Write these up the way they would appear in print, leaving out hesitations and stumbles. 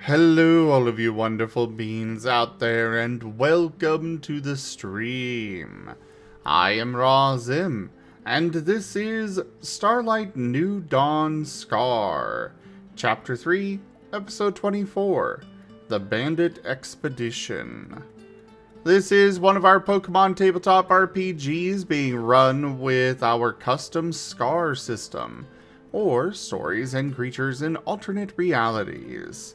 Hello, all of you wonderful beings out there, and welcome to the stream. I am Rdyjin, and this is Starlight New Dawn Scar, Chapter 3, Episode 24, The Bandit Expedition. This is one of our Pokemon tabletop RPGs being run with our custom Scar system, or stories and creatures in alternate realities.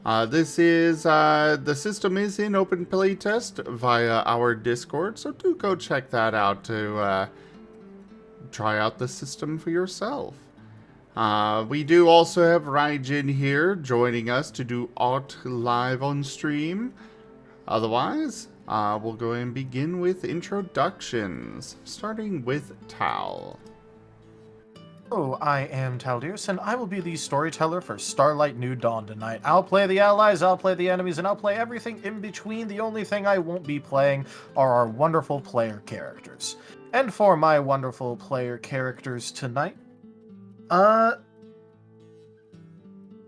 The system is in open playtest via our Discord, so do go check that out to try out the system for yourself. We do also have Rdyjin here joining us to do art live on stream. Otherwise, we'll go and begin with introductions, starting with Tal. Hello, I am Taldeus, and I will be the storyteller for Starlight New Dawn tonight. I'll play the allies, I'll play the enemies, and I'll play everything in between. The only thing I won't be playing are our wonderful player characters. And for my wonderful player characters tonight, I'm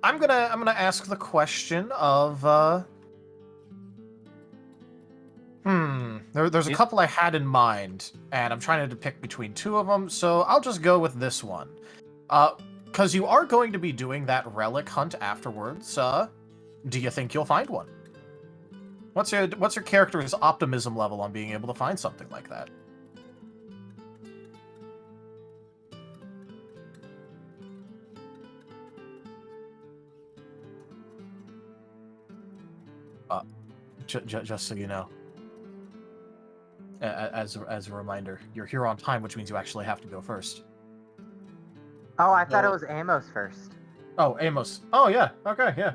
gonna ask the question of There's a couple I had in mind, and I'm trying to pick between two of them, so I'll just go with this one. Because you are going to be doing that relic hunt afterwards, do you think you'll find one? What's your character's optimism level on being able to find something like that? Just so you know. As a reminder, you're here on time, which means you actually have to go first. Oh, I thought it was Amos first. Oh, Amos. Oh, yeah. Okay, yeah.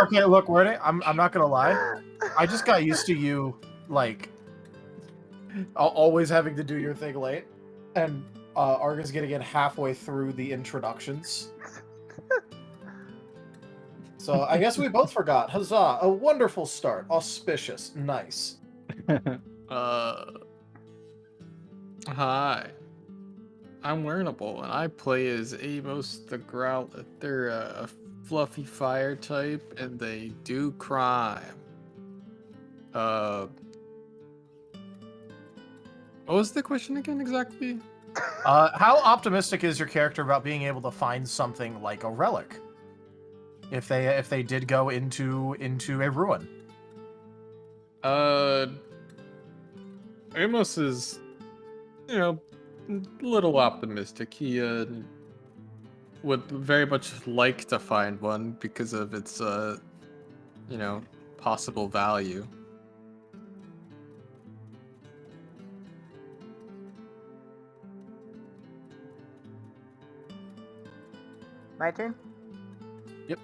Okay, look, Wording, I'm not gonna lie. I just got used to you, like, always having to do your thing late, and Arga's getting in halfway through the introductions. So I guess we both forgot. Huzzah! A wonderful start. Auspicious. Nice. Hi. I'm Learnable, and I play as Amos the Growlithe. They're a fluffy fire type, and they do crime. What was the question again, exactly? How optimistic is your character about being able to find something like a relic? If they did go into a ruin. Amos is, a little optimistic. He would very much like to find one because of its possible value. My turn? Yep.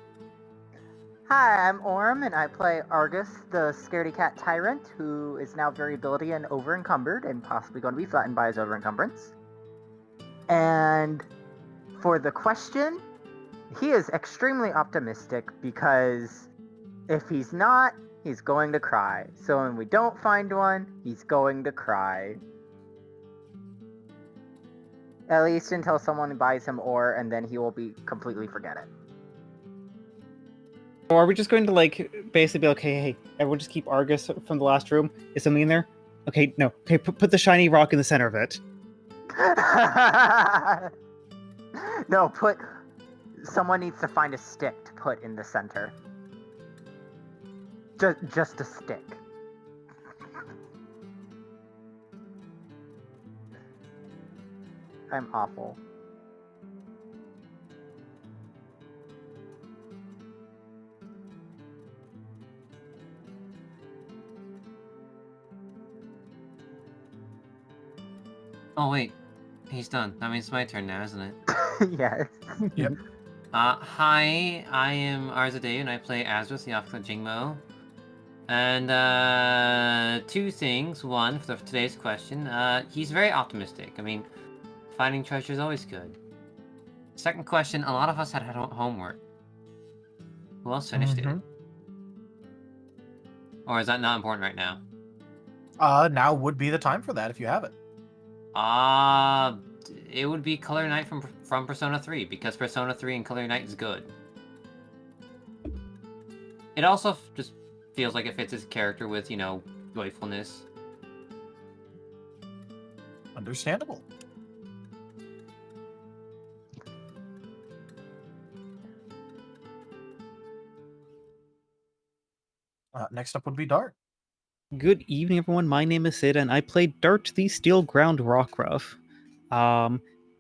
Hi, I'm Aurum, and I play Argus, the scaredy cat tyrant, who is now variability and over-encumbered, and possibly going to be flattened by his over-encumbrance. And for the question, he is extremely optimistic because if he's not, he's going to cry. So when we don't find one, he's going to cry. At least until someone buys him ore, and then he will completely forget it. Or are we just going to, basically be okay, hey, everyone just keep Argus from the last room? Is something in there? Okay, no. Okay, put the shiny rock in the center of it. No, someone needs to find a stick to put in the center. Just a stick. I'm awful. Oh wait, he's done. That means it's my turn now, isn't it? Yes. Yep. Hi, I am Arzadeu, and I play Azrath, the Officer Jangmo-o. And two things. One, for today's question, he's very optimistic. I mean, finding treasure is always good. Second question, a lot of us had homework. Who else finished it? Or is that not important right now? Now would be the time for that if you have it. it would be Color Knight from Persona 3, because Persona 3 and Color Knight is good. It also just feels like it fits his character with, joyfulness. Understandable. Next up would be Dart. Good evening, everyone. My name is Sid, and I play Dart, the Steel Ground Rockruff.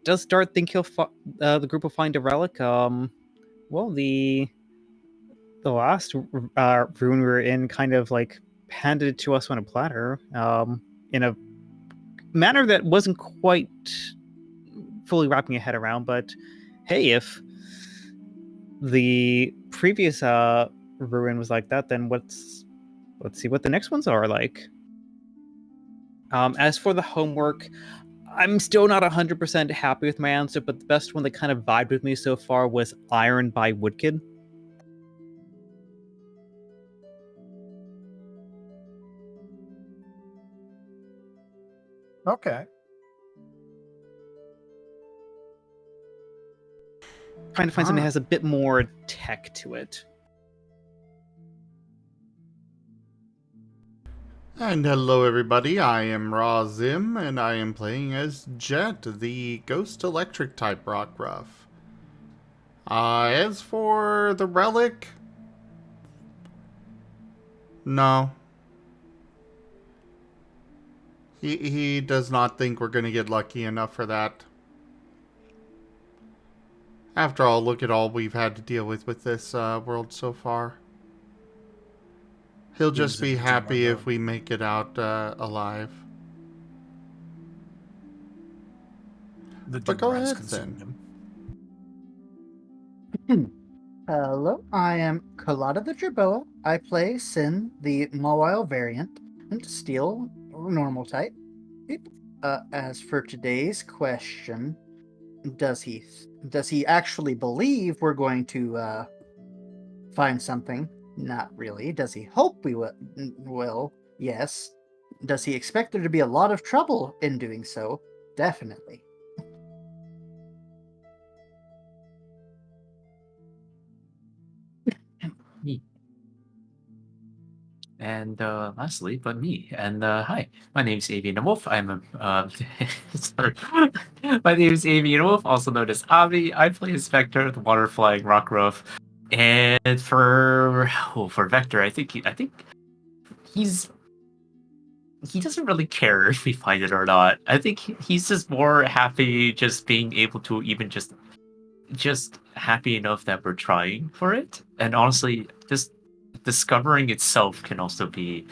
Does Dart think the group will find a relic? Well, the last room we were in kind of handed it to us on a platter, in a manner that wasn't quite fully wrapping your head around. But hey, if the previous ruin was like that, then let's see what the next ones are like. As for the homework, I'm still not 100% happy with my answer, but the best one that kind of vibed with me so far was Iron by Woodkid. Okay. Trying to find something that has a bit more tech to it. And hello everybody, I am Razim, and I am playing as Jet, the Ghost Electric type rockruff. As for the relic... No. He does not think we're gonna get lucky enough for that. After all, look at all we've had to deal with this world so far. He'll just be happy if we make it out alive. But go ahead, then. Hello, I am Colada the Jangmo-o. I play Sin, the mawile variant, and Steel, normal type. As for today's question, does he actually believe we're going to find something? Not really. Does he hope we will? Yes. Does he expect there to be a lot of trouble in doing so? Definitely. Me. And lastly, but me. And hi, my name is Avian Wolf. I'm a sorry. My name is Avian Wolf, also known as Avi. I play as Vector, the water flying rockruff. And for Vector, I think he doesn't really care if we find it or not. I think he's just more happy just being able to even just happy enough that we're trying for it. And honestly, just discovering itself can also be,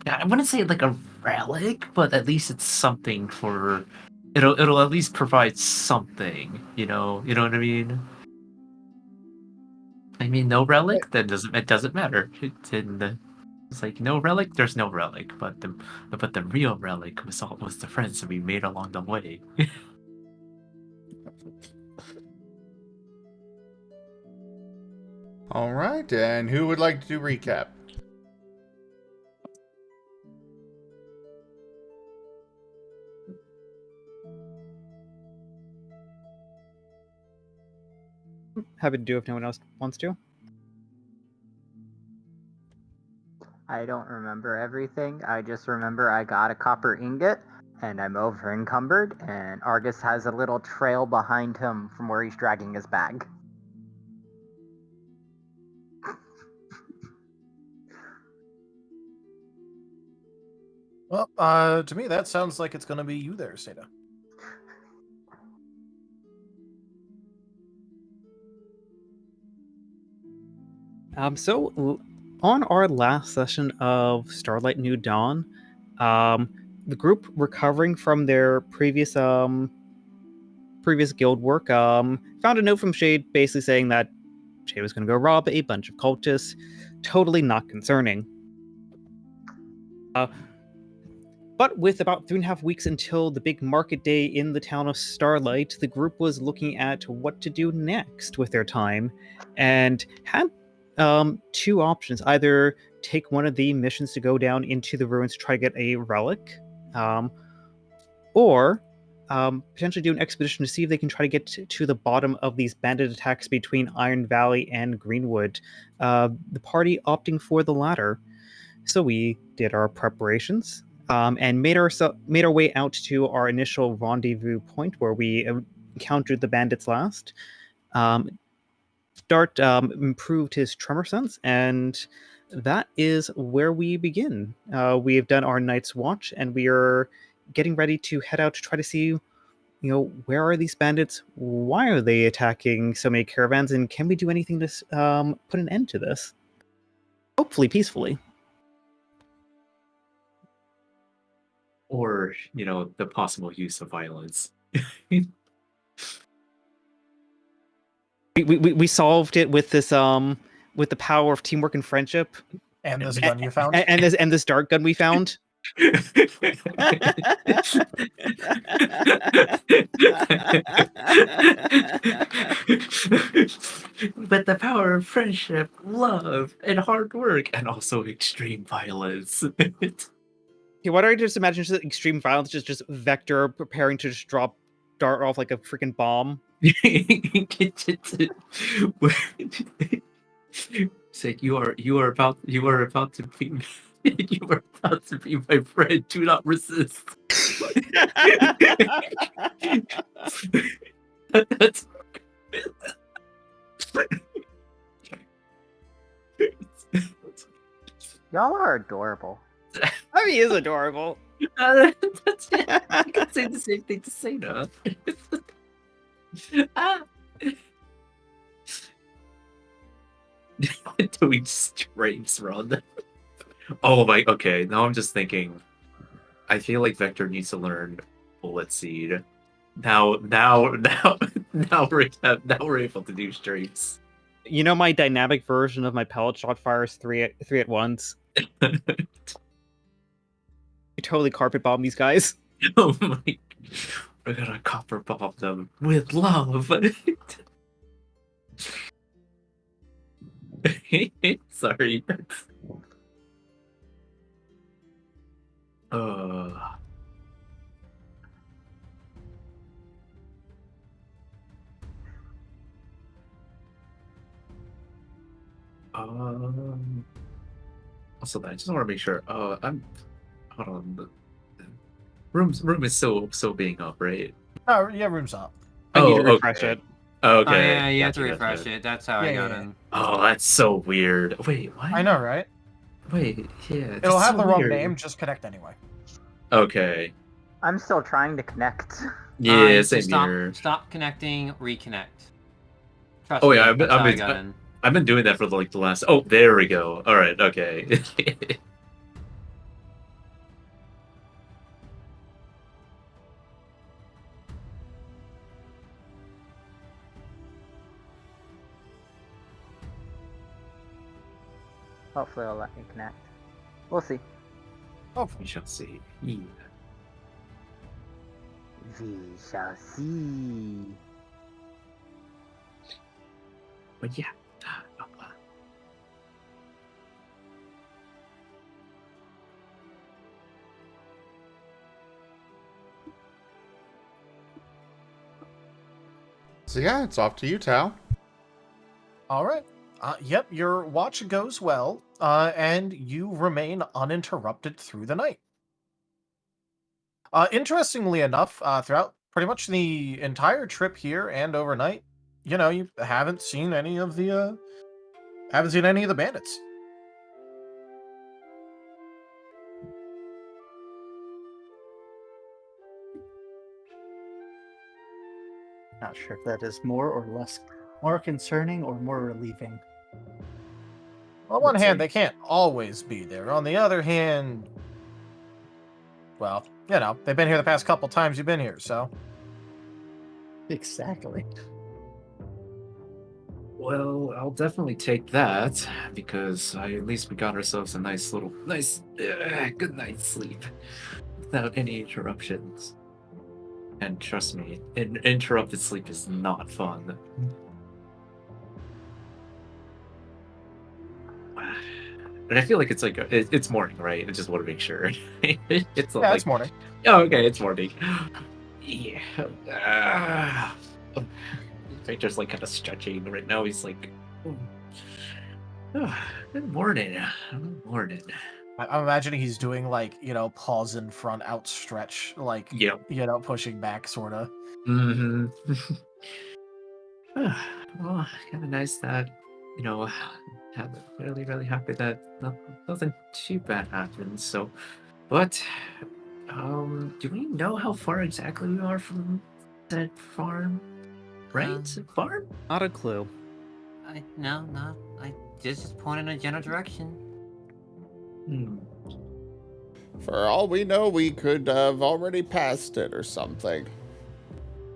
I wouldn't say like a relic, but at least it's something for it'll at least provide something, you know what I mean? I mean, no relic, then it doesn't matter. It's like no relic, there's no relic, but the real relic was the friends that we made along the way. Alright, and who would like to do recap? Happy to do if no one else wants to. I don't remember everything. I just remember I got a copper ingot, and I'm over encumbered, and Argus has a little trail behind him from where he's dragging his bag. Well, to me, that sounds like it's going to be you there, Seda. So on our last session of Starlight New Dawn, the group recovering from their previous guild work found a note from Shade basically saying that Shade was going to go rob a bunch of cultists. Totally not concerning. But with about 3.5 weeks until the big market day in the town of Starlight, the group was looking at what to do next with their time, and had two options. Either take one of the missions to go down into the ruins to try to get a relic, or potentially do an expedition to see if they can try to get to the bottom of these bandit attacks between Iron Valley and Greenwood. The party opting for the latter. So we did our preparations and made our way out to our initial rendezvous point where we encountered the bandits last. Dart improved his tremor sense, and that is where we begin. We have done our night's watch, and we are getting ready to head out to try to see, where are these bandits? Why are they attacking so many caravans? And can we do anything to put an end to this? Hopefully peacefully. Or, the possible use of violence. We solved it with this with the power of teamwork and friendship. And this gun you found? And this dart gun we found. With the power of friendship, love, and hard work, and also extreme violence. Okay, why don't I just imagine just extreme violence, just Vector preparing to just drop Dart off like a freaking bomb? It's like you are about to be you are about to be my friend. Do not resist. That's Y'all are adorable. I mean, he is adorable. That's it. I can say the same thing to Sana. Doing strapes run. Oh my, okay, now I'm just thinking. I feel like Vector needs to learn Bullet Seed. Now we're able to do strapes. My dynamic version of my pellet shot fires three at once. You totally carpet bomb these guys. Oh my, we're gonna copper bomb them with love. Sorry. Also, I just want to make sure. Hold on. The room is still being up, right? Oh, yeah, room's up. I need to refresh it. Okay. Oh, yeah, you have to refresh it. That's how I got in. Oh, that's so weird. Wait, what? I know, right? Wait, yeah. It'll have so the wrong weird. name, just connect anyway. Okay. I'm still trying to connect. Yeah, So same here. Stop connecting, reconnect. Trust Oh me, yeah, that's how I got in. I've been doing that for the last. Oh, there we go. All right, okay. Hopefully it'll let me connect. We'll see. We shall see. Yeah. We shall see. But yeah. So yeah, it's off to you, Tao. All right. Yep, your watch goes well, and you remain uninterrupted through the night. Interestingly enough, throughout pretty much the entire trip here and overnight, you haven't seen any of the bandits. Not sure if that is more concerning or more relieving. On one hand, they can't always be there. On the other hand, well, they've been here the past couple times you've been here, so. Exactly. Well, I'll definitely take that because at least we got ourselves a nice good night's sleep without any interruptions. And trust me, interrupted sleep is not fun. And I feel like it's like it's morning, right? I just want to make sure. It's Yeah, it's morning. Oh, okay, it's morning. Yeah. Victor's like kind of stretching right now. He's like, good morning. Good morning. I'm imagining he's doing like, paws in front, outstretch, like, Yep. Pushing back, sort of. Mm-hmm. Well, kind of nice that, I'm really, really happy that nothing too bad happened. So, but, do we know how far exactly we are from that farm? Right? Farm? Not a clue. No. I just point in a general direction. Hmm. For all we know, we could have already passed it or something.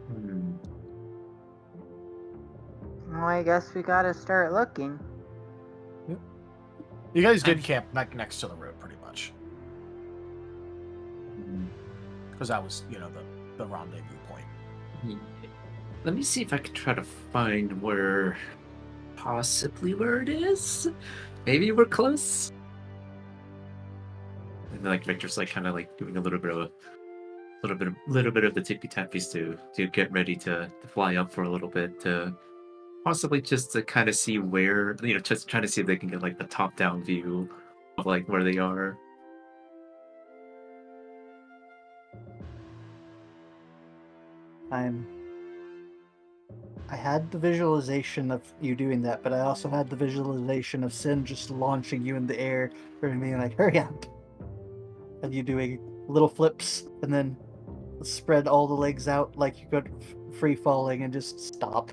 Hmm. Well, I guess we gotta start looking. You guys did camp next to the road, pretty much. Because that was, the rendezvous point. Yeah. Let me see if I can try to find possibly where it is. Maybe we're close. And like Victor's like kind of like doing a little bit of the tippy tappies to get ready to fly up for a little bit, to possibly just to kind of see where, just trying to see if they can get like the top down view of like where they are. I had the visualization of you doing that, but I also had the visualization of Sin just launching you in the air and being like, hurry up. And you doing little flips and then spread all the legs out like you go free falling and just stop.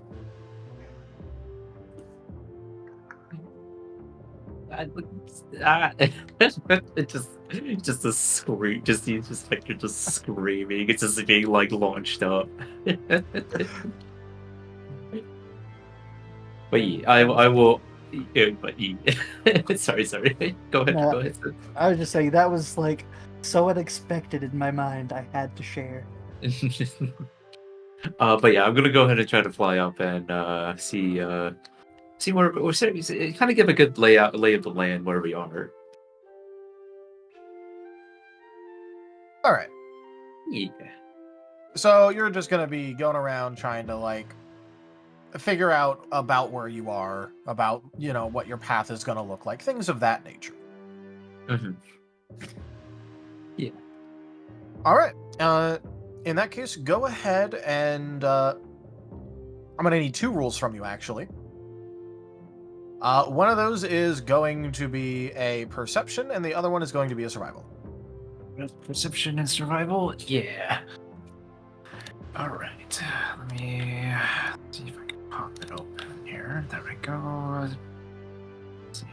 It just a scream, just Victor just screaming. It's just being like launched up. But yeah, I will. But yeah. Sorry. Go ahead. No. Go ahead. I was just saying that was like so unexpected in my mind. I had to share. But yeah, I'm gonna go ahead and try to fly up and see where we're kind of give a good lay of the land where we are. All right. Yeah. So you're just going to be going around trying to, like, figure out about where you are, about, what your path is going to look like, things of that nature. Mm-hmm. Yeah. All right. In that case, go ahead and I'm going to need 2 rules from you, actually. One of those is going to be a perception, and the other one is going to be a survival. Perception and survival? Yeah. Alright. Let me see if I can pop it open here. There we go. Let's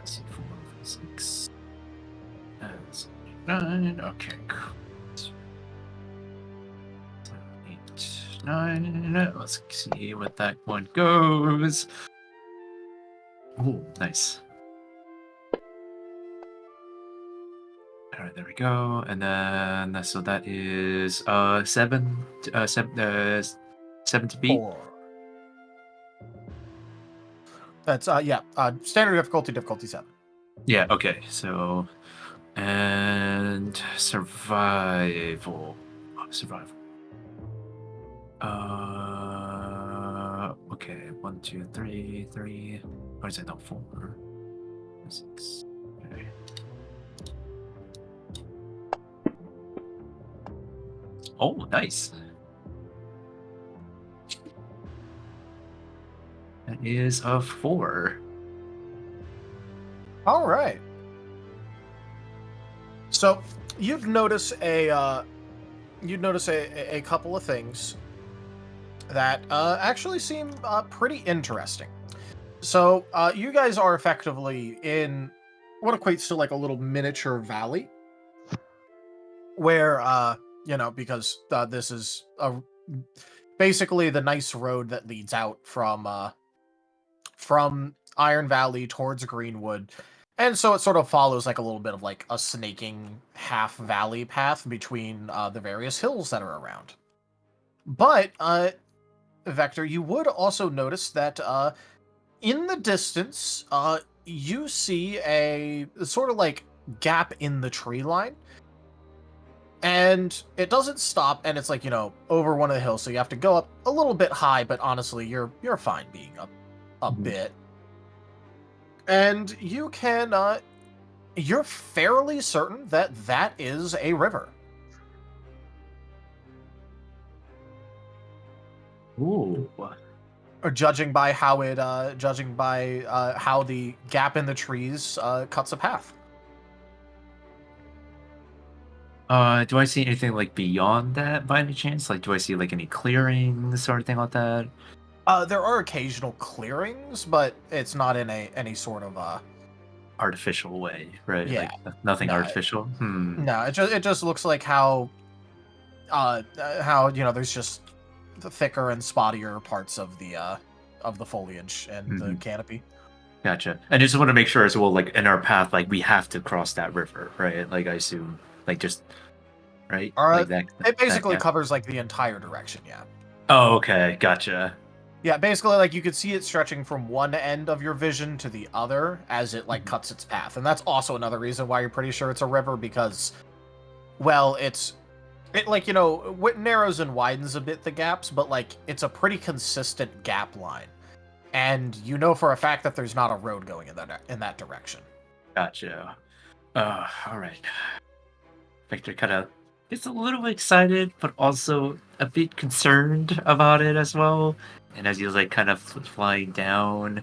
see, 4, 6, 9. Okay, cool. 7, 8, 9. Let's see what that one goes. Oh, nice. All right, there we go. And then so that is 7 to beat. 4. That's standard difficulty 7. Yeah. Okay. So and survival. Okay. 1, 2, 3, 3. Or is it not 4? 6. Okay. Oh, nice. That is a 4. All right. So you'd notice a couple of things that actually seem pretty interesting. So you guys are effectively in what equates to like a little miniature valley, where because this is basically the nice road that leads out from Iron Valley towards Greenwood. And so it sort of follows like a little bit of like a snaking half valley path between the various hills that are around. But, Vector, you would also notice that in the distance, you see a sort of like gap in the tree line. And it doesn't stop, and it's like, over one of the hills, so you have to go up a little bit high, but honestly, you're fine being up a bit. And you can, you're fairly certain that that is a river. Ooh. Or judging by how how the gap in the trees cuts a path. Do I see anything like beyond that by any chance? Like, do I see like any clearings or anything like that? There are occasional clearings, but it's not in any sort of Artificial way, right? Yeah. Like nothing No, artificial. No, it just looks like how there's just the thicker and spottier parts of the foliage and the canopy. Gotcha. And I just want to make sure as well, like in our path, like we have to cross that river, right? Like I assume, like just right, like that. It basically that, yeah. covers like the entire direction. Yeah. Oh, okay, gotcha. Yeah, basically, like you could see it stretching from one end of your vision to the other as it like cuts its path, and that's also another reason why you're pretty sure it's a river because, well, it like narrows and widens a bit the gaps, but like it's a pretty consistent gap line, and you know for a fact that there's not a road going in that direction. Gotcha. All right. Victor kind of gets a little excited, but also a bit concerned about it as well. And as he's like kind of flying down,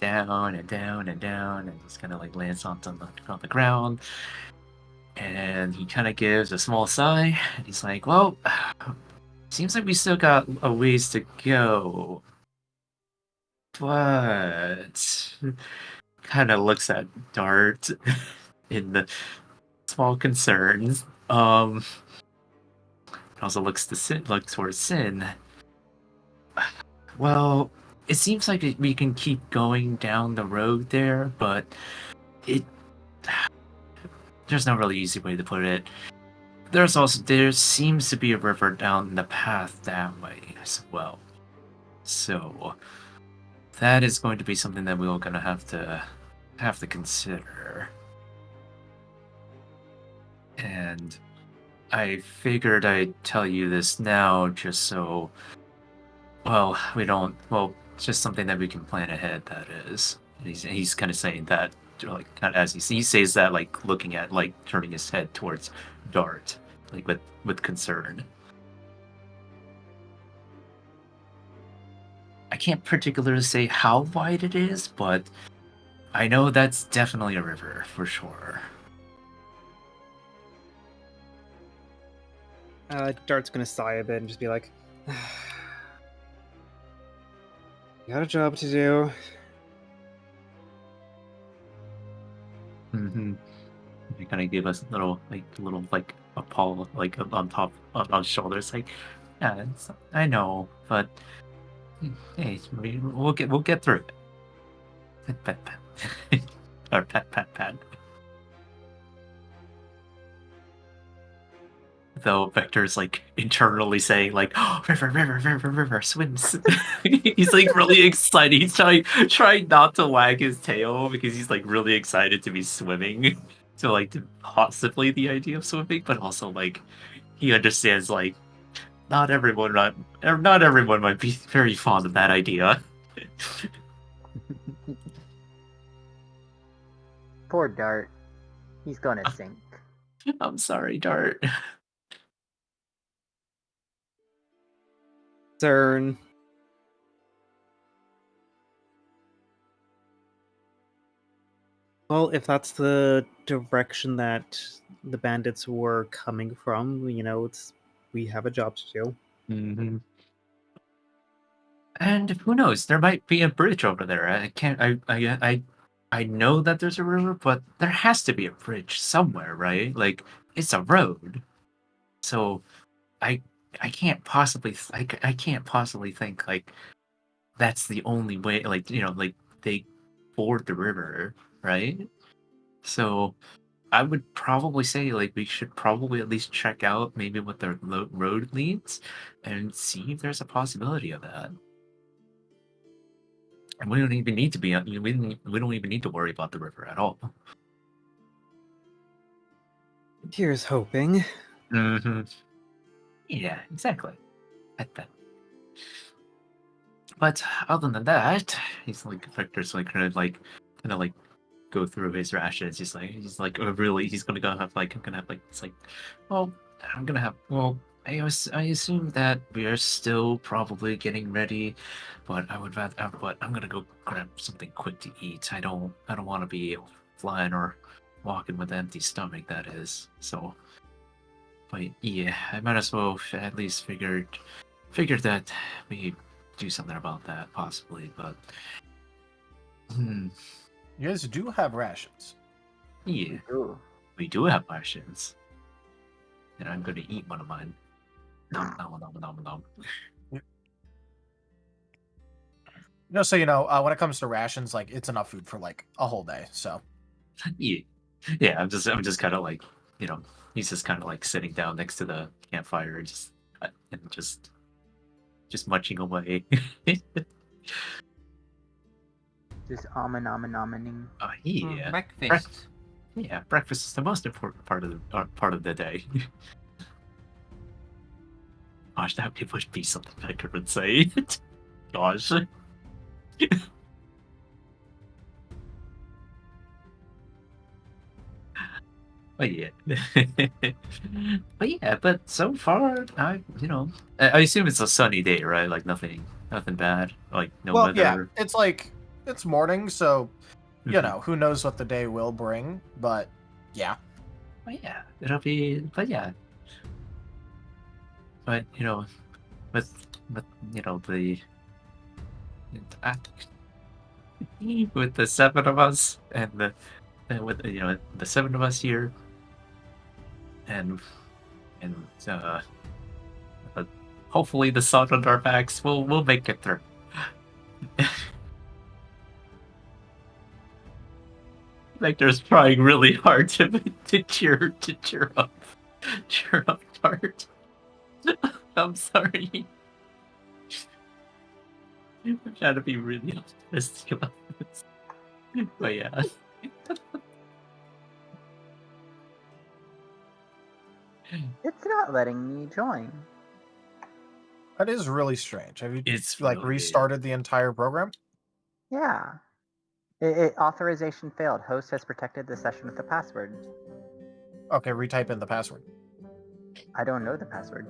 and down, and down, and just kind of like lands on the ground. And he kind of gives a small sigh, and he's like, well, seems like we still got a ways to go. But kind of looks at Dart in the small concerns. Also looks towards Sin. Well, it seems like we can keep going down the road there, but there's no really easy way to put it. There seems to be a river down the path that way as well. So that is going to be something that we're gonna have to consider. And I figured I'd tell you this now just so, well, it's just something that we can plan ahead, that is. He's kind of saying that, like, kind of as he says that, like, looking at, like, turning his head towards Dart, like, with concern. I can't particularly say how wide it is, but I know that's definitely a river, for sure. Dart's gonna sigh a bit and just be like, got a job to do. You kind of give us a little a paw, like on top on his shoulders, like, yeah, I know, but hey, we'll get through it. Pat, or pat. Though Vector's like internally saying like, oh, river, swims. He's like really excited. He's trying not to wag his tail because he's like really excited to be swimming. So like to possibly the idea of swimming, but also like he understands like not everyone might be very fond of that idea. Poor Dart. He's gonna sink. I'm sorry, Dart. Turn. Well, if that's the direction that the bandits were coming from, we have a job to do. Mm-hmm. And who knows? There might be a bridge over there. I know that there's a river, but there has to be a bridge somewhere, right? Like it's a road. So I can't possibly think like that's the only way. Like like they ford the river, right? So I would probably say like we should probably at least check out maybe what the road leads and see if there's a possibility of that. And we don't even need to be. We don't even need to worry about the river at all. Here's hoping. Hmm. Yeah, exactly. That. But other than that, he's like Victor's like kind of like go through his rations. He's like really he's gonna go have like I'm gonna have like it's like well I'm gonna have well I assume that we are still probably getting ready, but I would rather but I'm gonna go grab something quick to eat. I don't want to be flying or walking with an empty stomach. That is so. But yeah, I might as well at least figured that we do something about that possibly. But hmm, You guys do have rations. yeah, Ooh. we do have rations, and I'm going to eat one of mine. Nom nom nom nom nom. Just so you know, when it comes to rations, like it's enough food for like a whole day. So Yeah, yeah. I'm just kind of like he's just kind of like sitting down next to the campfire and just munching away. Just ominaminaning. Yeah. Breakfast. Yeah, breakfast is the most important part of the day. Gosh, that would be something I couldn't say. Gosh. But yeah. but so far, I assume it's a sunny day, right? Like nothing bad, like no well, weather. yeah, it's like it's morning, so you Mhm. know who knows what the day will bring. But yeah, But yeah, it'll be. But yeah, but with the uh, with the seven of us and with the seven of us here and but hopefully the sun on our backs we'll make it through. Victor's trying really hard to cheer up Tart. I'm sorry. I'm trying to be really optimistic about this. But yeah. It's not letting me join. that is really strange. Have you It's like really restarted the entire program? Yeah. Authorization failed. Host has protected the session with the password. Okay, retype in the password. I don't know the password.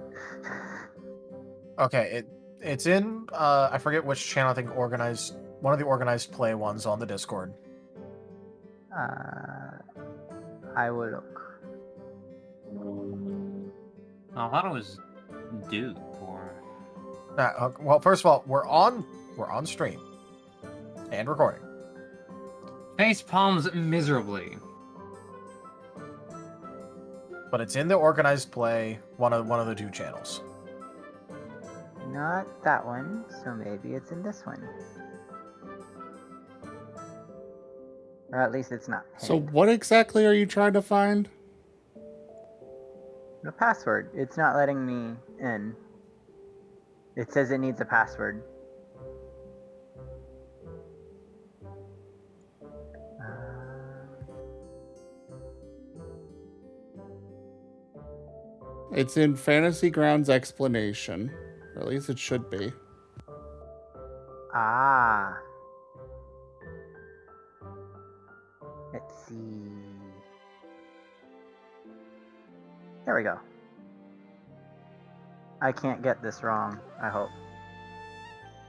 Okay, it's in I forget which channel. I think one of the organized play ones on the Discord. I will look. I thought it was Duke or. Well, first of all, we're on stream and recording. Face palms miserably. But it's in the organized play, one of the two channels. Not that one, so maybe it's in this one. Or at least it's not So pinned. what exactly are you trying to find? The password. It's not letting me in. It says it needs a password. It's in Fantasy Grounds explanation. Or at least it should be. Ah. Let's see. There we go. I can't get this wrong, I hope.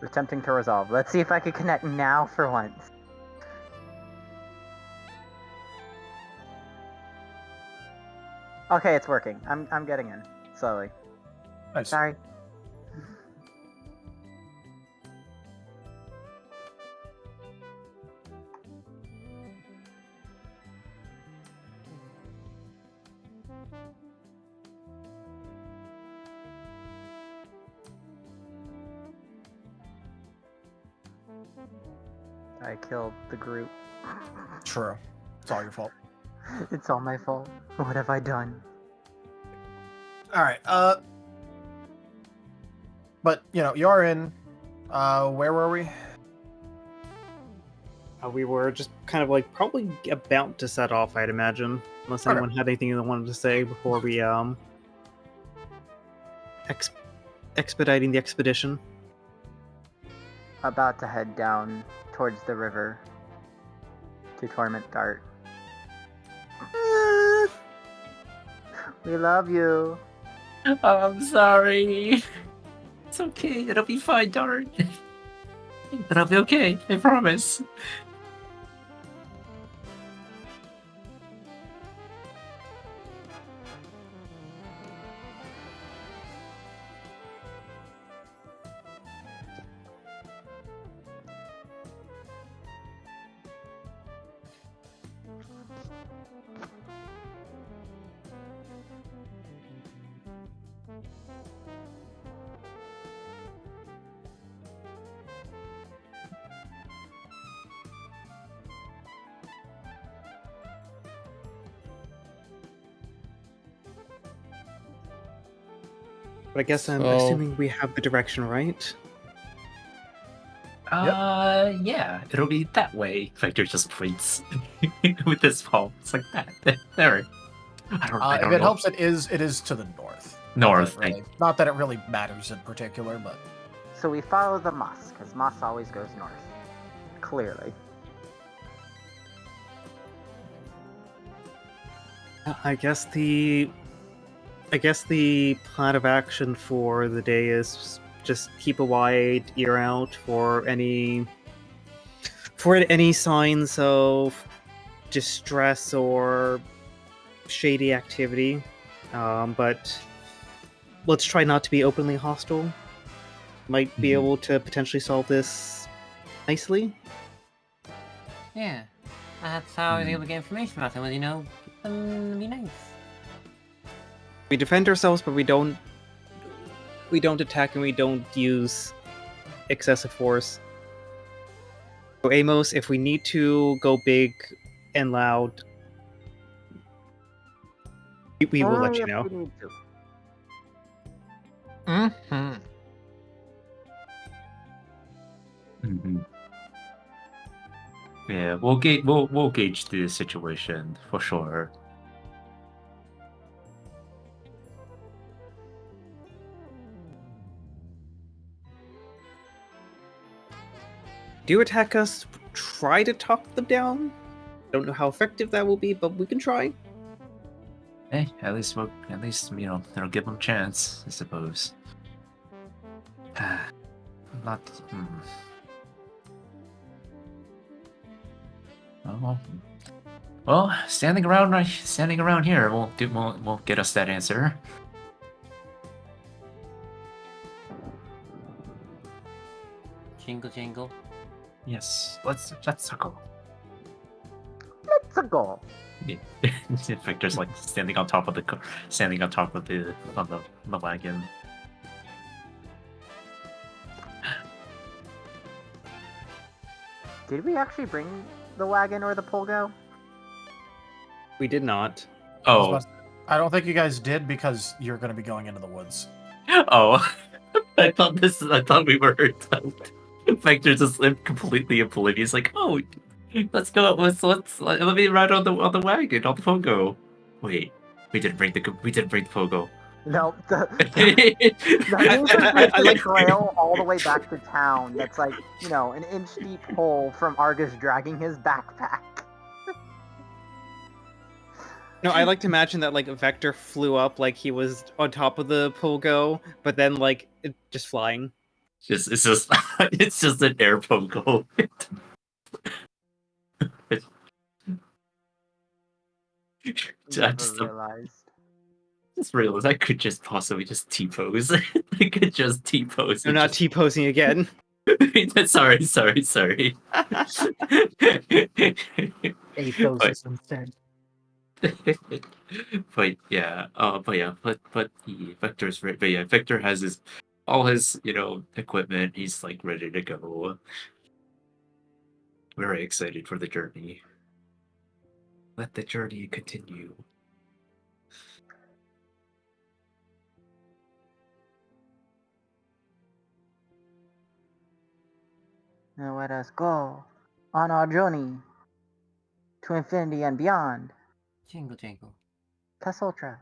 Attempting to resolve. Let's see if I can connect now for once. Okay, it's working. I'm getting in. Slowly. Nice. Sorry. I killed the group. True. It's all your fault. It's all my fault. What have I done? All right. But you are in. Where were we? We were just kind of like probably about to set off, I'd imagine, unless Okay. anyone had anything they wanted to say before we expediting the expedition. About to head down towards the river to torment Dart. We love you. I'm sorry. It's okay. It'll be fine, Dart. It'll be okay. I promise. But I guess I'm So- assuming we have the direction right. Yeah, it'll be that way. Vector just points with this palm. It's like that. There. I don't If know. it helps, it is to the north. North. Not that it really matters in particular, but So we follow the moss, because moss always goes north. Clearly. I guess the plan of action for the day is just keep a wide ear out for any signs of distress or shady activity. But let's try not to be openly hostile. Might be able to potentially solve this nicely. Yeah, that's how I was able to get information about them. Was, be nice. We defend ourselves, but we don't attack and we don't use excessive force. So Amos, if we need to go big and loud, we will let Only you if know. we need to. mm-hmm. Yeah, we'll gauge the situation for sure. Do attack us, try to talk them down. Don't know how effective that will be, but we can try. Hey, at least it'll give them a chance, I suppose. Not. Oh, well, standing around here won't get us that answer. Jingle, jingle. Yes, let's go. Let's go. Yeah. Victor's like standing on top of the wagon. Did we actually bring the wagon or the polgo? We did not. Oh, I don't think you guys did because you're going to be going into the woods. oh! I thought we were told. Victor's just completely oblivious. Like, oh, let's go. Let me ride on the wagon on the pogo. Wait, we didn't bring the pogo. No, the I like- trail all the way back to town. That's like, an inch deep hole from Argus dragging his backpack. No, I like to imagine that like Vector flew up like he was on top of the pogo, but then like just flying. It's just an air pogo. Never realized. Just realized I could just possibly just T-pose. I could just T-pose. No, not T-posing again. Sorry. A poses instead. But Victor's right. But yeah, Victor has all his equipment. He's like ready to go. Very excited for the journey. Let the journey continue. Now let us go on our journey to infinity and beyond. Jingle, jingle. Plus ultra.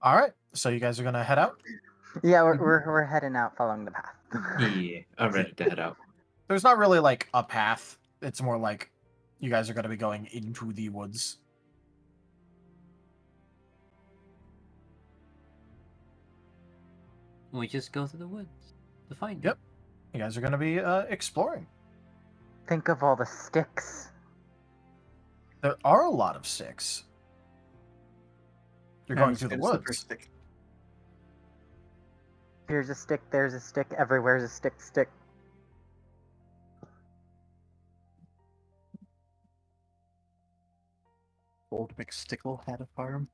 All right, so you guys are gonna head out. Yeah, we're heading out following the path. Yeah, I'm ready to head out. There's not really like a path. It's more like you guys are gonna be going into the woods. We just go through the woods to find Yep. it. You guys are gonna be exploring. Think of all the sticks. There are a lot of sticks. You're going through the woods. Here's a stick, there's a stick, everywhere's a stick. Old McStickle had a farm.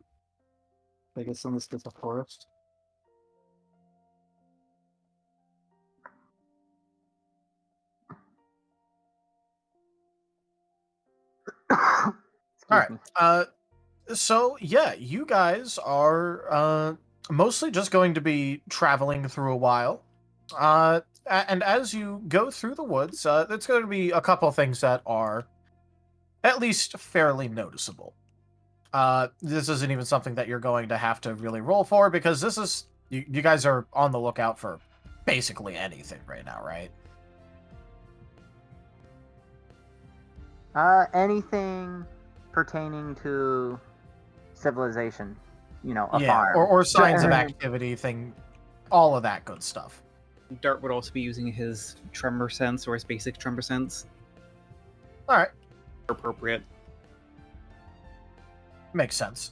I guess on this is a forest. All right. So yeah, you guys are mostly just going to be traveling through a while. And as you go through the woods, there's going to be a couple of things that are at least fairly noticeable. This isn't even something that you're going to have to really roll for, because this is you guys are on the lookout for basically anything right now, right? Anything pertaining to civilization, a Yeah, farm. or signs of activity, all of that good stuff. Dart would also be using his tremor sense or his basic tremor sense. All right, Appropriate. makes sense.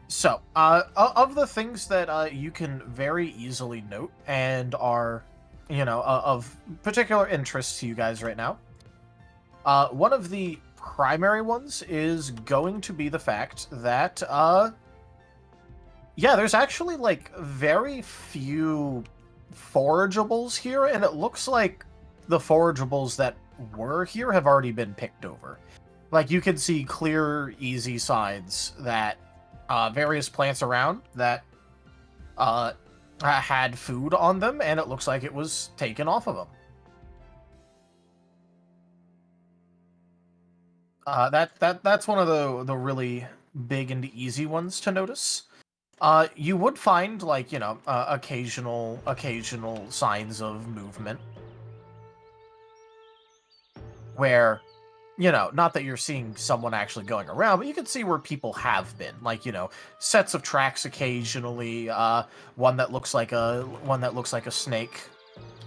So, of the things that you can very easily note and are, of particular interest to you guys right now, one of the primary ones is going to be the fact that, there's actually, very few forageables here, and it looks like the forageables that were here have already been picked over. Like, you can see clear, easy signs that various plants around that had food on them, and it looks like it was taken off of them. That's one of the really big and easy ones to notice. You would find occasional signs of movement, where not that you're seeing someone actually going around, but you can see where people have been, sets of tracks occasionally. One that looks like a snake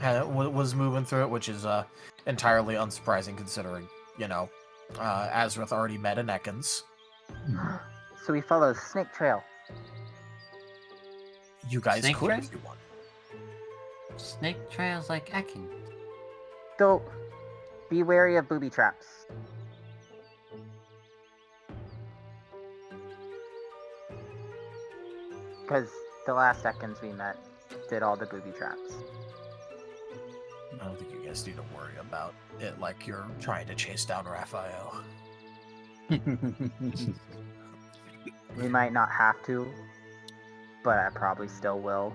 was moving through it, which is entirely unsurprising considering Azrith already met an Ekans. So we follow the snake trail. You guys Snake could trail? if you want. Snake trails like Ekin. So, be wary of booby traps. Because the last Ekans we met did all the booby traps. I don't think you guys need to worry about it like you're trying to chase down Raphael. We might not have to, but I probably still will.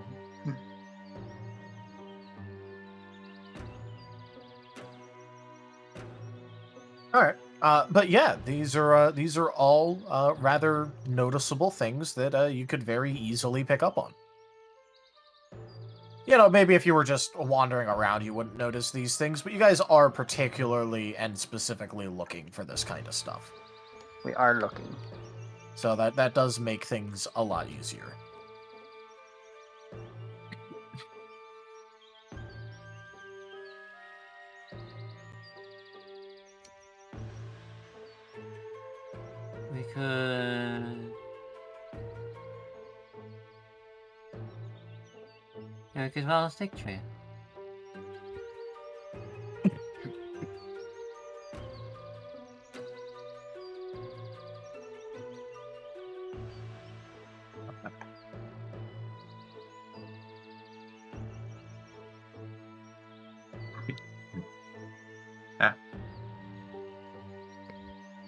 All right, but yeah, these are all rather noticeable things that you could very easily pick up on. Maybe if you were just wandering around, you wouldn't notice these things, but you guys are particularly and specifically looking for this kind of stuff. We are looking. So that does make things a lot easier. We could... Yeah, we could follow a snake trail.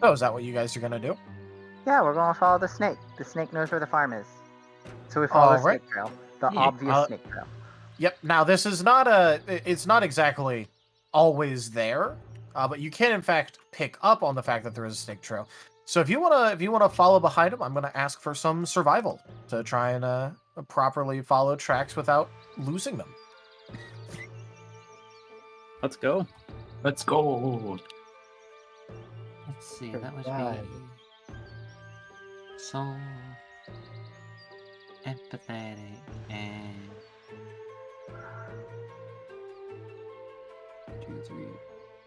Oh, is that what you guys are gonna do? Yeah, we're gonna follow the snake. The snake knows where the farm is. So we follow the Alright. snake trail. The Yeah, obvious snake trail. Yep. Now this is not it's not exactly always there, but you can in fact pick up on the fact that there is a snake trail. So if you wanna follow behind him, I'm gonna ask for some survival to try and properly follow tracks without losing them. Let's go. Let's go. Let's see, that was Survive. me. So empathetic and 2, 3,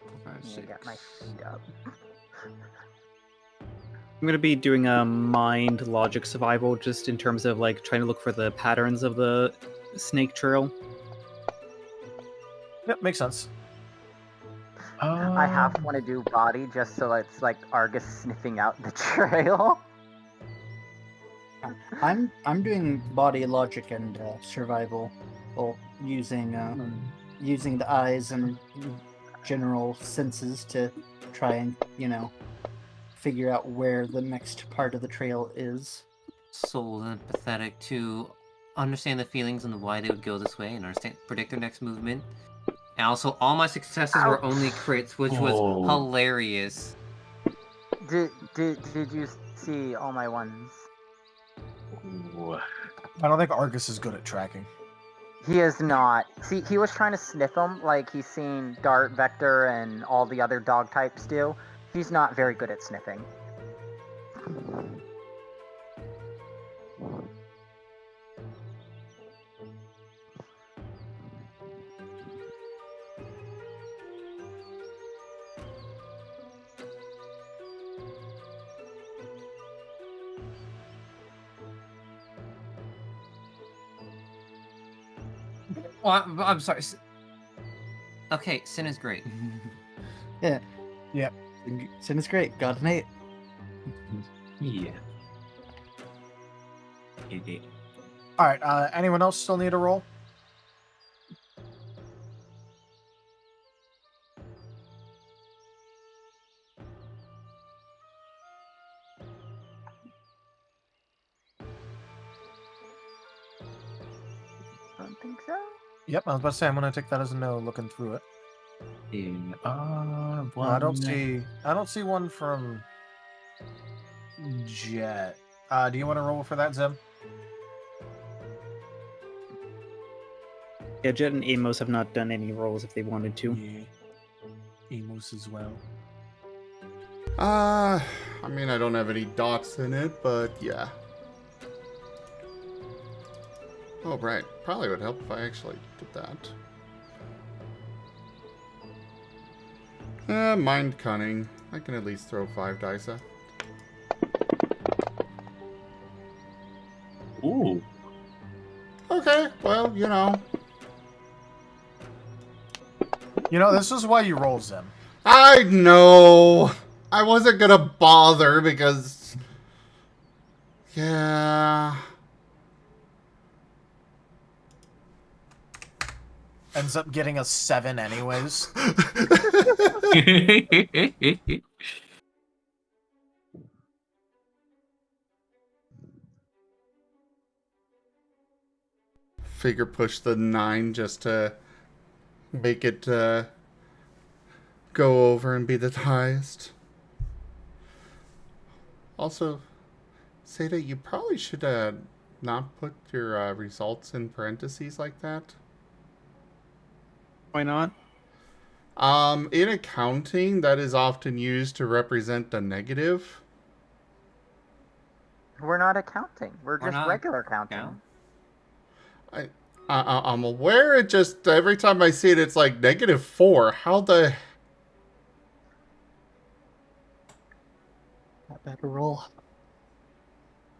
4, 5, Yeah, 6. got my feet up. I'm gonna be doing a mind logic survival, just in terms of like trying to look for the patterns of the snake trail. Yep, makes sense. I half want to do body just so it's like Argus sniffing out the trail. I'm doing body logic and survival, well, using using the eyes and general senses to try and figure out where the next part of the trail is. Soul and empathetic to understand the feelings and why they would go this way and predict their next movement. And also, all my successes were only crits, which was Oh. hilarious. Did you see all my ones? Ooh. I don't think Argus is good at tracking. He is not. See, he was trying to sniff them like he's seen Dart, Vector, and all the other dog types do. He's not very good at sniffing. Well, I'm sorry. Okay, Sin is great. Sin is great. Got an 8. Yeah. Okay. All right. Anyone else still need a roll? Don't think so. Yep, I was about to say I'm gonna take that as a no. Looking through it. In No, I don't see one from Jet. Do you want to roll for that, Zim? Yeah, Jet and Amos have not done any rolls if they wanted to. Yeah. Amos as well. I mean, I don't have any dots in it, but yeah. Oh, right. Probably would help if I actually did that. Mind cunning. I can at least throw 5 dice at. Ooh. Okay, well, you know. You know, this is why you roll, Zim. I know. I wasn't gonna bother because... Yeah... Ends up getting a 7 anyways. Figure push the 9 just to make it go over and be the highest. Also, Seda, you probably should not put your results in parentheses like that. Why not? In accounting, that is often used to represent a negative. We're not accounting. We're just not regular counting. count. I'm aware. It just every time I see it, it's like -4. How the? Not bad a roll.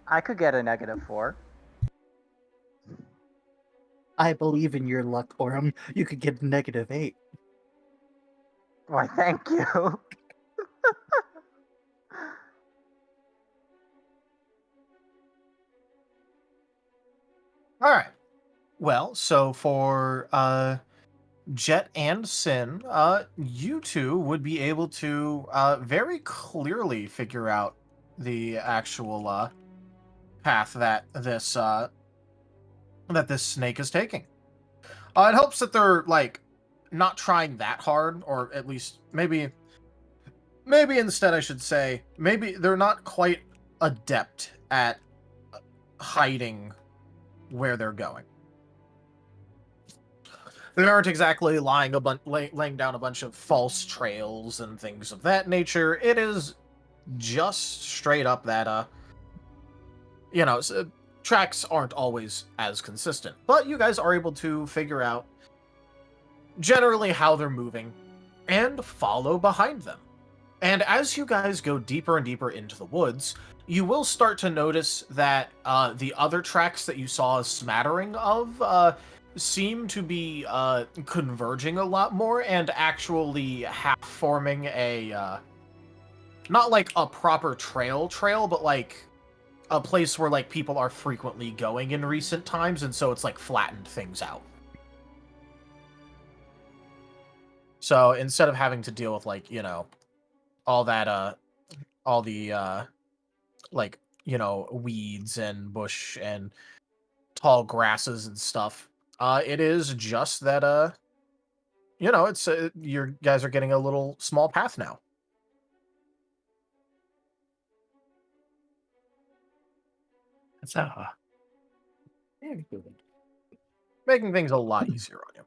I could get a -4. I believe in your luck, Aurum. You could get a -8. Why, thank you. All right. Well, so for Jet and Sin, you two would be able to very clearly figure out the actual path that this snake is taking. It helps that they're like not trying that hard, or at least maybe maybe instead I should say, maybe they're not quite adept at hiding where they're going. They aren't exactly laying down a bunch of false trails and things of that nature. It is just straight up that, tracks aren't always as consistent. But you guys are able to figure out generally how they're moving and follow behind them. And as you guys go deeper and deeper into the woods, you will start to notice that the other tracks that you saw a smattering of seem to be converging a lot more and actually half forming a not like a proper trail, but like a place where like people are frequently going in recent times, and so it's like flattened things out. So instead of having to deal with like, all that all the like, weeds and bush and tall grasses and stuff, it is just that it's your guys are getting a little small path now. That's Very good. Making things a lot easier on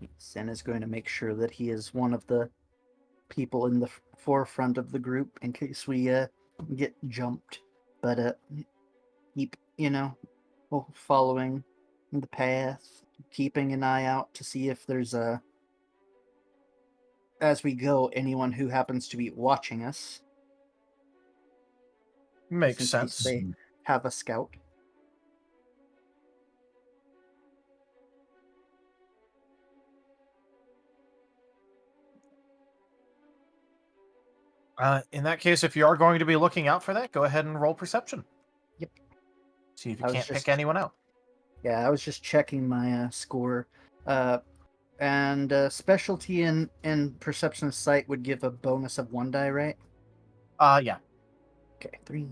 you. Sen is going to make sure that he is one of the people in the forefront of the group in case we get jumped. But keep, following the path, keeping an eye out to see if there's as we go, anyone who happens to be watching us. Makes Since sense. they have a scout. In that case, if you are going to be looking out for that, go ahead and roll perception. Yep. See if I you was can't just- pick anyone out. Yeah, I was just checking my score. And specialty in perception of sight would give a bonus of 1 die, right? Yeah. Okay, 3.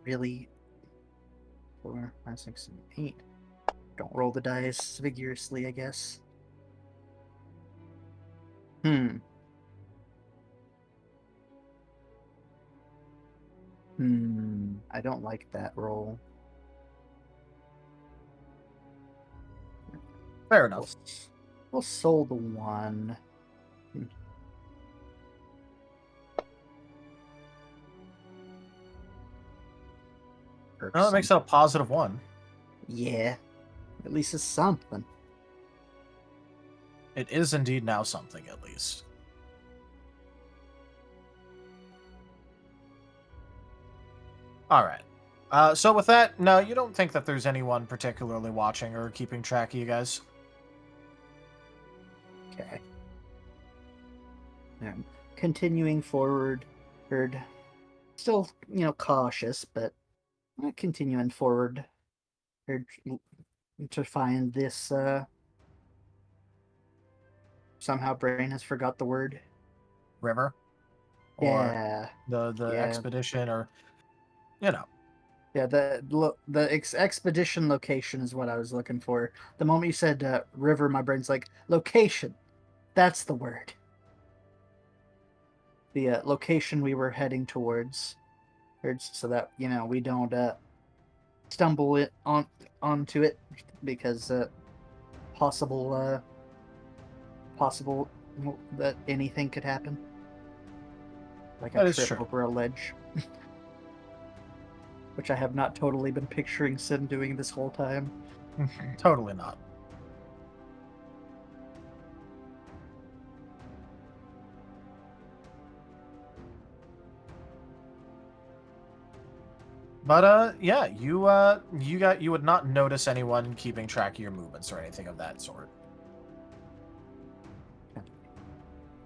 Really? 4, 5, 6, 7, 8. Don't roll the dice vigorously, I guess. I don't like that roll. Fair enough. We'll soul the 1. Oh, that makes it a positive 1. Yeah. At least it's something. It is indeed now something, at least. All right. So with that, no, you don't think that there's anyone particularly watching or keeping track of you guys? Okay. Continuing forward, still, cautious, but continuing forward to find this, somehow brain has forgot the word. River? Or Yeah. the Yeah. expedition, or, Yeah, the expedition location is what I was looking for. The moment you said river, my brain's like, location. That's the word. The location we were heading towards, so that we don't stumble onto it, because possible that anything could happen, like That a is trip true. over a ledge. Which I have not totally been picturing Sin doing this whole time. Totally not. But yeah, you would not notice anyone keeping track of your movements or anything of that sort.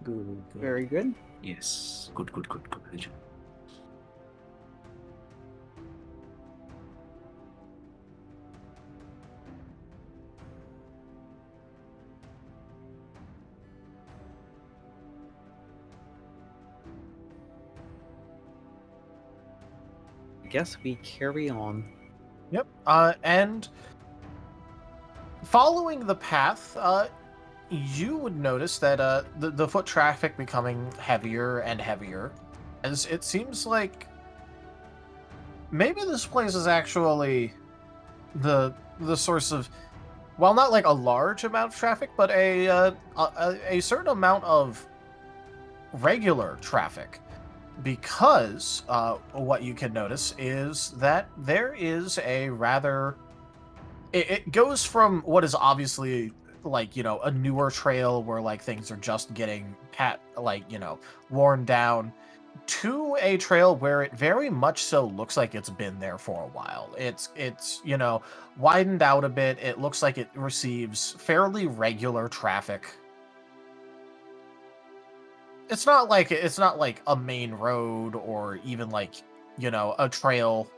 Good. Very good. Yes. Good. guess we carry on. Yep. And following the path, you would notice that the foot traffic becoming heavier and heavier, as it seems like maybe this place is actually the source of, well, not like a large amount of traffic, but a certain amount of regular traffic. Because what you can notice is that there is a rather... It goes from what is obviously, like, you know, a newer trail where, like, things are just getting worn down, to a trail where it very much so looks like it's been there for a while. It's you know, widened out a bit. It looks like it receives fairly regular traffic. It's not like a main road or even, like, you know, a trail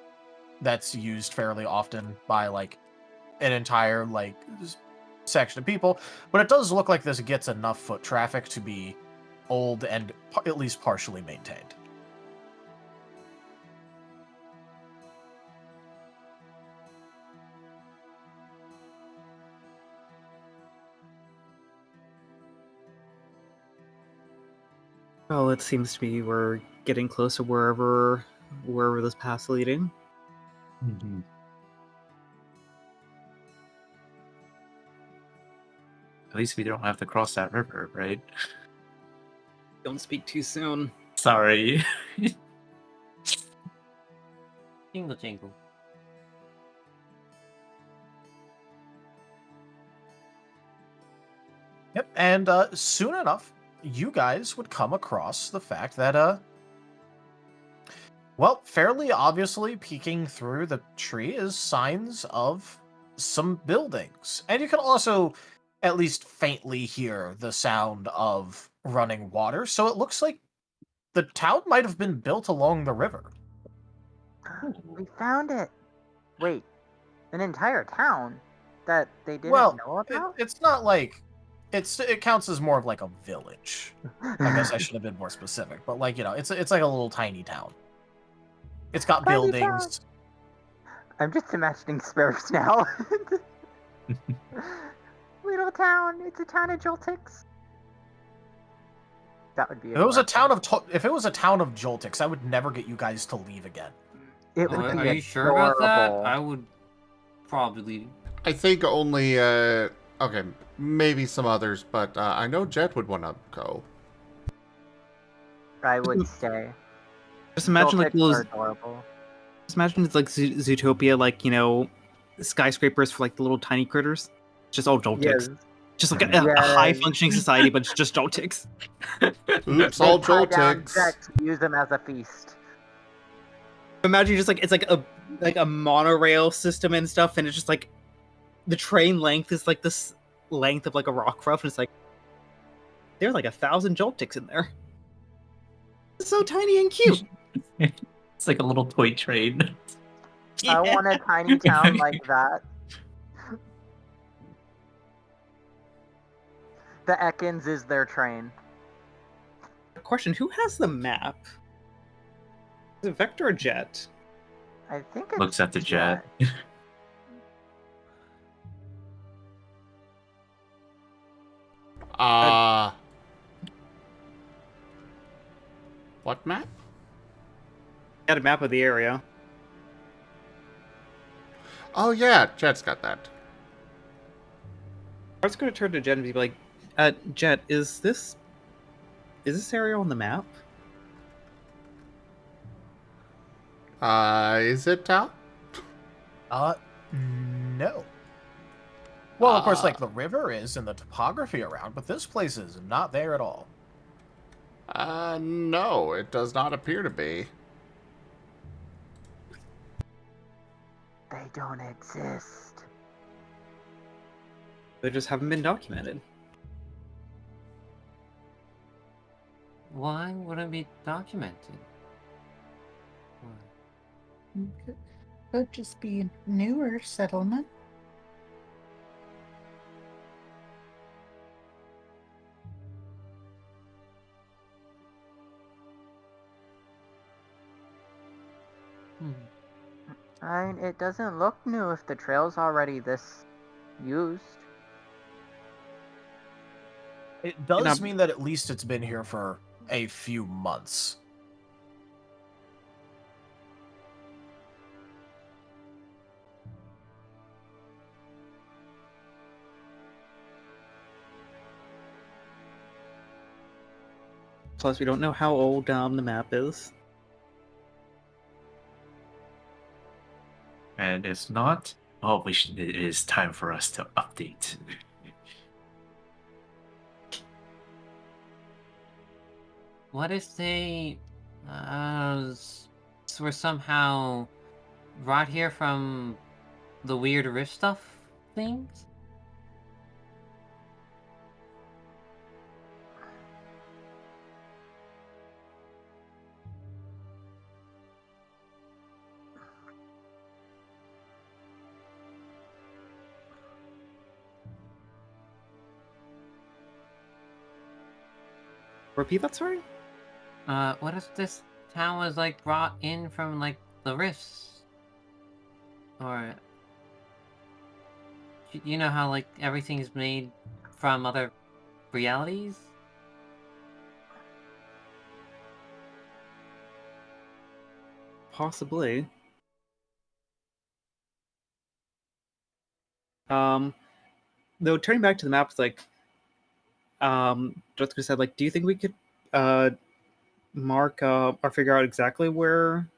that's used fairly often by, like, an entire, like, section of people, but it does look like this gets enough foot traffic to be old and at least partially maintained. Well, it seems to me we're getting closer wherever this path's leading. Mm-hmm. At least we don't have to cross that river, right? Don't speak too soon. Sorry. Jingle jingle. Yep, and soon enough, you guys would come across the fact that, well, fairly obviously peeking through the tree is signs of some buildings. And you can also at least faintly hear the sound of running water, so it looks like the town might have been built along the river. We found it. Wait, an entire town that they didn't know about? It's not like... It counts as more of like a village. I guess I should have been more specific, but, like, you know, it's like a little tiny town. It's got Tiny buildings. town. I'm just imagining Spurs now. Little town. It's a town of Joltix. That would be. If it was a town of Joltix, I would never get you guys to leave again. It Oh, would be are you sure about that? adorable. I would probably. I think only, okay, maybe some others, but I know Jet would want to go. I would stay. Just imagine like Joltix are those. adorable. Just imagine it's like Zootopia, like, you know, skyscrapers for like the little tiny critters. Just all Joltics. Yes. Just like a high functioning society, but it's just Joltics. Oops, all They tie down Joltics. Jet to use them as a feast. Imagine just like it's like a monorail system and stuff, and it's just like the train length is like this length of like a rockruff, and it's like there are like 1,000 Joltics in there. It's so tiny and cute. It's like a little toy train. I want a tiny town like that. The Ekans is their train. Question: who has the map? Is it Vector or Jet? I think it's Looks at the jet. What map? Got a map of the area. Oh yeah, Jet's got that. I was going to turn to Jet and be like, Jet, is this area on the map? Is it Tal? No. Well, of course, like, the river is and the topography around, but this place is not there at all. No, it does not appear to be. They don't exist. They just haven't been documented. Why wouldn't it be documented? Could just be a newer settlement. It doesn't look new if the trail's already this used. It does And, mean that at least it's been here for a few months. Plus, we don't know how old the map is. And if not, oh, it is time for us to update. What if they were somehow brought here from the weird rift stuff things? Repeat that, sorry? What if this town was like brought in from like the rifts? Or you know how like everything is made from other realities? Possibly. Though turning back to the map, it's like, Jessica said, like, do you think we could, mark, or figure out exactly where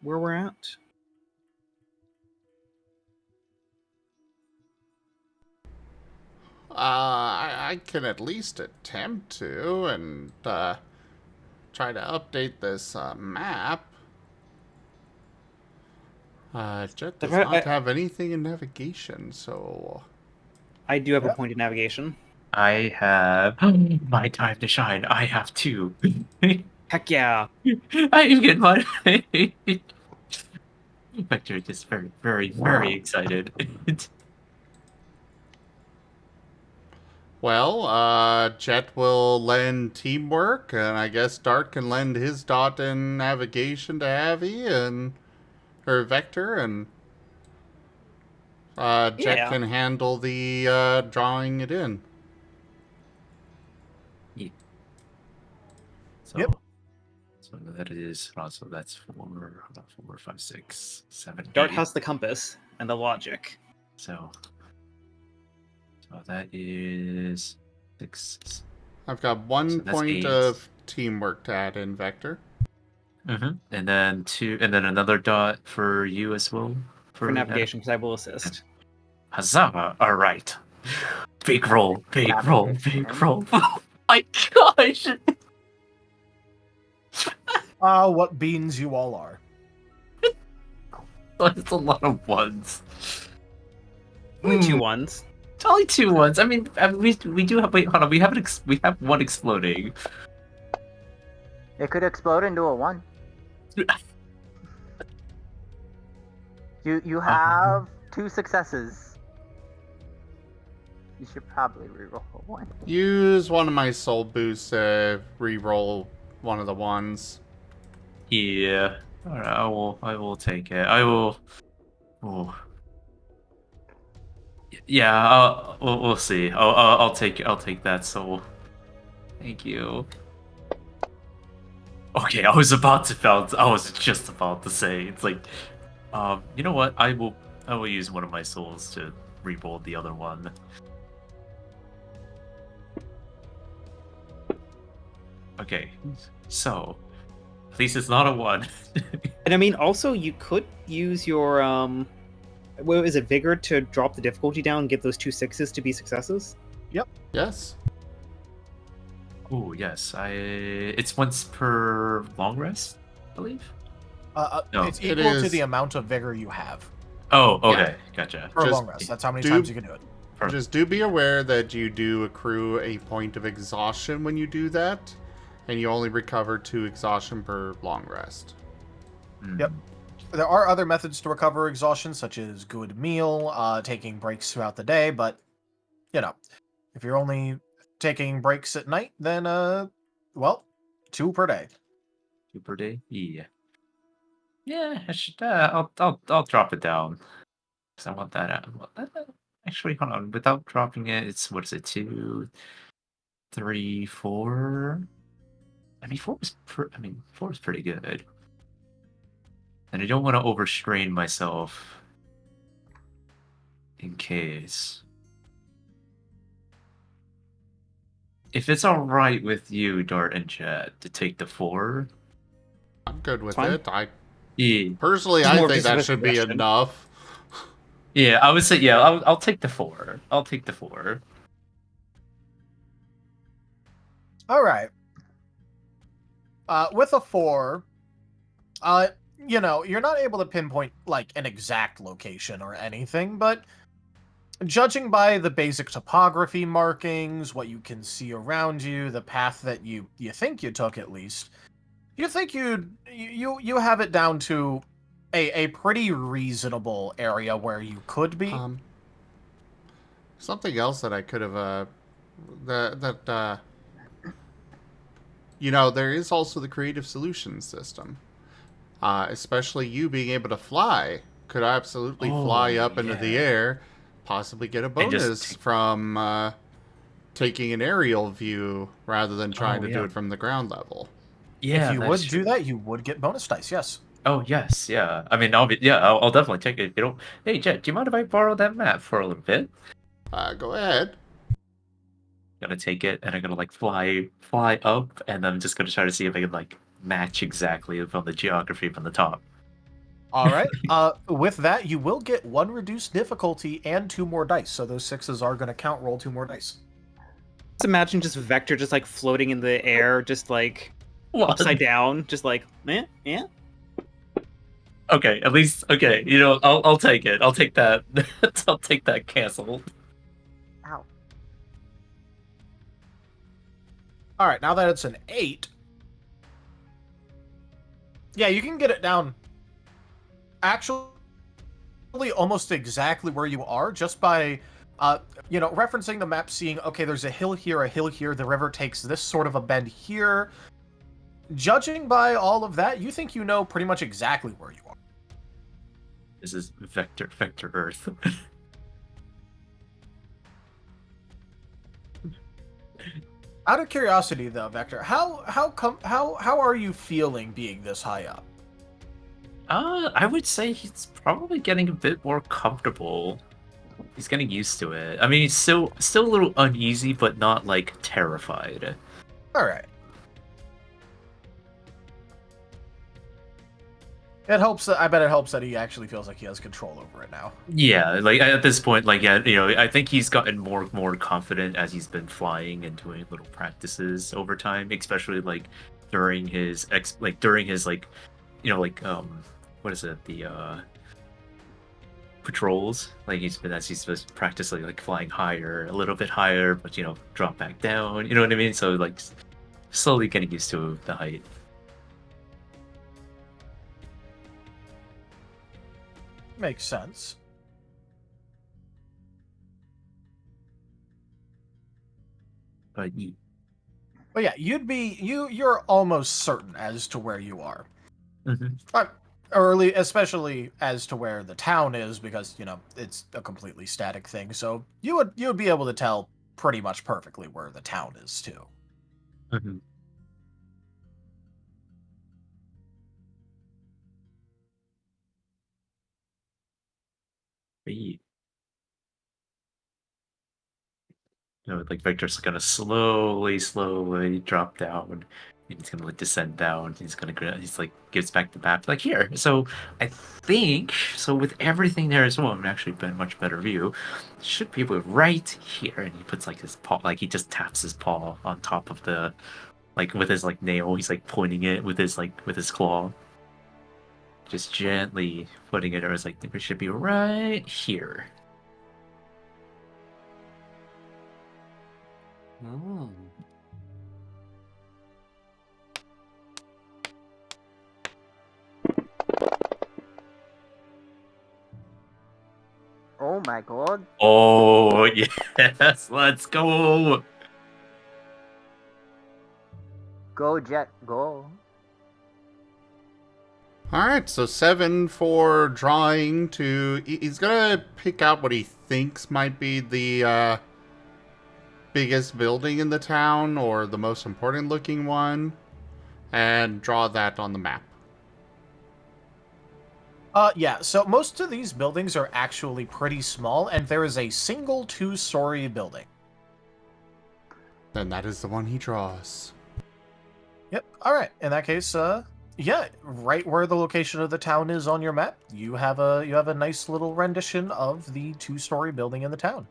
we're at? I can at least attempt to, and try to update this map. Jet does not have anything in navigation, so... I do have a point in navigation. I have my time to shine. I have 2. Heck yeah! I even get mine. Vector is very, very, very excited. Well, Jet will lend teamwork, and I guess Dart can lend his dot in navigation to Avi, and her Vector, and Jet can handle the drawing it in. Yeah. So, Yep. So that is also that's 4, 5, 6, 7. Dart 8. has the compass and the logic. So that is 6. I've got 1 point 8. of teamwork to add in Vector. And then 2, and then another dot for you as well For navigation, because I will assist. Huzzah! All right. Big roll, big roll, big roll. Oh my gosh! What beans you all are. That's a lot of ones. Only 2 ones. It's only 2 ones. I mean, we do have. Wait, hold on. We have we have one exploding. It could explode into a 1. You have 2 successes. You should probably reroll a 1. Use one of my soul boosts to reroll one of the ones. Yeah. All right. I will take it. I will. Oh. Yeah. We'll see. I'll take that soul. Thank you. Okay, I was just about to say, it's like, you know what? I will use one of my souls to reroll the other one. Okay, so at least it's not a 1. And I mean, also, you could use your, what is it, Vigor, to drop the difficulty down and get those 2 6s to be successes? Yep. Yes. Oh yes, it's once per long rest, I believe. No, it's equal to the amount of vigor you have. Oh, okay, gotcha. Per long rest. That's how many times you can do it. Just do be aware that you do accrue a point of exhaustion when you do that, and you only recover 2 exhaustion per long rest. Yep. There are other methods to recover exhaustion, such as good meal, taking breaks throughout the day, but, you know, if you're only taking breaks at night, then, well, 2 per day. 2 per day? Yeah. Yeah, I should. I'll drop it down. Cause I want that. Actually, hold on. Without dropping it, it's what is it? 2, 3, 4. I mean, 4 is. I mean, 4 is pretty good. And I don't want to overstrain myself. In case. If it's all right with you, Dart and Jet, to take the 4. I'm good with Fine. it. Yeah. Personally, Just I more think that just a should be suggestion. enough. Yeah, I would say, yeah, I'll take the 4. I'll take the 4. All right. With a 4, you know, you're not able to pinpoint like an exact location or anything, but judging by the basic topography markings, what you can see around you, the path that you think you took at least, you think you have it down to a pretty reasonable area where you could be. Something else that I could have, you know, there is also the creative solutions system. Especially you being able to fly, could absolutely fly Oh, up into the yeah. air, possibly get a And just bonus from taking an aerial view rather than trying to do yeah. it from the ground level. Yeah, If you that would is true. do that, you would get bonus dice. Yes. Oh, yes, yeah. I mean, I'll definitely take it. You know, hey, Jet, do you mind if I borrow that map for a little bit? Go ahead. Gonna take it, and I'm gonna, like, fly up, and I'm just gonna try to see if I can, like, match exactly from the geography from the top. All right. With that, you will get 1 reduced difficulty and 2 more dice. So those 6s are going to count. Roll 2 more dice. Just imagine just Vector just like floating in the air, just like What? upside down, just like, yeah. Okay, at least, okay, you know, I'll take it. I'll take that. I'll take that cancel. Ow. All right. Now that it's an 8, yeah, you can get it down. Actually, almost exactly where you are, just by, you know, referencing the map, seeing, okay, there's a hill here, the river takes this sort of a bend here. Judging by all of that, you think you know pretty much exactly where you are. This is Vector Earth. Out of curiosity, though, Vector, how are you feeling being this high up? I would say he's probably getting a bit more comfortable. He's getting used to it. I mean, he's still a little uneasy, but not like terrified. All right. It helps that I bet it helps that he actually feels like he has control over it now. Yeah, like at this point, like yeah, you know, I think he's gotten more confident as he's been flying and doing little practices over time, especially like during his you know, like what is it, the patrols. Like he's been practicing like flying higher, a little bit higher, but you know, drop back down. You know what I mean? So like slowly getting used to the height. Makes sense. But yeah, you're almost certain as to where you are. Early, especially as to where the town is, because you know it's a completely static thing. So you would be able to tell pretty much perfectly where the town is too. Mm-hmm. You know, like Victor's gonna slowly drop down. And he's gonna like descend down. He's like gives back the map. Like here. So I think so with everything there as well. I'm actually been a much better view. Should be able right here, and he puts like his paw. Like he just taps his paw on top of the, like with his like nail. He's like pointing it with his claw. Just gently putting it. Or it's like it should be right here. Oh. Oh my god. Oh yes, let's go. Go, Jet, go. Alright, so 7 for drawing to... He's gonna pick out what he thinks might be the biggest building in the town, or the most important looking one, and draw that on the map. Yeah, so most of these buildings are actually pretty small, and there is a single 2-story building. Then that is the one he draws. Yep, alright. In that case, yeah, right where the location of the town is on your map, you have a nice little rendition of the 2-story building in the town.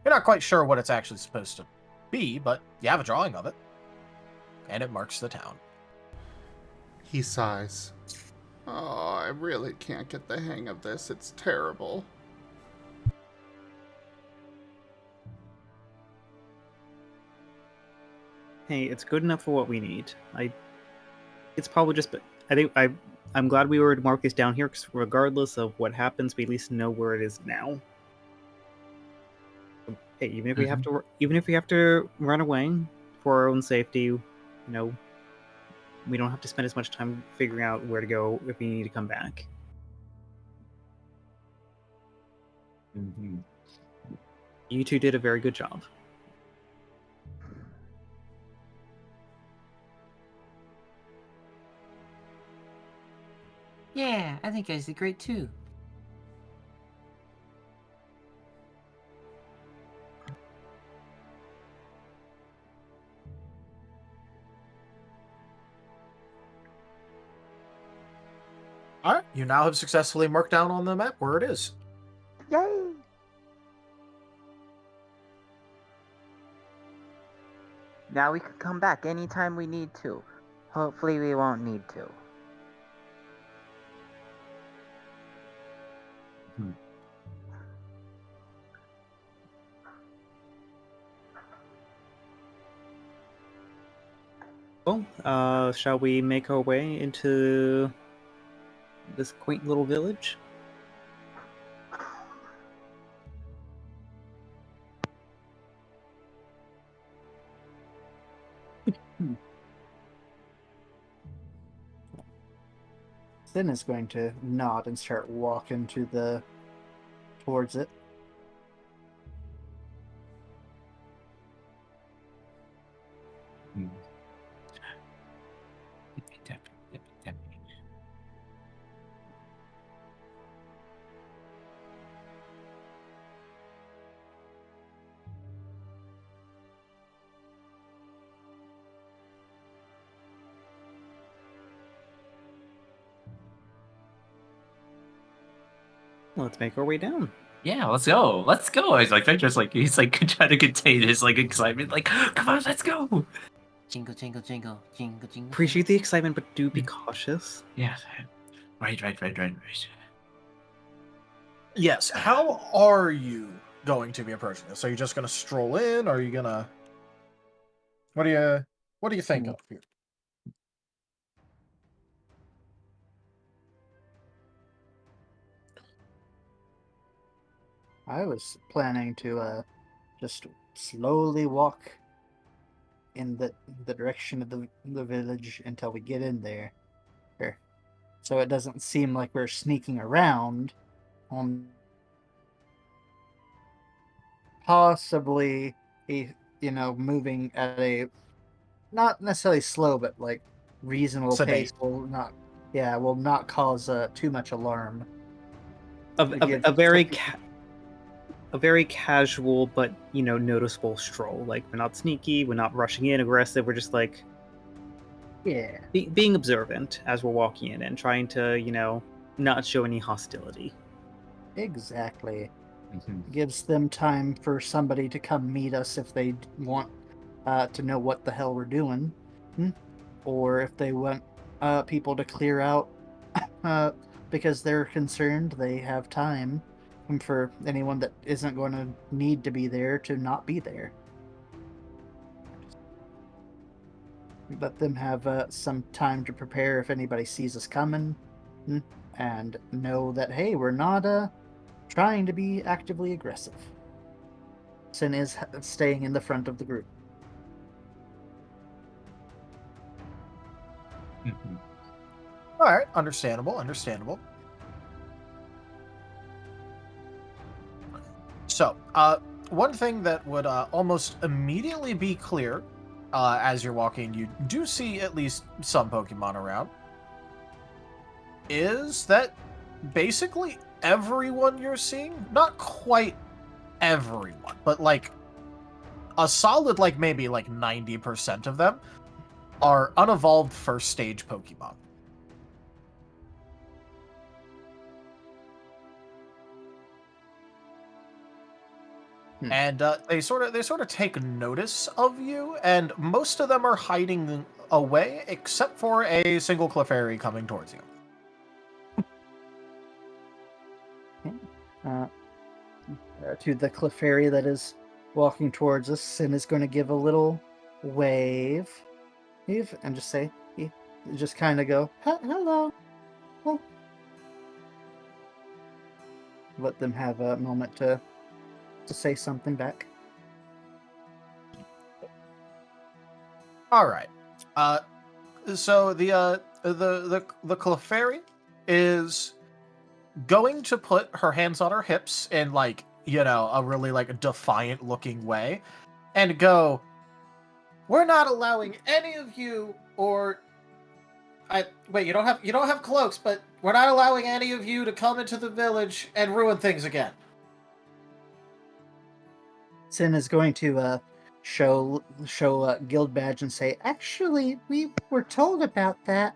You're not quite sure what it's actually supposed to be, but you have a drawing of it. And it marks the town. He sighs. Oh, I really can't get the hang of this. It's terrible. Hey, it's good enough for what we need. It's probably just, I'm glad we were to mark this down here, because regardless of what happens, we at least know where it is now. Hey, even if we have to run away for our own safety, you know, we don't have to spend as much time figuring out where to go if we need to come back. Mm-hmm. You two did a very good job. Yeah, I think you guys did great too. Alright, you now have successfully marked down on the map where it is. Yay! Now we can come back anytime we need to. Hopefully we won't need to. Well, shall we make our way into this quaint little village? Sin is going to nod and start walking towards it. Let's make our way down. Yeah, let's go. Let's go. He's like he's like trying to contain his like excitement. Like, come on, let's go. Jingle, jingle, jingle, jingle, jingle. Appreciate the excitement, but do be cautious. Yeah. Right. Yes, how are you going to be approaching this? Are you just gonna stroll in? Or are you gonna... What do you think of here? I was planning to just slowly walk in the direction of the village until we get in there. So it doesn't seem like we're sneaking around on possibly moving at a not necessarily slow but like reasonable Sedate. pace will not cause too much alarm. A very casual but noticeable stroll. Like, we're not sneaky, we're not rushing in aggressive, we're just like being observant as we're walking in and trying to not show any hostility. Exactly. Gives them time for somebody to come meet us if they want to know what the hell we're doing, or if they want people to clear out because they're concerned. They have time for anyone that isn't going to need to be there to not be there. Let them have some time to prepare if anybody sees us coming, and know that, hey, we're not trying to be actively aggressive. Sin is staying in the front of the group. All right, understandable. So, one thing that would almost immediately be clear as you're walking, you do see at least some Pokemon around, is that basically everyone you're seeing, not quite everyone, but like a solid maybe 90% of them are unevolved first stage Pokemon. And they sort of take notice of you, and most of them are hiding away, except for a single Clefairy coming towards you. To the Clefairy that is walking towards us, Sin is going to give a little wave, and just say, just kind of go, hello. Well, let them have a moment to say something back. All right. So the Clefairy is going to put her hands on her hips in a really defiant looking way, and go, "We're not allowing any of you, or wait, you don't have cloaks, but we're not allowing any of you to come into the village and ruin things again." Sin is going to show guild badge and say, "Actually, we were told about that.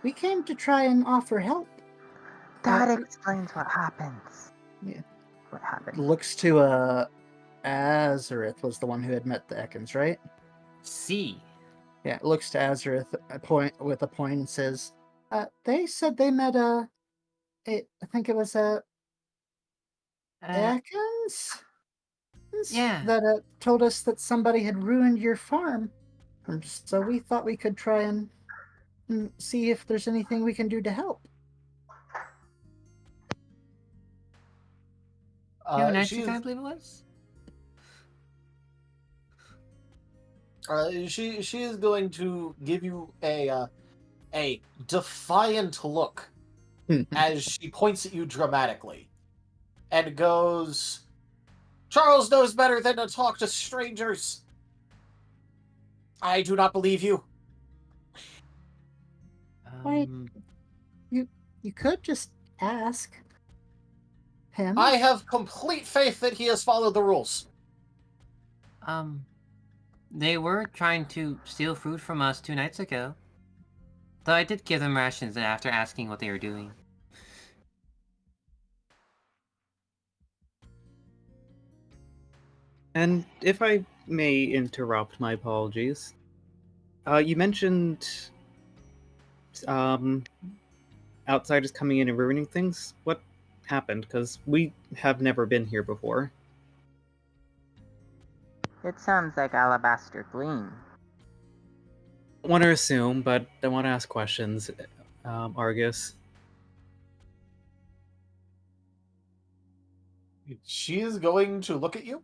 We came to try and offer help." That explains what happens. Yeah. What happened? Looks to Azareth was the one who had met the Ekans, right? C. Yeah, looks to Azareth with a point and says, "They said they met I think it was Ekans? Yeah. That told us that somebody had ruined your farm. And so we thought we could try and see if there's anything we can do to help." 2 nights ago, I believe it was. She is going to give you a defiant look as she points at you dramatically, and goes, "Charles knows better than to talk to strangers. I do not believe you." Wait, you could just ask him. I have complete faith that he has followed the rules. They were trying to steal food from us 2 nights ago. Though I did give them rations after asking what they were doing. And if I may interrupt, my apologies. You mentioned outsiders coming in and ruining things. What happened? Because we have never been here before. It sounds like Alabaster Gleam. I want to assume, but I want to ask questions. Argus. She is going to look at you.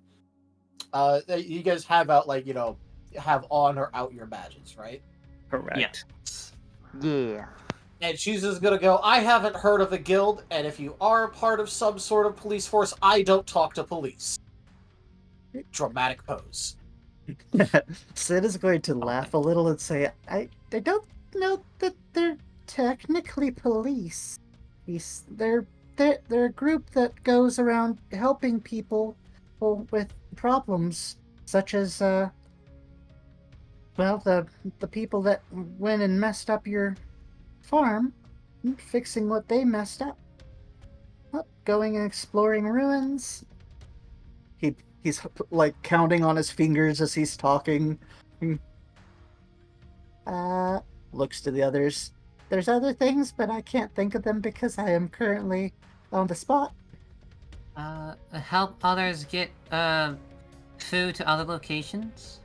You guys have out have on or out your badges, right? Correct. Yeah. And she's just gonna go, "I haven't heard of a guild, and if you are a part of some sort of police force, I don't talk to police." Dramatic pose. Sid is going to laugh a little and say, I don't know that they're technically police. They're a group that goes around helping people with problems, such as the people that went and messed up your farm, fixing what they messed up, going and exploring ruins." He's counting on his fingers as he's talking. Looks to the others. "There's other things, but I can't think of them because I am currently on the spot." Help others get food to other locations?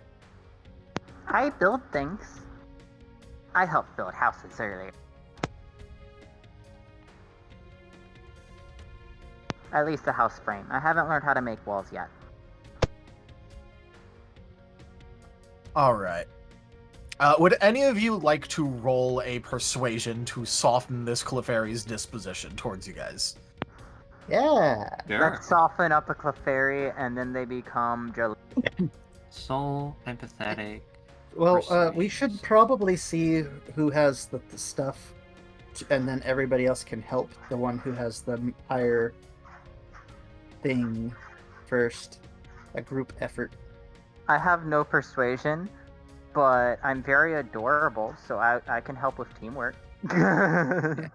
I build things. I helped build houses earlier. At least a house frame. I haven't learned how to make walls yet. All right. Would any of you like to roll a persuasion to soften this Clefairy's disposition towards you guys? Yeah. Sure. Let's soften up a Clefairy and then they become jelly. Soul, empathetic. Well, we should Persuasion. probably see who has the stuff, and then everybody else can help the one who has the higher thing first. A group effort. I have no persuasion, but I'm very adorable, so I can help with teamwork. I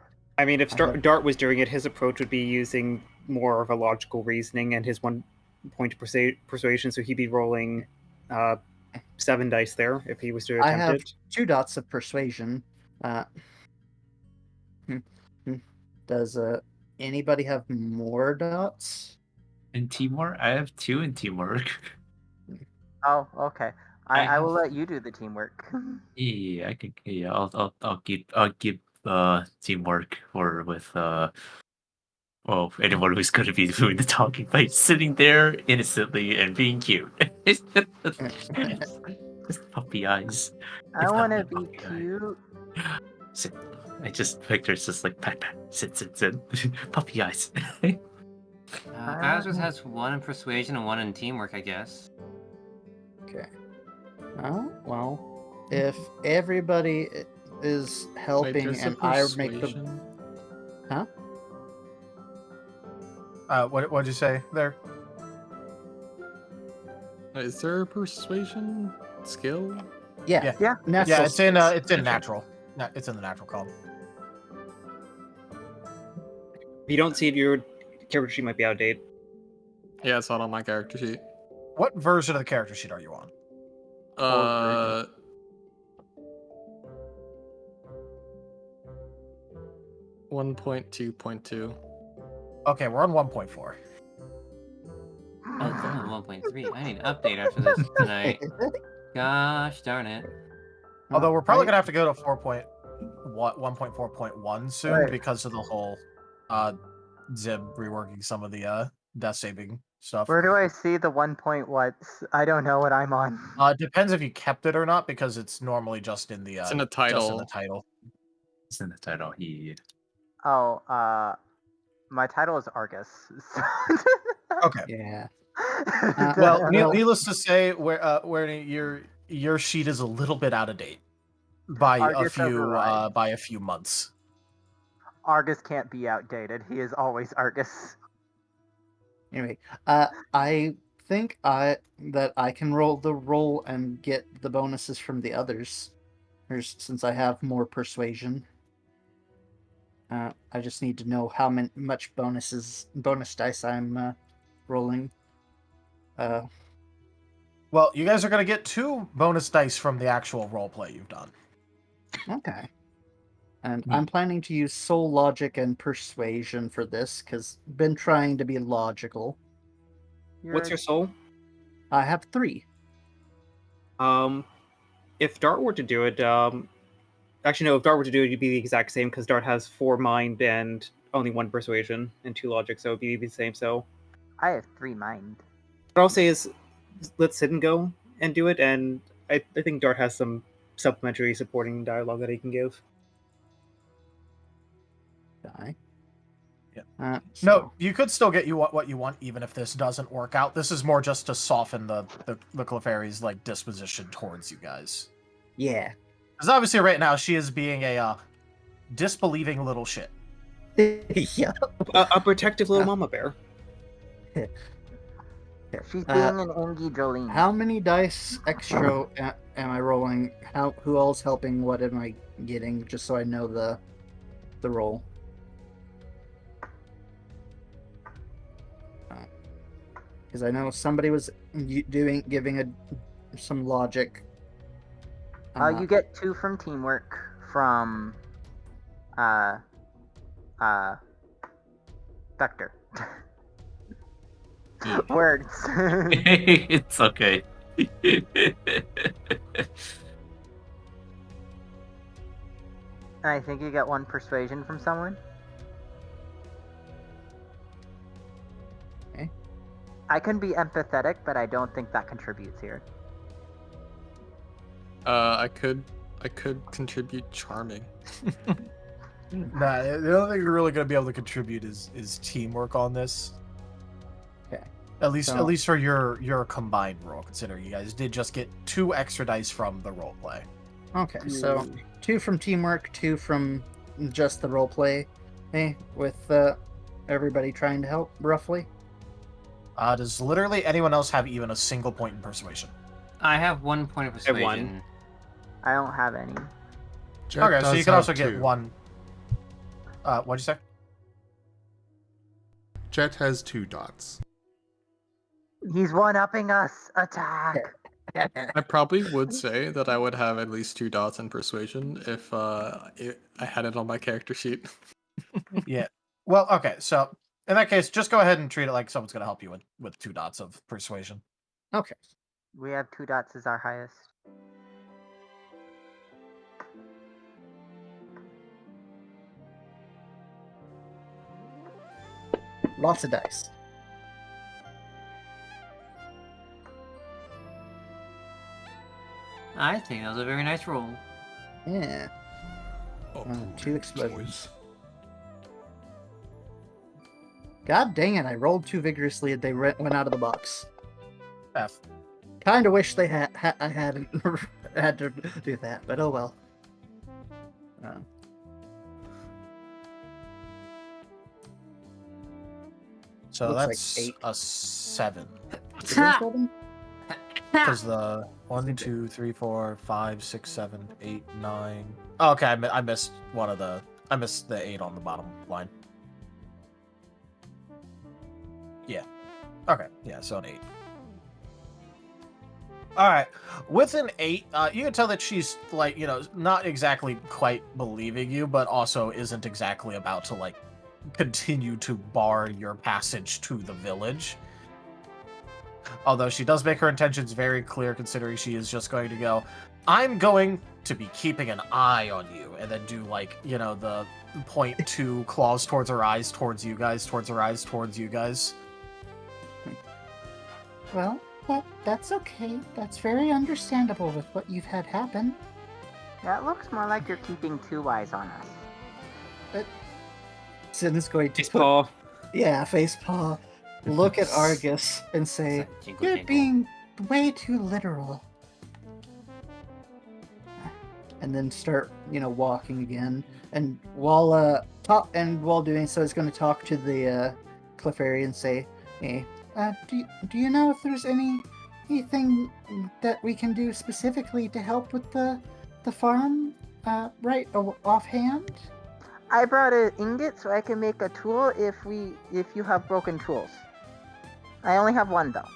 mean, if Uh-huh. Dart was doing it, his approach would be using more of a logical reasoning and his 1 point of persuasion, so he'd be rolling 7 dice there if he was to I attempt have it. 2 dots of persuasion. Does anybody have more dots? In teamwork, I have 2 in teamwork. Oh, okay. I I will have- let you do the teamwork. Yeah, I could. Yeah, I'll give teamwork with well, anyone who's going to be doing the talking by sitting there innocently and being cute. Just puppy eyes. I It's not want to my be puppy eye. cute. Sit. I just picture it's just like pat pat sit. Puppy eyes. Azuz has 1 in persuasion and 1 in teamwork, I guess. Okay. Oh, well, if everybody is helping Wait, there's a and I make the... persuasion? Huh? What'd you say there? Is there a persuasion skill? Yeah. Yeah. Natural Yeah, it's in skills. natural. It's in the natural column. If you don't see it, your character sheet might be out of date. Yeah, it's not on my character sheet. What version of the character sheet are you on? 1.2.2. Okay, we're on 1.4. Oh, it's only 1.3. I need an update after this tonight. Gosh darn it. Although we're probably gonna have to go to 1.4.1 soon Right. because of the whole Zib reworking some of the death saving stuff. Where do I see the 1 point what? I don't know what I'm on. Depends if you kept it or not because it's normally just in the It's in the Just in title. the title. It's in the title. He. Oh, my title is Argus. So... Okay. Yeah. Well, Well- needless to say, where your sheet is a little bit out of date by Argus override. a few months. Argus can't be outdated. He is always Argus. Anyway, I think that I can roll the roll and get the bonuses from the others, since I have more persuasion. I just need to know how much bonus dice I'm rolling. Well, you guys are gonna get 2 bonus dice from the actual roleplay you've done. Okay. And I'm planning to use soul logic and persuasion for this, because been trying to be logical. What's your soul? I have 3. If Dart were to do it, actually no, if Dart were to do it, it'd be the exact same because Dart has 4 mind and only 1 persuasion and 2 logic, so it'd be the same. So I have 3 mind. what I'll say is, let Sid go and do it, and I think Dart has some supplementary supporting dialogue that he can give. Die. Yeah. No, you could still get what you want, even if this doesn't work out. This is more just to soften the Clefairy's like disposition towards you guys. Yeah. Because obviously, right now she is being a disbelieving little shit. Yeah. A protective little mama bear. She's being an Angie Jolene. How many dice extra am I rolling? Who else helping? What am I getting? Just so I know the roll. Because I know somebody was giving some logic. You get 2 from teamwork from Vector. Words. It's okay. I think you get 1 persuasion from someone. Okay. I can be empathetic, but I don't think that contributes here. I could contribute charming. Nah, the only thing you're really going to be able to contribute is teamwork on this. Okay. At least So- for your combined roll. Consider you guys did just get 2 extra dice from the role play. Okay, so 2 from teamwork, 2 from just the role play. Hey, with everybody trying to help, roughly. Does literally anyone else have even a single point in persuasion? I have 1 point of I have one. persuasion. I don't have any. Jet Okay, so does you can have also get 2. 1. What'd you say? Jet has 2 dots. He's one-upping us. Attack. I probably would say that I would have at least 2 dots in persuasion if I had it on my character sheet. Yeah. Well, okay, so in that case, just go ahead and treat it like someone's going to help you with 2 dots of persuasion. Okay. We have 2 dots as our highest. Lots of dice. I think that was a very nice roll. Yeah. Oh, 2 explosions. God dang it, I rolled too vigorously and they went out of the box. F. Kind of wish they I hadn't had to do that, but oh well. So Looks like that's 8. a 7. Did I roll them? Because the 1, 2, 3, 4, 5, 6, 7, 8, 9. Oh, okay, I missed one of the. I missed the 8 on the bottom line. Yeah. Okay. Yeah. So an 8. All right. With an 8, you can tell that she's like, not exactly quite believing you, but also isn't exactly about to like continue to bar your passage to the village. Although she does make her intentions very clear, considering she is just going to go, I'm going to be keeping an eye on you, and then do like, the point 2 claws towards her eyes, towards you guys, towards her eyes, towards you guys. Well, that's okay. That's very understandable with what you've had happen. That looks more like you're keeping 2 eyes on us. Sin is going to Face paw. Yeah, face paw. Look at Argus and say, Jingle, "You're jingle. being way too literal." And then start, walking again. And while doing so, he's going to talk to the Clefairy and say, "Hey, do you know if there's anything that we can do specifically to help with the farm, right offhand?" I brought an ingot so I can make a tool if you have broken tools. I only have 1 though.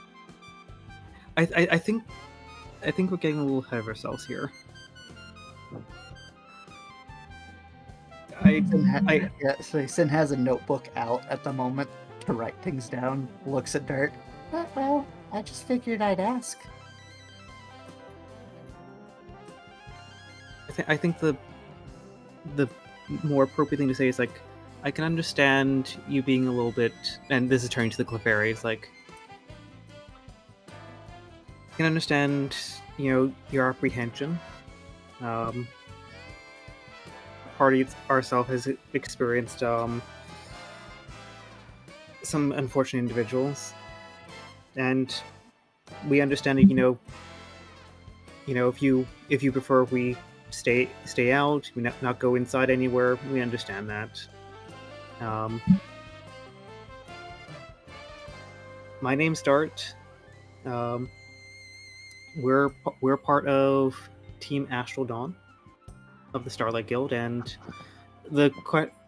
I think we're getting a little ahead of ourselves here. So Sin has a notebook out at the moment to write things down. Looks at Dart. Well, I just figured I'd ask. I think the more appropriate thing to say is like, I can understand you being a little bit, and this is turning to the Clefairy, it's like, I can understand, your apprehension. Party ourselves has experienced some unfortunate individuals, and we understand that if you prefer we stay out, we not go inside anywhere, we understand that. My name's Dart. We're part of Team Astral Dawn of the Starlight Guild, and the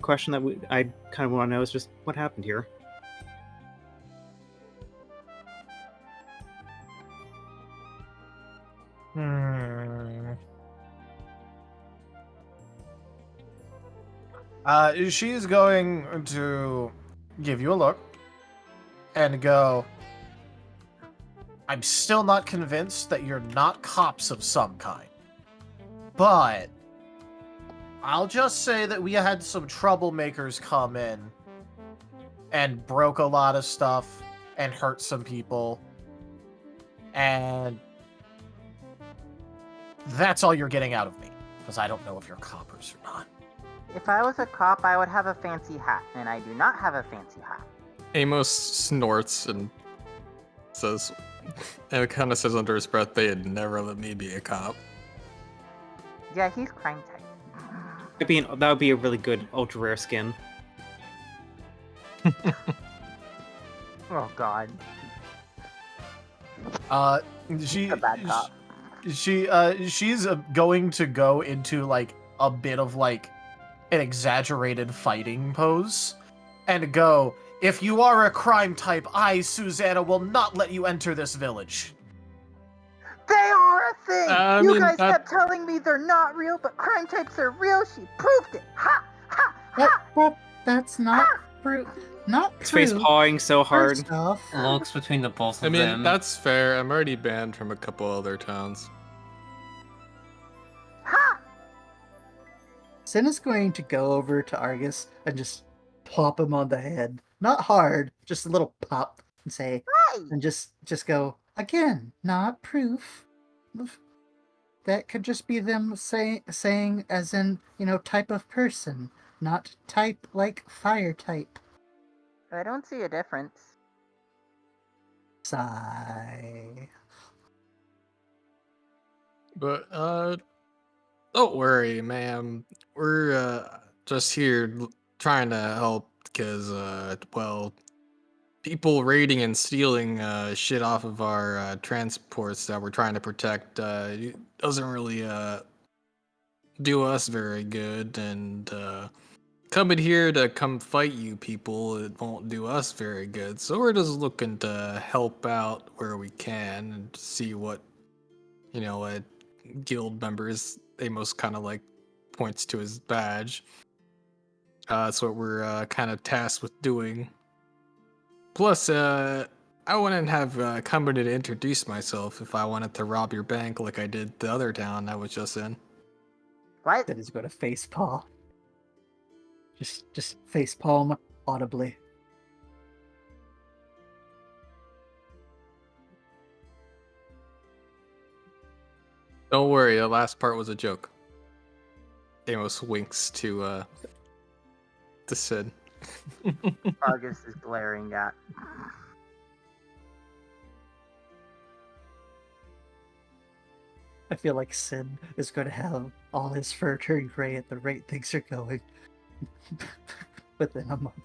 question that I kind of want to know is just what happened here. She's going to give you a look and go, I'm still not convinced that you're not cops of some kind. But I'll just say that we had some troublemakers come in and broke a lot of stuff and hurt some people. And That's all you're getting out of me, because I don't know if you're coppers or not. If I was a cop, I would have a fancy hat, and I do not have a fancy hat. Amos snorts and says, and it kind of says under his breath, they'd never let me be a cop. Yeah, he's crime type. That would be a really good ultra rare skin. Oh God. She A bad cop. she's going to go into like a bit of like an exaggerated fighting pose and go, if you are a crime type, I, Susanna, will not let you enter this village. They are a thing! I You mean, guys that- kept telling me they're not real, but crime types are real. She proved it. Ha! Ha! Ha! That's not true. Not His true. face pawing so hard. First off, Looks between the both of I mean, them. that's fair. I'm already banned from a couple other towns. Ha! Sin is going to go over to Argus and just pop him on the head. Not hard, just a little pop, and say, Hey! and just go again. Not proof. That could just be them saying as in type of person, not type like fire type. I don't see a difference. Sigh. But, don't worry, ma'am. We're, just here trying to help because, well, people raiding and stealing, shit off of our, transports that we're trying to protect, doesn't really, do us very good, and, coming here to come fight you people, it won't do us very good. So we're just looking to help out where we can and see what, guild members, Amos kind of like points to his badge. That's what we're kind of tasked with doing. Plus, I wouldn't have come in to introduce myself if I wanted to rob your bank like I did the other town I was just in. What? That is going to face paw. Just face palm audibly. Don't worry, the last part was a joke. Amos winks to Sid. Argus is glaring at. I feel like Sin is going to have all his fur turn gray at the rate things are going within a month.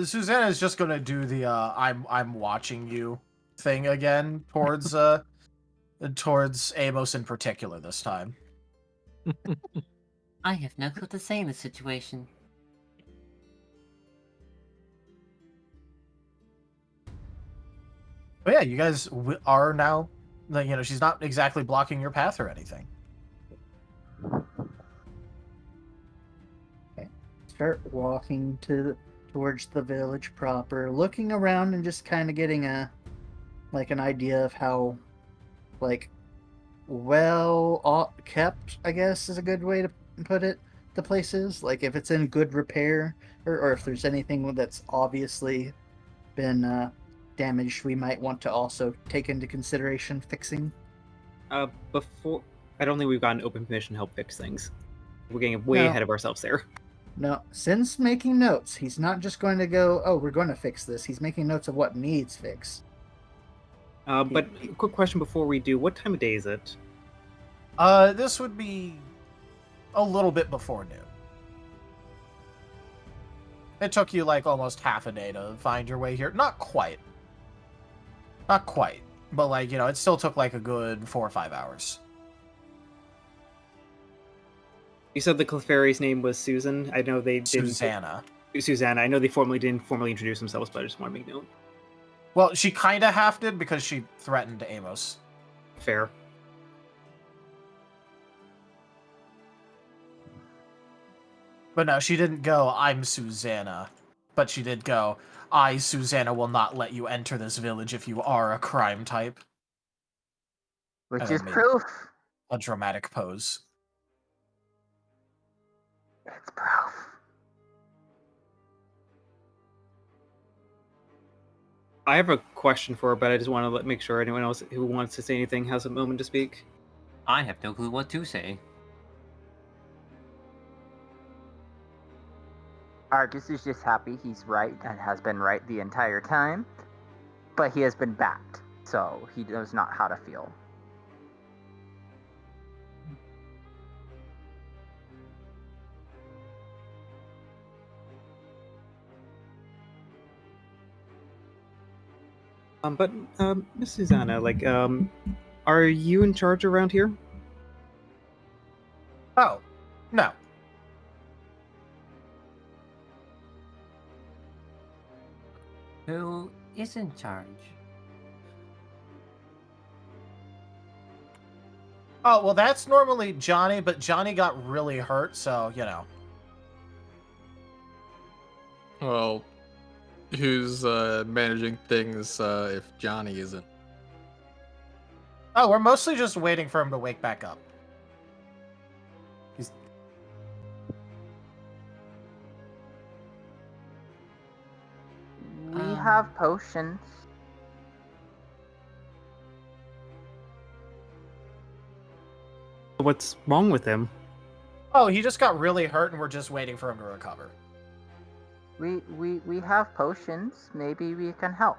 Susanna is just gonna do the I'm watching you thing again towards towards Amos in particular this time. I have no clue what to say in this situation. But yeah, you guys are now, like, she's not exactly blocking your path or anything. Okay. Start walking towards the village proper, looking around and just kind of getting an idea of how well kept, I guess is a good way to put it, the place is. Like if it's in good repair or if there's anything that's obviously been damaged, we might want to also take into consideration fixing. Before, I don't think we've gotten open permission to help fix things. We're getting way ahead of ourselves there. No, Sin's making notes. He's not just going to go, oh, we're going to fix this. He's making notes of what needs fixed. But quick question before we do, what time of day is it? This would be a little bit before noon. It took you like almost half a day to find your way here. Not quite. Not quite. But it still took like a good 4 or 5 hours. You said the Clefairy's name was Susan. I know they didn't. Susanna. I know they didn't formally introduce themselves, but I just want to make note. Well, she kind of half did because she threatened Amos. Fair. But no, she didn't go, I'm Susanna. But she did go, I, Susanna, will not let you enter this village if you are a crime type. Which And is then made proof. A dramatic pose. It's proof. I have a question for her, but I just want to make sure anyone else who wants to say anything has a moment to speak. I have no clue what to say. Argus is just happy he's right and has been right the entire time, but he has been backed, so he knows not how to feel. But Miss Susanna, are you in charge around here? Oh, no. Who is in charge? Oh, well, that's normally Johnny, but Johnny got really hurt, so, you know. Well, who's managing things if Johnny isn't? Oh, we're mostly just waiting for him to wake back up. We have potions. What's wrong with him? Oh, he just got really hurt, and we're just waiting for him to recover. We have potions. Maybe we can help.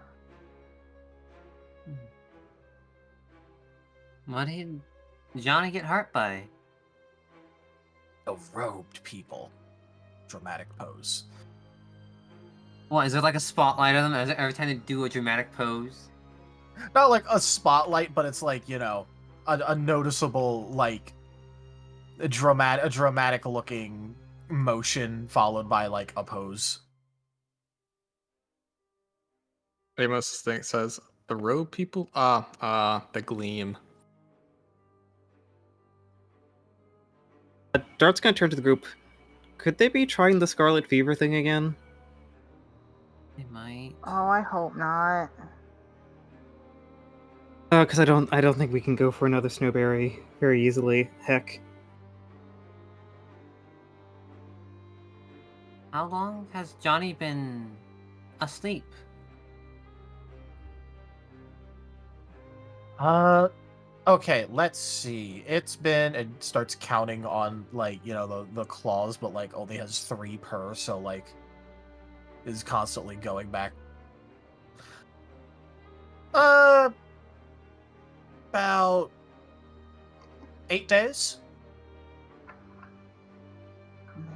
What did Johnny get hurt by? The robed people. Dramatic pose. What, is there like a spotlight on them every time they do a dramatic pose? Not like a spotlight, but it's like, you know, a noticeable, like, a dramatic looking motion followed by, like, a pose. Amos says the road people. The gleam. Dart's gonna turn to the group. Could they be trying the scarlet fever thing again? They might. Oh, I hope not. Because I don't think we can go for another snowberry very easily. Heck. How long has Johnny been asleep? Okay, let's see. It's been, it starts counting on, like, you know, the claws, but, like, only has 3 per, so, like, is constantly going back. About 8 days?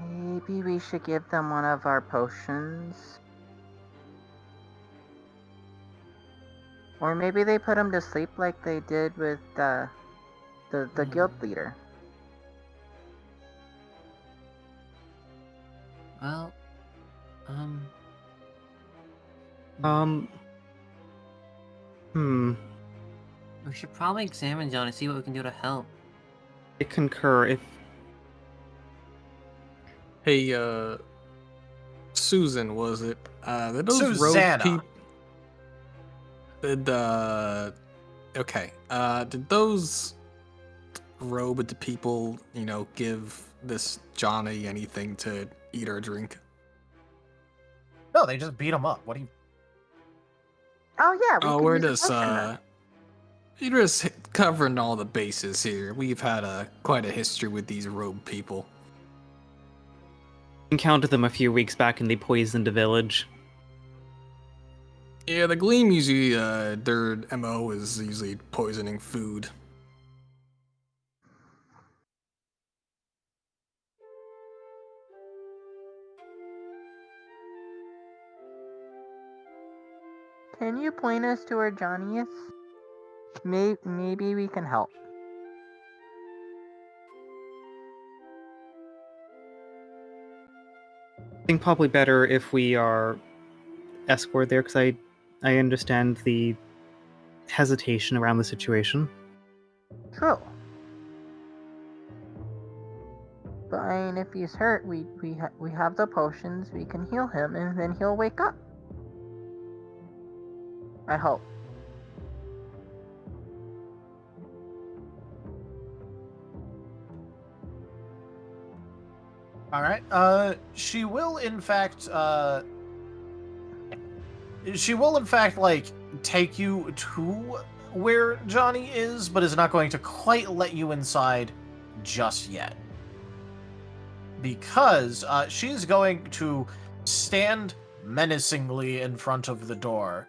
Maybe we should give them one of our potions. Or maybe they put him to sleep like they did with the guild leader. Well, we should probably examine Johnny, see what we can do to help. I concur. If Hey, Susan, was it? Did those Susanna. rogue people? Okay. Did those robed people, you know, give this Johnny anything to eat or drink? No, they just beat him up. What do you... Oh yeah. We're just you're just covering all the bases here. We've had quite a history with these rogue people. encountered them a few weeks back and they poisoned a village. Yeah, the Gleam usually, their MO is usually poisoning food. Can you point us to where Johnny is? Maybe we can help. I think probably better if we are escorted there, because I understand the hesitation around the situation. True. But I mean, if he's hurt, we have the potions. We can heal him, and then he'll wake up. I hope. All right. She will, in fact, she will in fact like take you to where Johnny is, but is not going to quite let you inside just yet. Because she's going to stand menacingly in front of the door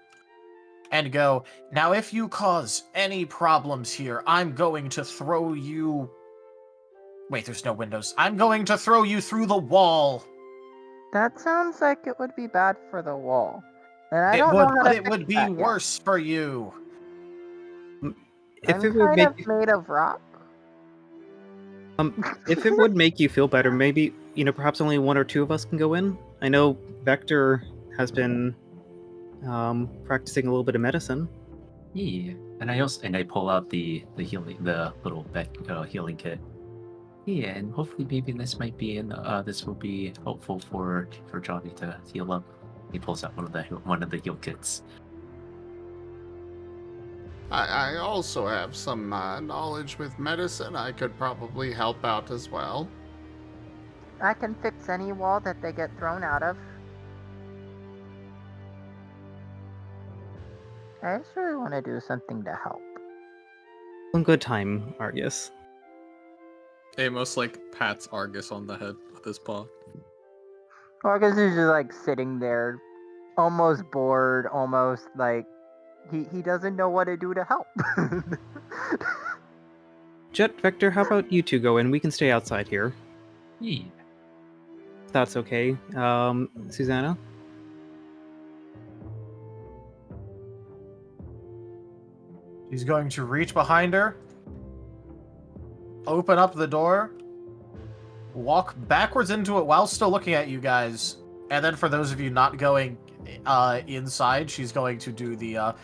and go, "Now if you cause any problems here, I'm going to throw you..." Wait, there's no windows. "I'm going to throw you through the wall." That sounds like it would be bad for the wall. And I It don't would, know how but to it fix would be that yet. worse for you. If I'm it would kind make of you, made of rock. if it would make you feel better, maybe perhaps only one or two of us can go in. I know Vector has been practicing a little bit of medicine. Yeah, and I pull out the little healing kit. Yeah, and hopefully maybe this might be this will be helpful for Johnny to heal up. He pulls out one of the heal kits. I also have some knowledge with medicine. I could probably help out as well. I can fix any wall that they get thrown out of. I just really want to do something to help. One good time, Argus. Amos pats Argus on the head with his paw. Argus is just like sitting there, almost bored, almost like he doesn't know what to do to help. Jet, Vector, how about you two go in? We can stay outside here. Yeah. If that's okay. Susanna? She's going to reach behind her, open up the door, walk backwards into it while still looking at you guys, and then for those of you not going inside, she's going to do the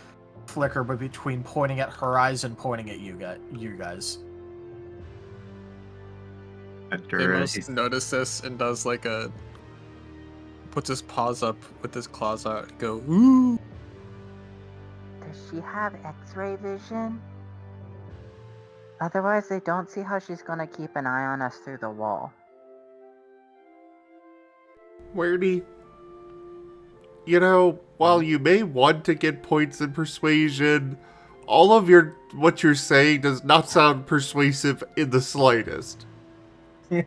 flicker, but between pointing at her eyes and pointing at you guys. After Amos notices this and does puts his paws up with his claws out and go, "Ooh!" Does she have X-ray vision? Otherwise, they don't see how she's gonna keep an eye on us through the wall. Weirdy. While you may want to get points in persuasion, all of what you're saying does not sound persuasive in the slightest. Well,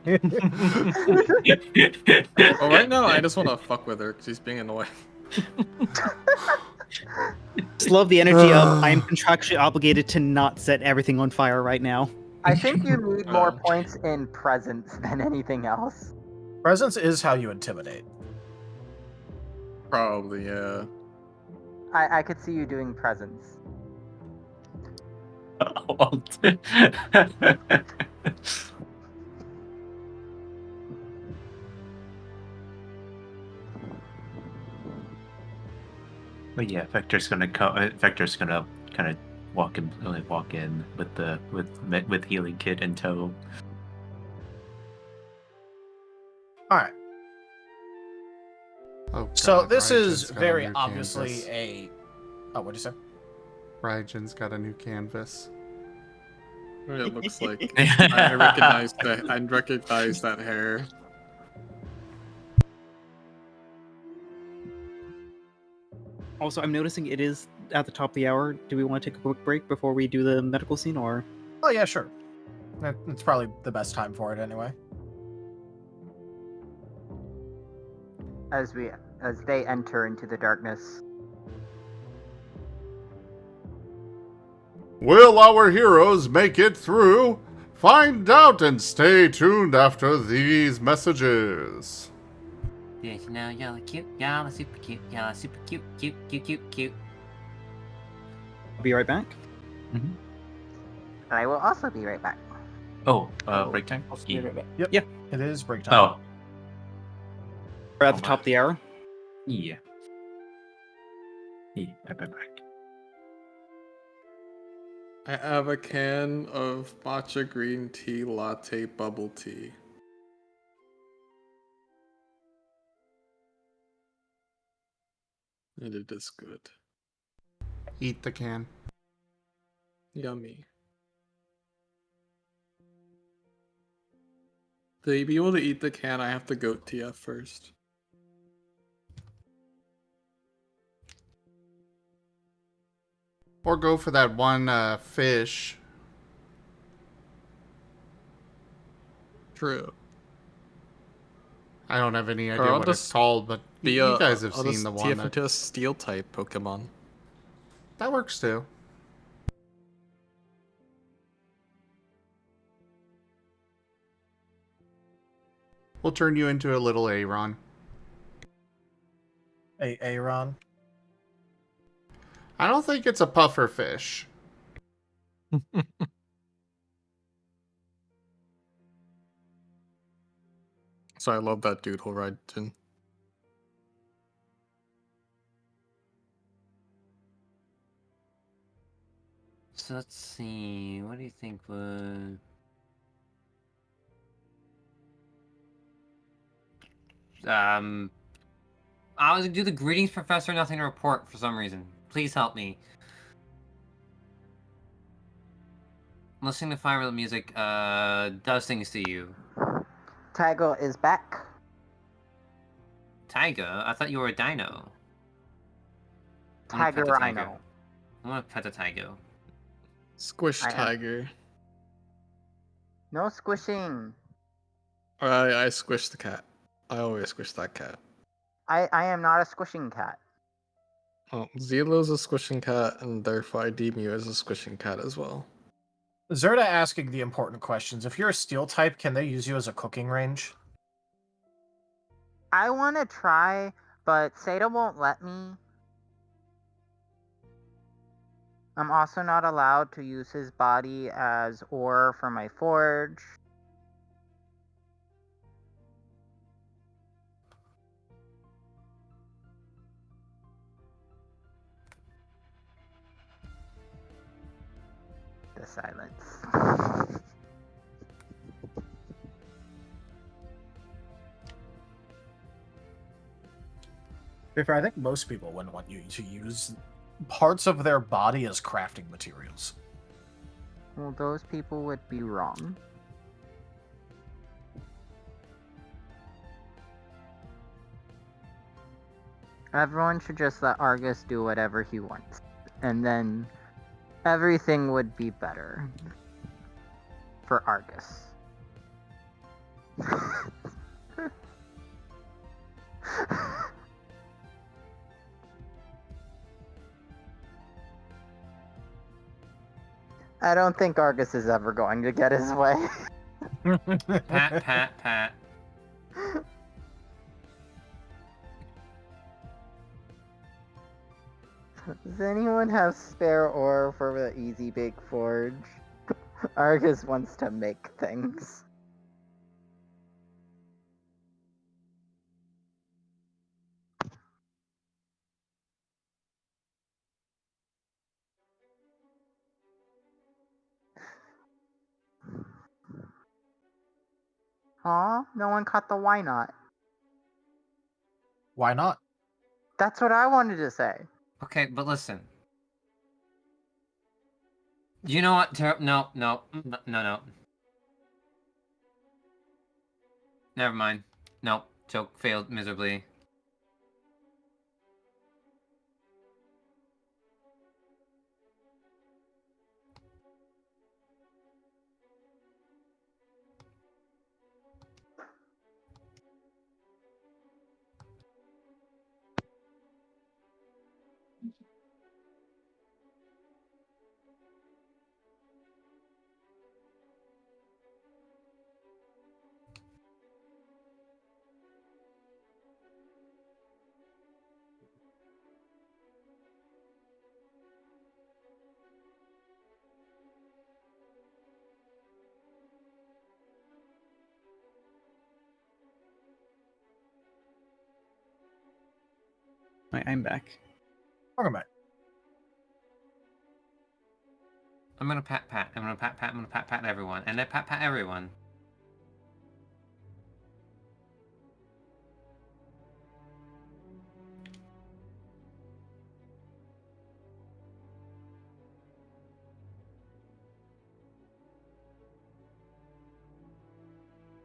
right now I just want to fuck with her because she's being annoying. Just love the energy of I am contractually obligated to not set everything on fire right now. I think you need more Oh. points in presence than anything else. Presence is how you intimidate. Probably, yeah. I could see you doing presence. But yeah, Vector's gonna kind of walk in with healing kit in tow. All right. Oh, So God, this is Rdyjin's got a very new obviously canvas. a. Oh, what'd you say? Rdyjin's got a new canvas. It looks like I recognize that hair. Also, I'm noticing it is at the top of the hour. Do we want to take a quick break before we do the medical scene, or? Oh yeah, sure. It's probably the best time for it anyway. As they enter into the darkness. Will our heroes make it through? Find out and stay tuned after these messages. Yeah, y'all are cute. Y'all are super cute. Y'all are super cute. Cute. I'll be right back. I will also be right back. Oh, break time? Yep. Yeah. It is break time. Oh, We're at the top of the hour. yeah. Yeah, I'm back. I have a can of matcha green tea latte bubble tea. And it is good. Eat the can. Yummy. To be able to eat the can, I have to goat TF first. Or go for that one fish. True. I don't have any idea Or I'll what it's just called, but you guys have I'll seen just the one TF that... into a steel type Pokemon. That works too. We'll turn you into a little Aron. Aaron. I don't think it's a puffer fish. So I love that doodle Rdyjin. So let's see. What do you think would? I was gonna do the greetings, professor. Nothing to report for some reason. Please help me. Listening to Fire Emblem music does things to you. Taigo is back. Taiga? I thought you were a dino. I'm gonna pet Tiger the Rhino. tiger. I'm gonna pet the tiger. Squish I am. tiger. No squishing. I squish the cat. I always squish that cat. I am not a squishing cat. Well, Zelo's a squishing cat, and therefore I deem you as a squishing cat as well. Zerda asking the important questions. If you're a steel type, can they use you as a cooking range? I want to try, but Seda won't let me. I'm also not allowed to use his body as ore for my forge. The silence. I think most people wouldn't want you to use parts of their body as crafting materials. Well, those people would be wrong. Everyone should just let Argus do whatever he wants. And then everything would be better. For Argus. I don't think Argus is ever going to get his way. Pat, pat, pat. Does anyone have spare ore for the Easy Bake Forge? Argus wants to make things. Aw, no one caught the why not. Why not? That's what I wanted to say. Okay, but listen. You know what? No. Never mind. Nope. Joke failed miserably. Right, I'm back. Welcome back. I'm gonna pat pat. I'm gonna pat pat. I'm gonna pat pat everyone. And then pat pat everyone.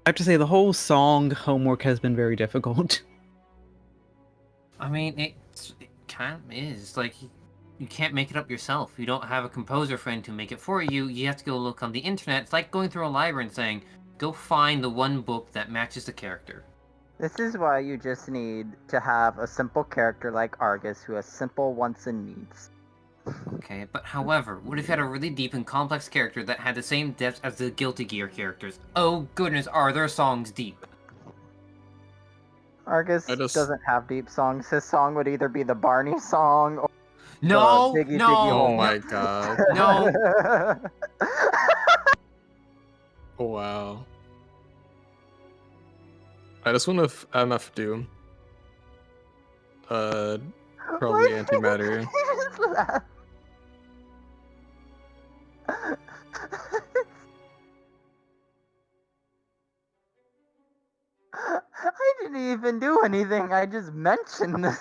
I have to say, the whole song homework has been very difficult. I mean, it kind of is. Like, You can't make it up yourself. You don't have a composer friend to make it for you. You have to go look on the internet. It's like going through a library and saying, go find the one book that matches the character. This is why you just need to have a simple character like Argus who has simple wants and needs. Okay, but however, what if you had a really deep and complex character that had the same depth as the Guilty Gear characters? Oh goodness, are their songs deep? Argus doesn't have deep songs. His song would either be the Barney song or No, the Diggy no, Diggy Oh Hole. my god. no. Oh, wow. I just want to MF Doom. Probably Why did antimatter. you just laugh? I didn't even do anything. I just mentioned this.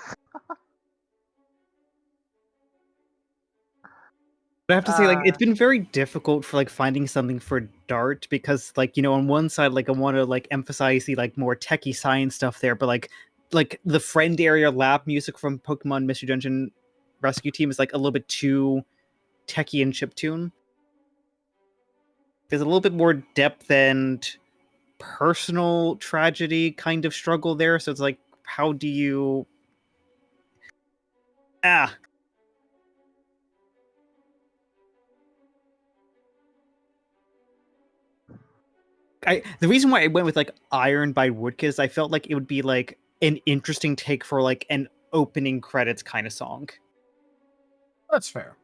But I have to say, like, it's been very difficult for like finding something for Dart because, like, you know, on one side, like, I want to like emphasize the like more techie science stuff there, but like the friend area lab music from Pokemon Mystery Dungeon Rescue Team is like a little bit too techie and chiptune. There's a little bit more depth and personal tragedy kind of struggle there. So it's like, how do you? The reason why I went with like Iron by Woodkid is I felt like it would be like an interesting take for like an opening credits kind of song. That's fair.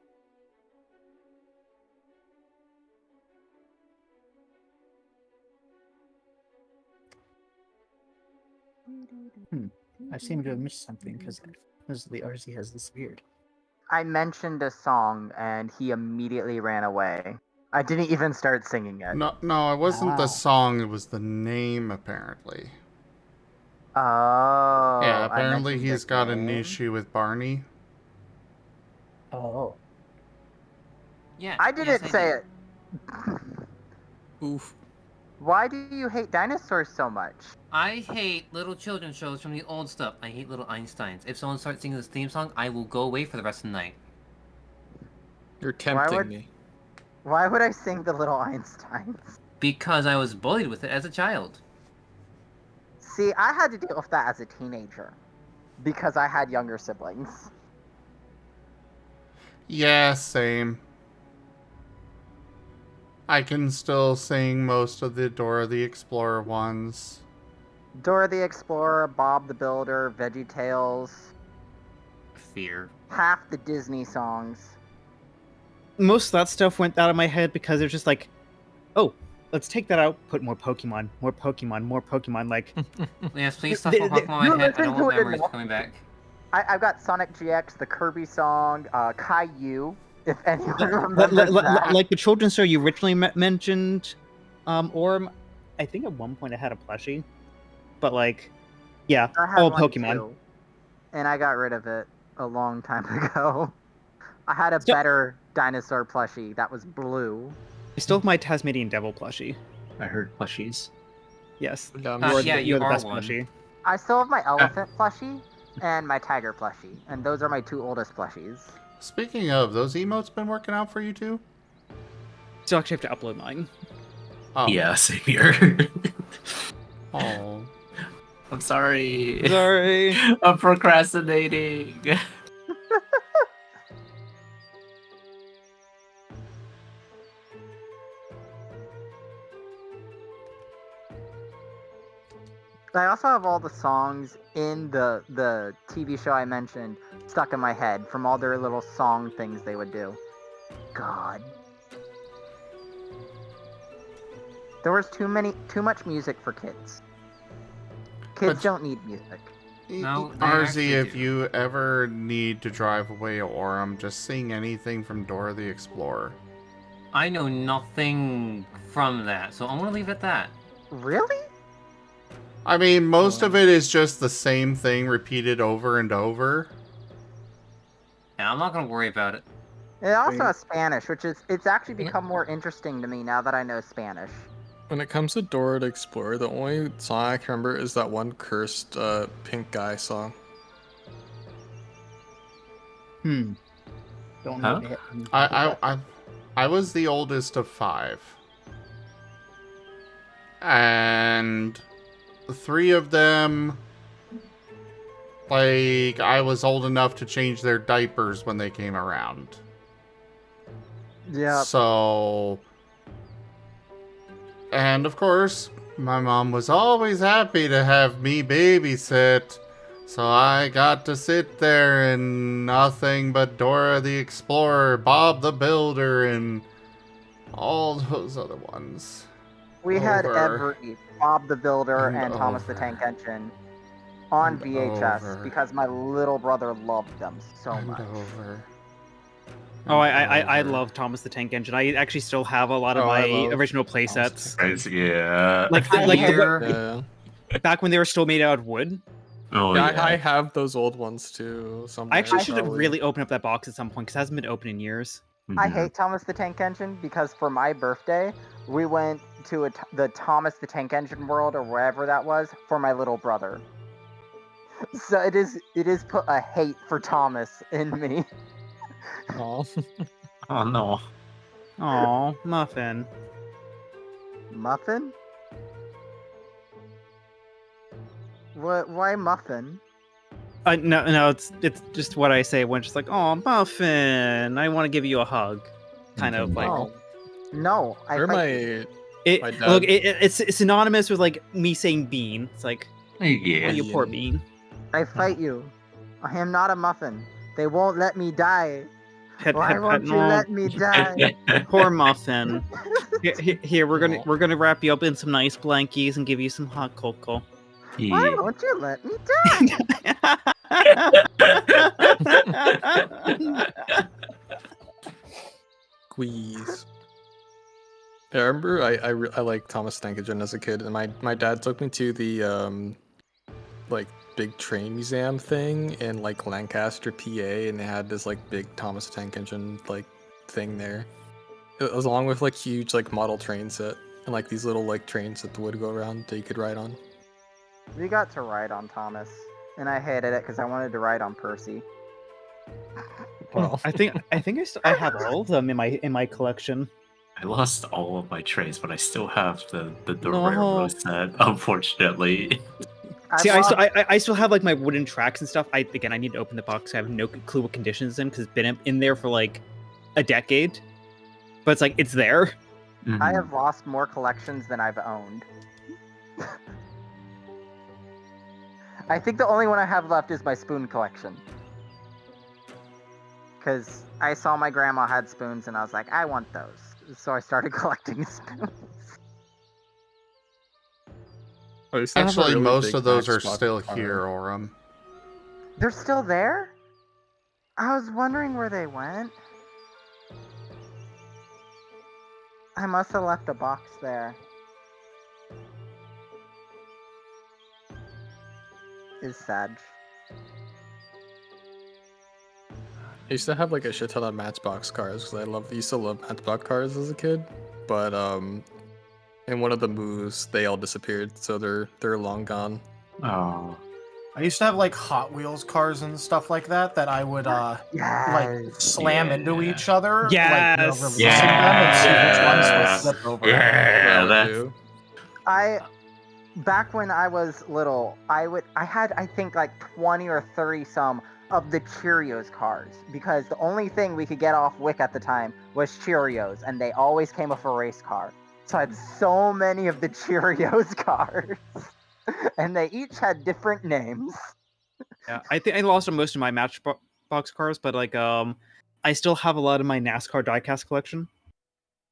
I seem to have missed something because the RZ has disappeared. I mentioned a song and he immediately ran away. I didn't even start singing it. No, it wasn't the Ah. song, it was the name, apparently. Oh. Yeah, I apparently mentioned he's the got an name. issue with Barney. Oh. Yeah, I didn't yes, say did. it. Oof. Why do you hate dinosaurs so much? I hate little children's shows from the old stuff. I hate little Einsteins. If someone starts singing this theme song, I will go away for the rest of the night. You're tempting would- me. Why would I sing the Little Einsteins? Because I was bullied with it as a child. See, I had to deal with that as a teenager. Because I had younger siblings. Yeah, same. I can still sing most of the Dora the Explorer ones. Dora the Explorer, Bob the Builder, VeggieTales, Fear. half the Disney songs. Most of that stuff went out of my head because it's just like, oh, let's take that out, put more Pokemon, more Pokemon, more Pokemon. Like, Yes, please stop more Pokemon in my head. I don't want memories coming back. I've got Sonic GX, the Kirby song, Caillou, if anyone remembers that. like the children's show you originally mentioned, Aurum. I think at one point I had a plushie, but like, yeah, I had all one Pokemon. too, and I got rid of it a long time ago. I had a So- better dinosaur plushie that was blue. I still have my Tasmanian Devil plushie. I heard plushies. Yes, Yeah, I'm yeah, you you're the are best one. plushie. I still have my elephant plushie and my tiger plushie, and those are my two oldest plushies. Speaking of, those emotes been working out for you too? Still actually have to upload mine. Oh. Yeah, same here. Oh. I'm sorry. Sorry. I'm procrastinating. I also have all the songs in the TV show I mentioned stuck in my head from all their little song things they would do. God. There was too much music for kids. Kids But- don't need music. No, they RZ, actually if do. you ever need to drive away Aurum, just sing anything from Dora the Explorer. I know nothing from that, so I'm gonna leave it at that. Really? I mean, most of it is just the same thing repeated over and over. Yeah, I'm not gonna worry about it. It also has Spanish, which is it's actually become more interesting to me now that I know Spanish. When it comes to Dora the Explorer, the only song I can remember is that one cursed pink guy song. Don't Huh? need to hit. I was the oldest of 5. And 3 of them, like, I was old enough to change their diapers when they came around. Yeah. So, and of course, my mom was always happy to have me babysit. So I got to sit there and nothing but Dora the Explorer, Bob the Builder, and all those other ones. We had Over every Bob the Builder and and Thomas the over Tank Engine on and VHS over because my little brother loved them so and much. over. Oh, and I over. love Thomas the Tank Engine. I actually still have a lot of Oh, I my love original Thomas the playsets. Tank Yeah. Like I like hear- back when they were still made out of wood. Oh Yeah, yeah. I have those old ones too. Somewhere, I actually should have probably. really opened up that box at some point because it hasn't been open in years. I Mhm. hate Thomas the Tank Engine because for my birthday, we went to the Thomas the Tank Engine world or wherever that was for my little brother. So it is put a hate for Thomas in me. Aw. Oh no. Aw, Muffin. Muffin? What? Why Muffin? No, it's just what I say when she's like, "Oh, Muffin, I want to give you a hug," kind of like. Oh. No, I Or fight you. It, My look, dad- it's synonymous with like me saying bean. It's like, Yeah. oh, you poor Bean. bean. I fight you. I am not a muffin. They won't let me die. Pet, Why pet, won't pet, you no, let me die? poor Muffin. Here, we're Aw. gonna wrap you up in some nice blankies and give you some hot cocoa. Why Yeah. won't you let me die? Squeeze. Yeah, I remember I like Thomas Tank Engine as a kid, and my dad took me to the like big train museum thing in like Lancaster, PA, and they had this like big Thomas Tank Engine like thing there. It was along with like huge like model train set and like these little like trains that would go around that you could ride on. We got to ride on Thomas, and I hated it because I wanted to ride on Percy. Well, I think I have all of them in my collection. I lost all of my trays, but I still have the No. railroad set, unfortunately. See, lost- I still have like my wooden tracks and stuff. I need to open the box. I have no clue what condition it's in because it's been in there for like a decade. But it's like it's there. I have lost more collections than I've owned. I think the only one I have left is my spoon collection. Because I saw my grandma had spoons and I was like, I want those. So I started collecting spoons. I used to have a Actually, really most big of those are Matchbox still car. here, Aurum. They're still there? I was wondering where they went. I must have left a box there. Is sad. I used to have like a shit ton of Matchbox cars because I used to love Matchbox cars as a kid, but in one of the moves they all disappeared, so they're long gone. Oh. I used to have like Hot Wheels cars and stuff like that I would like Yes. slam into Yeah. each other. Like, Yes. releasing them and see which ones Yeah. would flip over. Yeah, would that's do. Back when I was little, I had I think like 20 or 30 some of the Cheerios cars because the only thing we could get off Wick at the time was Cheerios, and they always came with a race car. So I had so many of the Cheerios cars, and they each had different names. Yeah, I think I lost most of my Matchbox cars, but like I still have a lot of my NASCAR diecast collection.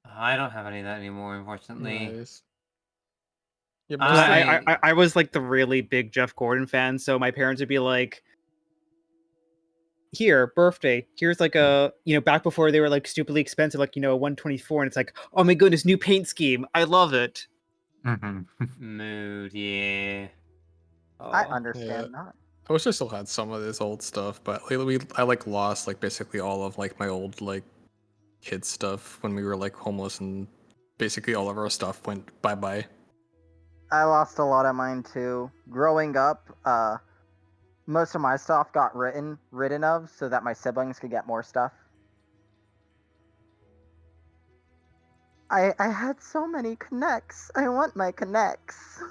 I don't have any of that anymore, unfortunately. Nice. Yeah, 'Cause I- I was like the really big Jeff Gordon fan, so my parents would be like, "Here, birthday. Here's like a back before they were like stupidly expensive, like a 124, and it's like, oh my goodness, new paint scheme. I love it." Mood, yeah. I Aw. understand that. I wish I still had some of this old stuff, but lately I like lost like basically all of like my old like kid stuff when we were like homeless, and basically all of our stuff went bye. I lost a lot of mine too. Growing up, most of my stuff got ridden of so that my siblings could get more stuff. I had so many connects. I want my connects.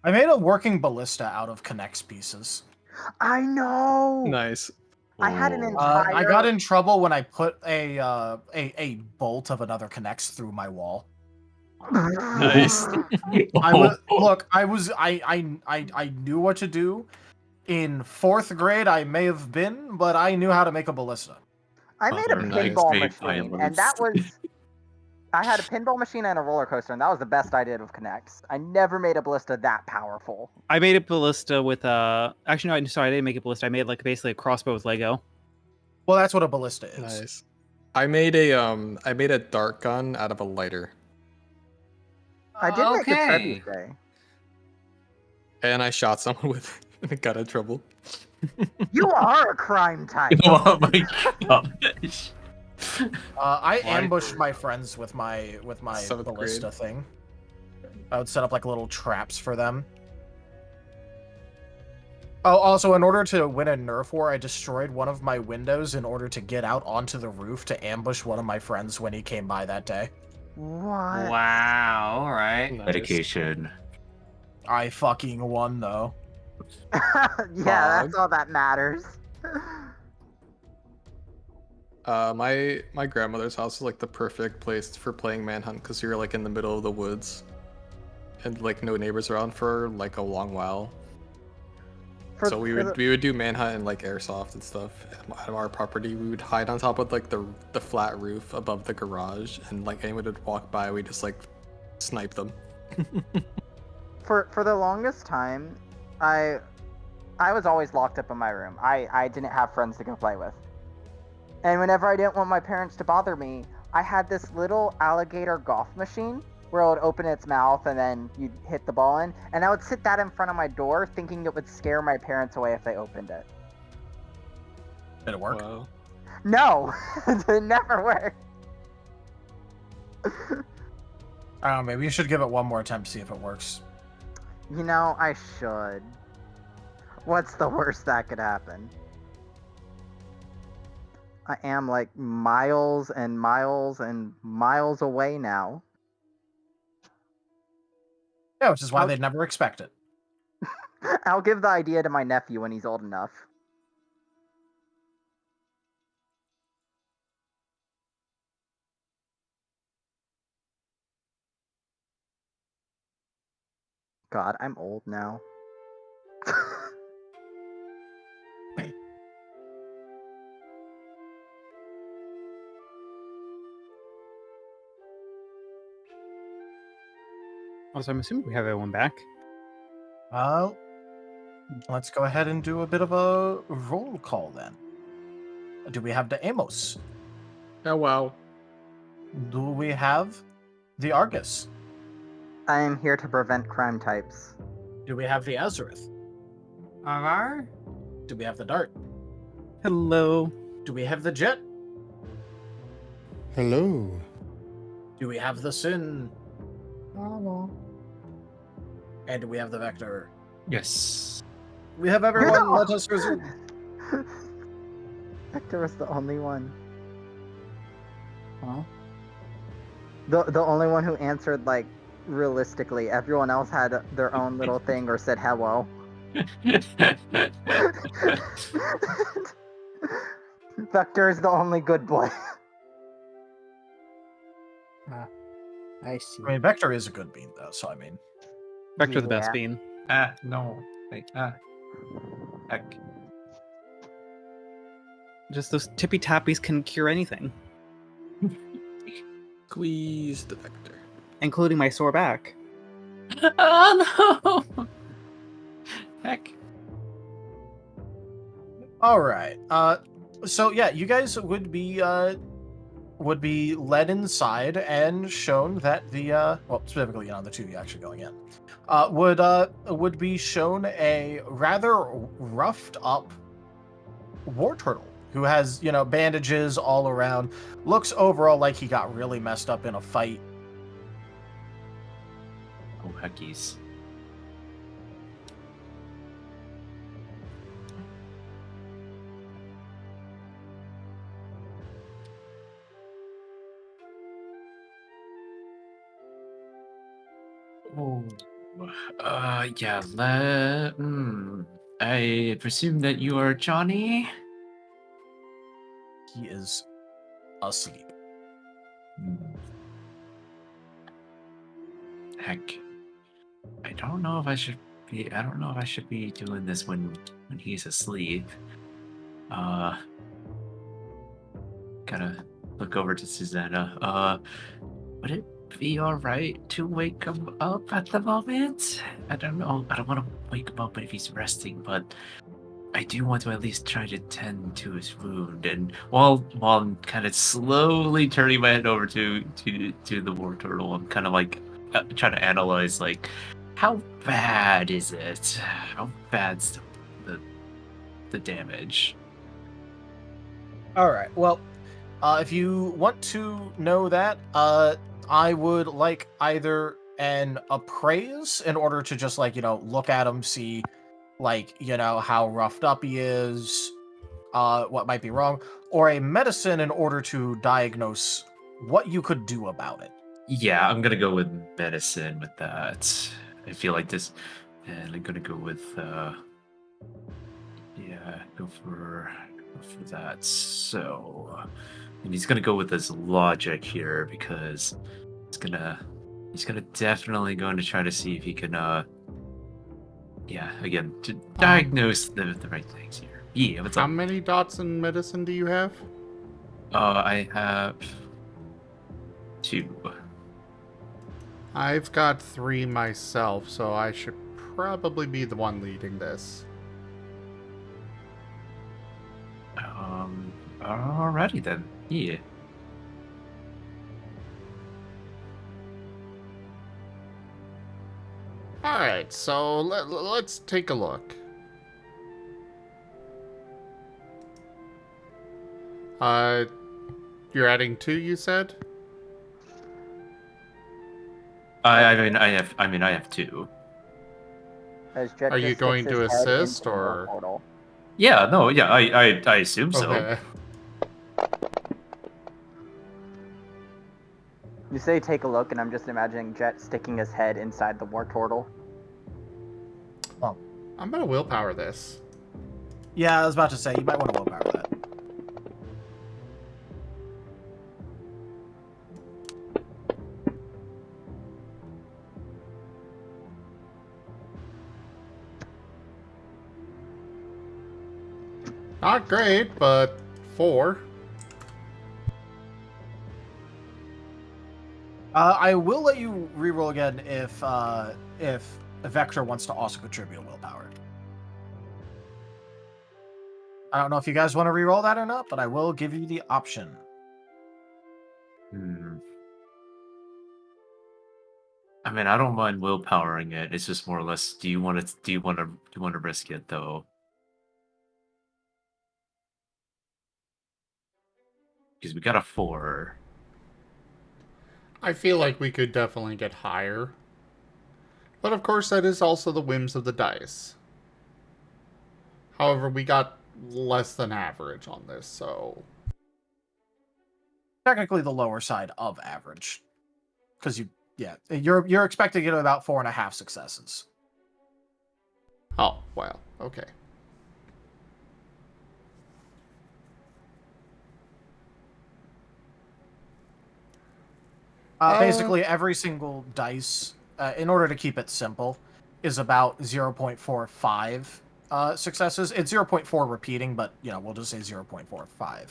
I made a working ballista out of connects pieces. I know. Nice. I had an Oh. entire. I got in trouble when I put a bolt of another connects through my wall. Nice. I knew what to do. In 4th grade, I may have been, but I knew how to make a ballista. I made a Other Nice. pinball great machine, and violence. that was. I had a pinball machine and a roller coaster, and that was the best I did with connects. I never made a ballista that powerful. I made a ballista with actually no, I didn't make a ballista. I made like basically a crossbow with Lego. Well, that's what a ballista is. Nice. I made a dart gun out of a lighter. I did make a Okay. trebuchet. And I shot someone with it and got in trouble. You are a crime type. Oh my gosh. I Why- ambushed my friends with my 7th ballista grade. thing. I would set up like little traps for them. Oh, also, in order to win a Nerf war, I destroyed one of my windows in order to get out onto the roof to ambush one of my friends when he came by that day. What? Wow. All right. Nice. Dedication. I fucking won, though. Yeah, that's all that matters. My grandmother's house is like the perfect place for playing Manhunt because you're like in the middle of the woods, and like no neighbors around for like a long while. So we would do Manhunt and like airsoft and stuff at our property. We would hide on top of like the flat roof above the garage, and like anyone would walk by, we just like snipe them. For the longest time, I was always locked up in my room. I didn't have friends to go play with. And whenever I didn't want my parents to bother me, I had this little alligator golf machine where it would open its mouth and then you'd hit the ball in. And I would sit that in front of my door thinking it would scare my parents away if they opened it. Did it work? Wow. No! It never worked. I don't know, maybe you should give it one more attempt to see if it works. You know, I should. What's the worst that could happen? I am like miles and miles and miles away now. Yeah, which is why I'll- they'd never expect it. I'll give the idea to my nephew when he's old enough. God, I'm old now. Also, I'm assuming we have everyone back. Let's go ahead and do a bit of a roll call then. Do we have the Amos? Oh wow. Do we have the Argus? I am here to prevent crime types. Do we have the Azareth? Avar? Do we have the Dart? Hello. Do we have the Jet? Hello. Do we have the Sin? Hello. And do we have the Vector? Yes. We have everyone. No! Let us resume. Hector was the only one. Huh? The only one who answered, like, realistically. Everyone else had their own little thing or said hello. Vector is the only good boy. I see. I mean, Vector is a good bean, though, so I mean. Vector the best Yeah. bean. No. Wait, heck. Just those tippy tappies can cure anything, Squeeze the vector. including my sore back. Oh no! Heck. All right. So yeah, you guys would be led inside and shown that the well, specifically, the two of you actually going in, would be shown a rather roughed up war turtle who has bandages all around. Looks overall like he got really messed up in a fight. Oh heckies. Oh, yeah. I presume that you are Johnny. He is asleep. Heck, I don't know if I should be. I don't know if I should be doing this when he's asleep. Gotta look over to Susanna. Would it be all right to wake him up at the moment? I don't know. I don't want to wake him up if he's resting, but I do want to at least try to tend to his wound. And while I'm kind of slowly turning my head over to the war turtle, I'm kind of like trying to analyze like how bad is it? How bad's the damage? All right. Well, if you want to know that, I would like either an appraise in order to just like look at him, see like how roughed up he is, what might be wrong, or a medicine in order to diagnose what you could do about it. Yeah, I'm gonna go with medicine with that. I feel like this, and I'm gonna go with yeah, go for that. So, and he's gonna go with his logic here because he's gonna definitely going to try to see if he can yeah, again to diagnose the right things here. Yeah, what's How up? many dots in medicine do you have? I have 2. I've got 3 myself, so I should probably be the one leading this. Alrighty then. Yeah. Alright, so let's take a look. You're adding 2, you said? I have 2. As Jet Are you just going sticks to his head into assist, the war or? portal. Yeah, no, yeah, I assume so. Okay. You say take a look, and I'm just imagining Jet sticking his head inside the war turtle. I'm gonna willpower this. Yeah, I was about to say you might want to willpower that. Not great, but 4. I will let you reroll again if Vector wants to also contribute a willpower. I don't know if you guys want to reroll that or not, but I will give you the option. I mean, I don't mind willpowering it. It's just more or less, do you want to risk it though? Because we got a 4. I feel like we could definitely get higher. But of course, that is also the whims of the dice. However, we got less than average on this, so... Technically the lower side of average. Because you're expecting to get about 4.5 successes. Oh, well, okay. Basically, every single dice, in order to keep it simple, is about 0.45 successes. It's 0.4 repeating, but we'll just say 0.45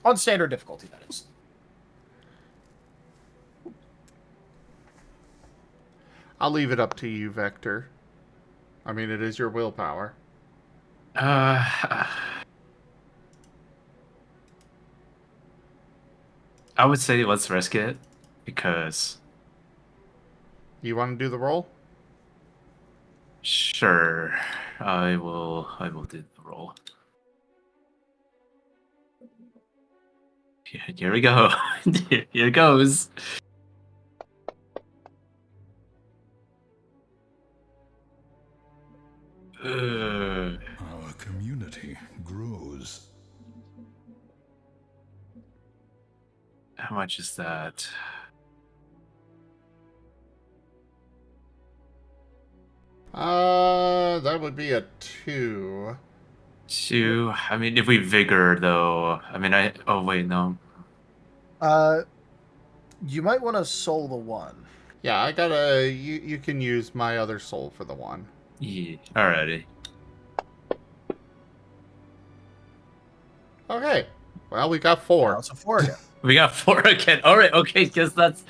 on standard difficulty. That is. I'll leave it up to you, Vector. I mean, it is your willpower. I would say let's risk it because. You want to do the roll? Sure, I will do the roll. Here we go. Here it goes. Our community grows. How much is that? That would be a 2. 2. I mean, if we vigor though, I mean, oh wait, no. You might want to soul the 1. Yeah, I gotta. You can use my other soul for the 1. Yeah. Alrighty. Okay. Well, we got 4. Now it's a 4 again. We got 4 again. All right, okay, because that's.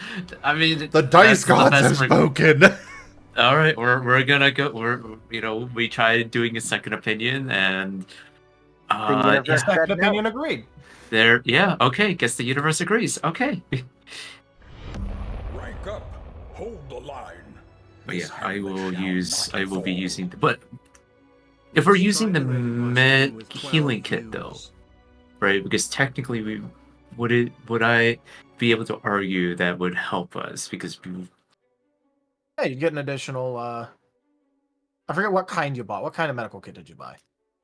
I mean, The dice gods have spoken. All right, we're gonna go. We tried doing a second opinion, and The universe Second said no. opinion agreed. there. Yeah, okay. Guess the universe agrees. Okay. Rank up. Hold the line. But yeah, I will be using. But if we're using the healing kit though, right? Because technically, would I be able to argue that would help us because Hey, you get an additional. I forget what kind you bought. What kind of medical kit did you buy?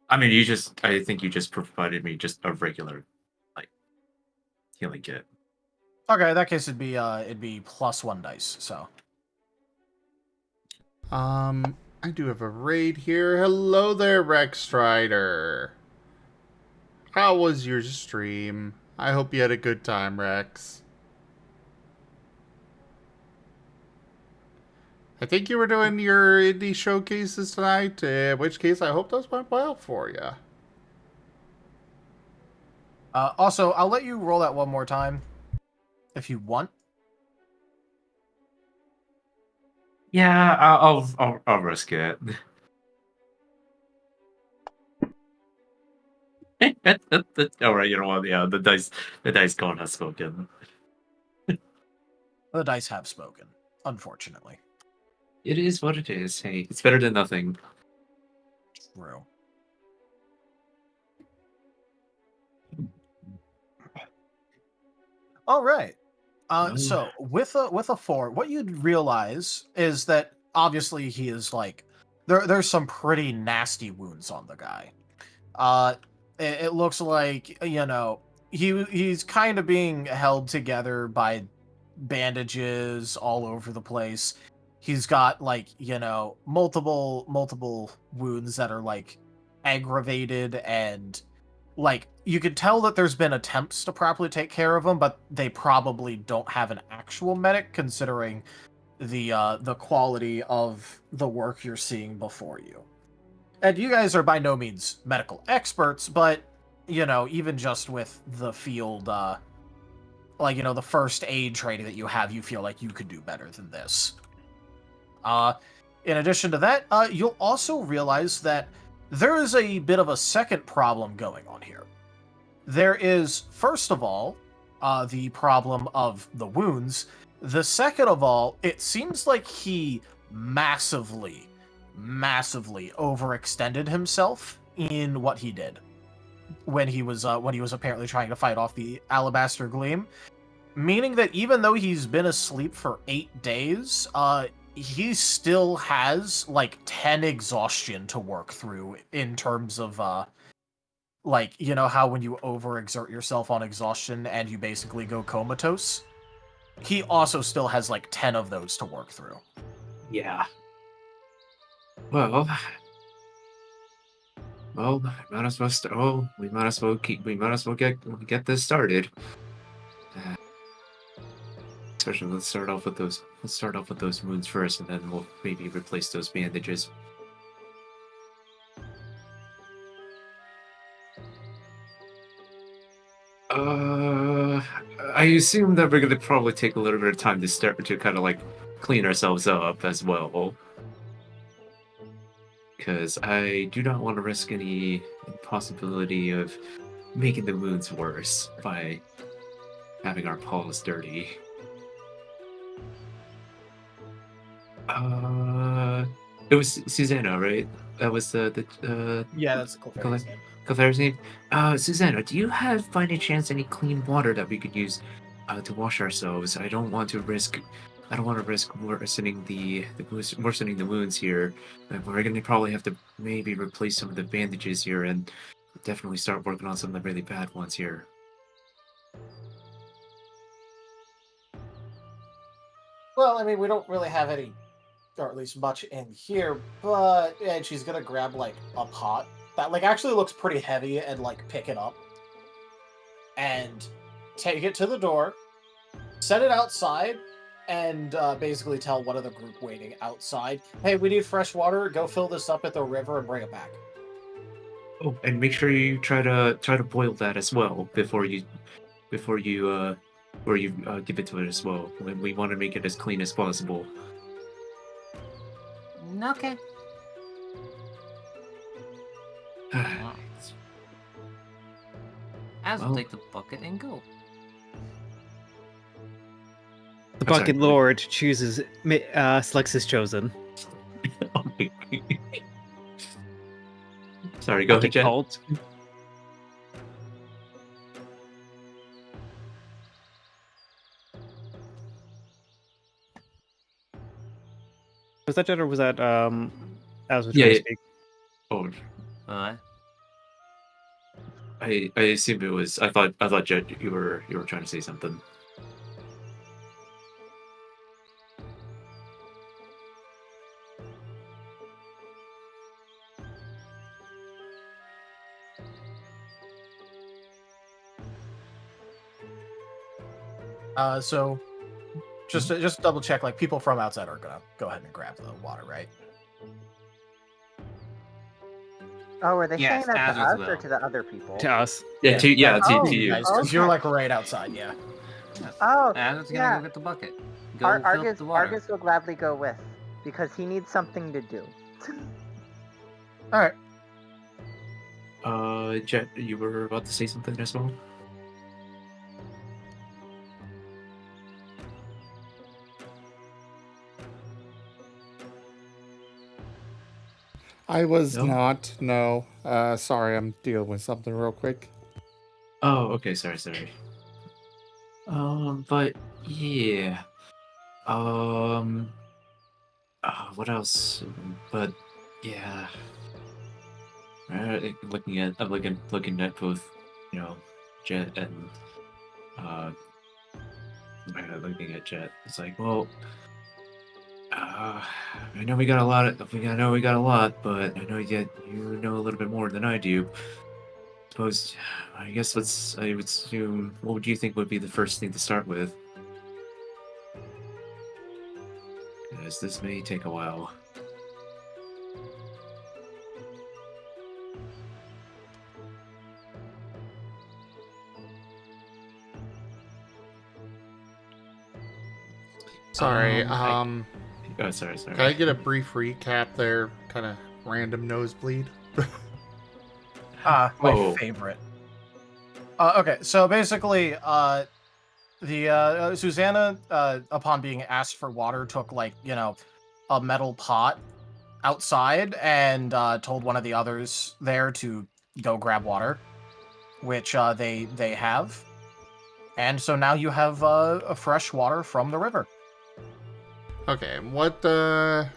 I mean, I think you just provided me just a regular, like, healing kit. Okay, in that case it'd be +1 dice. So. I do have a raid here. Hello there, Rex Strider. How was your stream? I hope you had a good time, Rex. I think you were doing your indie showcases tonight, in which case I hope those went well for you. Also, I'll let you roll that one more time, if you want. Yeah, I'll risk it. All right, you know what? Yeah, the dice god has spoken. The dice have spoken, unfortunately. It is what it is. Hey, it's better than nothing. True. All right. So with a 4, what you'd realize is that obviously he is like there's some pretty nasty wounds on the guy. It looks like he's kind of being held together by bandages all over the place. He's got multiple wounds that are like aggravated, and like you could tell that there's been attempts to properly take care of him, but they probably don't have an actual medic considering the quality of the work you're seeing before you. And you guys are by no means medical experts, but even just with the field the first aid training that you have, you feel like you could do better than this. In addition to that, you'll also realize that there is a bit of a second problem going on here. There is, first of all, the problem of the wounds. The second of all, it seems like he massively overextended himself in what he did when he was apparently trying to fight off the Alabaster Gleam. Meaning that even though he's been asleep for 8 days, he still has like 10 exhaustion to work through in terms of how when you overexert yourself on exhaustion and you basically go comatose. He also still has like 10 of those to work through. Yeah. Well, might as well we might as well get this started. Especially let's start off with those wounds first, and then we'll maybe replace those bandages. I assume that we're gonna probably take a little bit of time to start to kind of like clean ourselves up as well, because I do not want to risk any possibility of making the wounds worse by having our paws dirty. It was Susanna, right? That was the Yeah, that's Clefairy's name. Clefairy's name. Susanna, do you have by any chance any clean water that we could use to wash ourselves? I don't want to risk worsening the wounds here. We're gonna probably have to maybe replace some of the bandages here and definitely start working on some of the really bad ones here. Well, I mean, we don't really have any or at least much in here, but and she's gonna grab like a pot that like actually looks pretty heavy and like pick it up and take it to the door, set it outside, and basically tell one of the group waiting outside, "Hey, we need fresh water. Go fill this up at the river and bring it back." Oh, and make sure you try to boil that as well before you give it to it as well. We want to make it as clean as possible. Okay. Alright. As we'll Well. take the bucket and go. The I'm sorry, Bucket go ahead. Lord selects his chosen. Oh my- Sorry, go ahead, Bucket Jen. cult. Was that Jen or was that as was Yeah, trying yeah. to speak? Oh, Alright. I assumed it was. I thought Jen, you were trying to say something. So just double check, like people from outside are gonna go ahead and grab the water, right? Oh, are they Yes, saying that as to is us or well. to the other people? To us. Yeah, to Oh, you. Guys, because you're okay. like right outside, yeah. Yes. Oh, As is gonna yeah. go get the bucket. Go fill up Argus, the water. Argus will gladly go with because he needs something to do. All right. Jet, you were about to say something as well. I was No? not. No. Sorry, I'm dealing with something real quick. Oh, okay. Sorry. But yeah. What else? But yeah. I'm looking at both, Jet and looking at Jet. It's like, well, I know we got a lot. I know we got a lot, but I know you know a little bit more than I do. Suppose, I guess I would assume. What would you think would be the first thing to start with? As this may take a while. Sorry. Oh, sorry. Can I get a brief recap there? Kind of random nosebleed. My Oh. favorite. Okay, so basically, Susanna, upon being asked for water, took like a metal pot outside and told one of the others there to go grab water, which they have, and so now you have a fresh water from the river. Okay, what were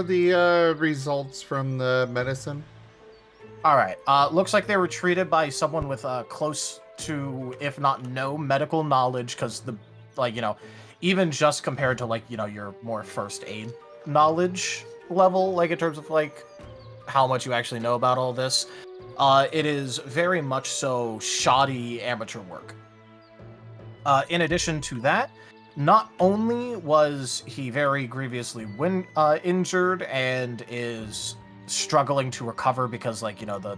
the results from the medicine? All right. Looks like they were treated by someone with close to, if not no, medical knowledge, because even just compared to your more first aid knowledge level, like in terms of like how much you actually know about all this, it is very much so shoddy amateur work. In addition to that, not only was he very grievously injured and is struggling to recover because the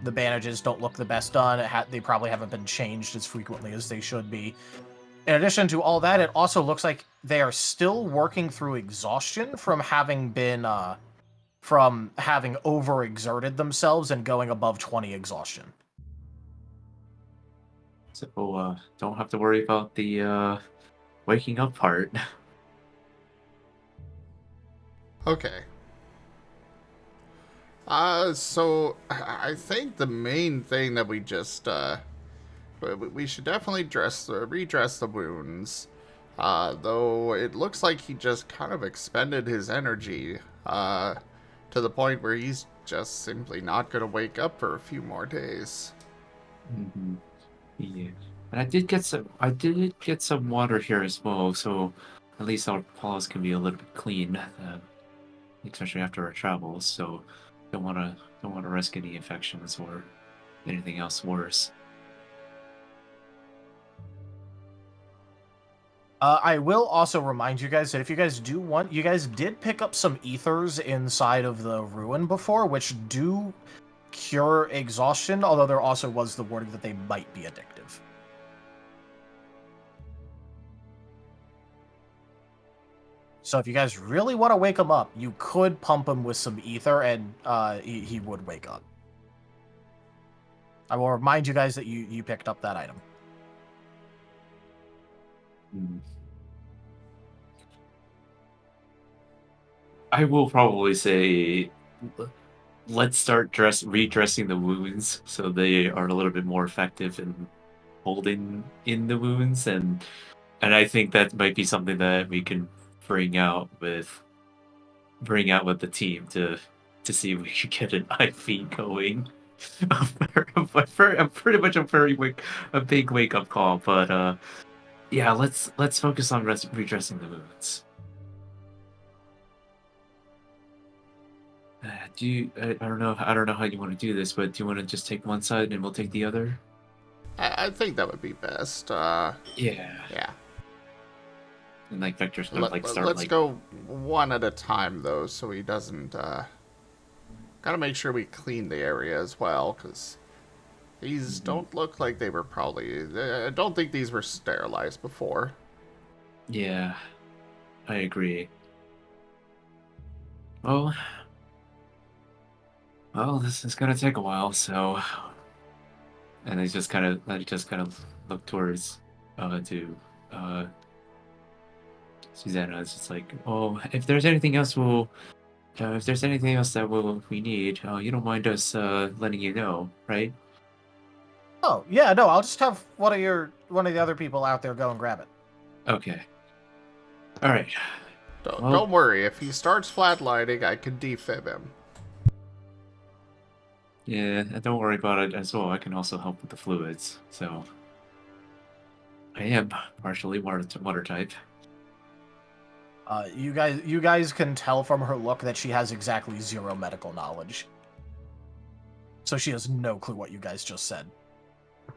bandages don't look the best done. They probably haven't been changed as frequently as they should be. In addition to all that, it also looks like they are still working through exhaustion from having overexerted themselves and going above 20 exhaustion. So don't have to worry about the waking up part. Okay. So I think the main thing that we just we should definitely redress the wounds. Though it looks like he just kind of expended his energy to the point where he's just simply not gonna wake up for a few more days. Mm-hmm. Yeah, and I did get some water here as well. So at least our paws can be a little bit clean, especially after our travels. So don't want to risk any infections or anything else worse. I will also remind you guys that if you guys do want, you guys did pick up some ethers inside of the ruin before, which do cure exhaustion, although there also was the warning that they might be addictive. So if you guys really want to wake him up, you could pump him with some ether, and he would wake up. I will remind you guys that you picked up that item. I will probably say, let's start redressing the wounds so they are a little bit more effective in holding in the wounds, and I think that might be something that we can bring out with the team to see if we can get an IV going. Pretty much a big wake up call, but yeah, let's focus on redressing the wounds. I don't know how you want to do this, but do you want to just take one side and we'll take the other? I think that would be best. Yeah. Yeah. And like Vector's gonna start let's go one at a time though, so he doesn't. Gotta make sure we clean the area as well, because these don't look like they were probably. I don't think these were sterilized before. Yeah, I agree. Well, this is gonna take a while, so. And I just kind of look towards to Susanna. It's just like, oh, if there's anything else that we need, you don't mind us letting you know, right? Oh yeah, no, I'll just have one of the other people out there go and grab it. Okay. All right. Don't worry. If he starts flatlining, I can defib him. Yeah, and don't worry about it as well. I can also help with the fluids. So I am partially water type. You guys can tell from her look that she has exactly 0 medical knowledge. So she has no clue what you guys just said.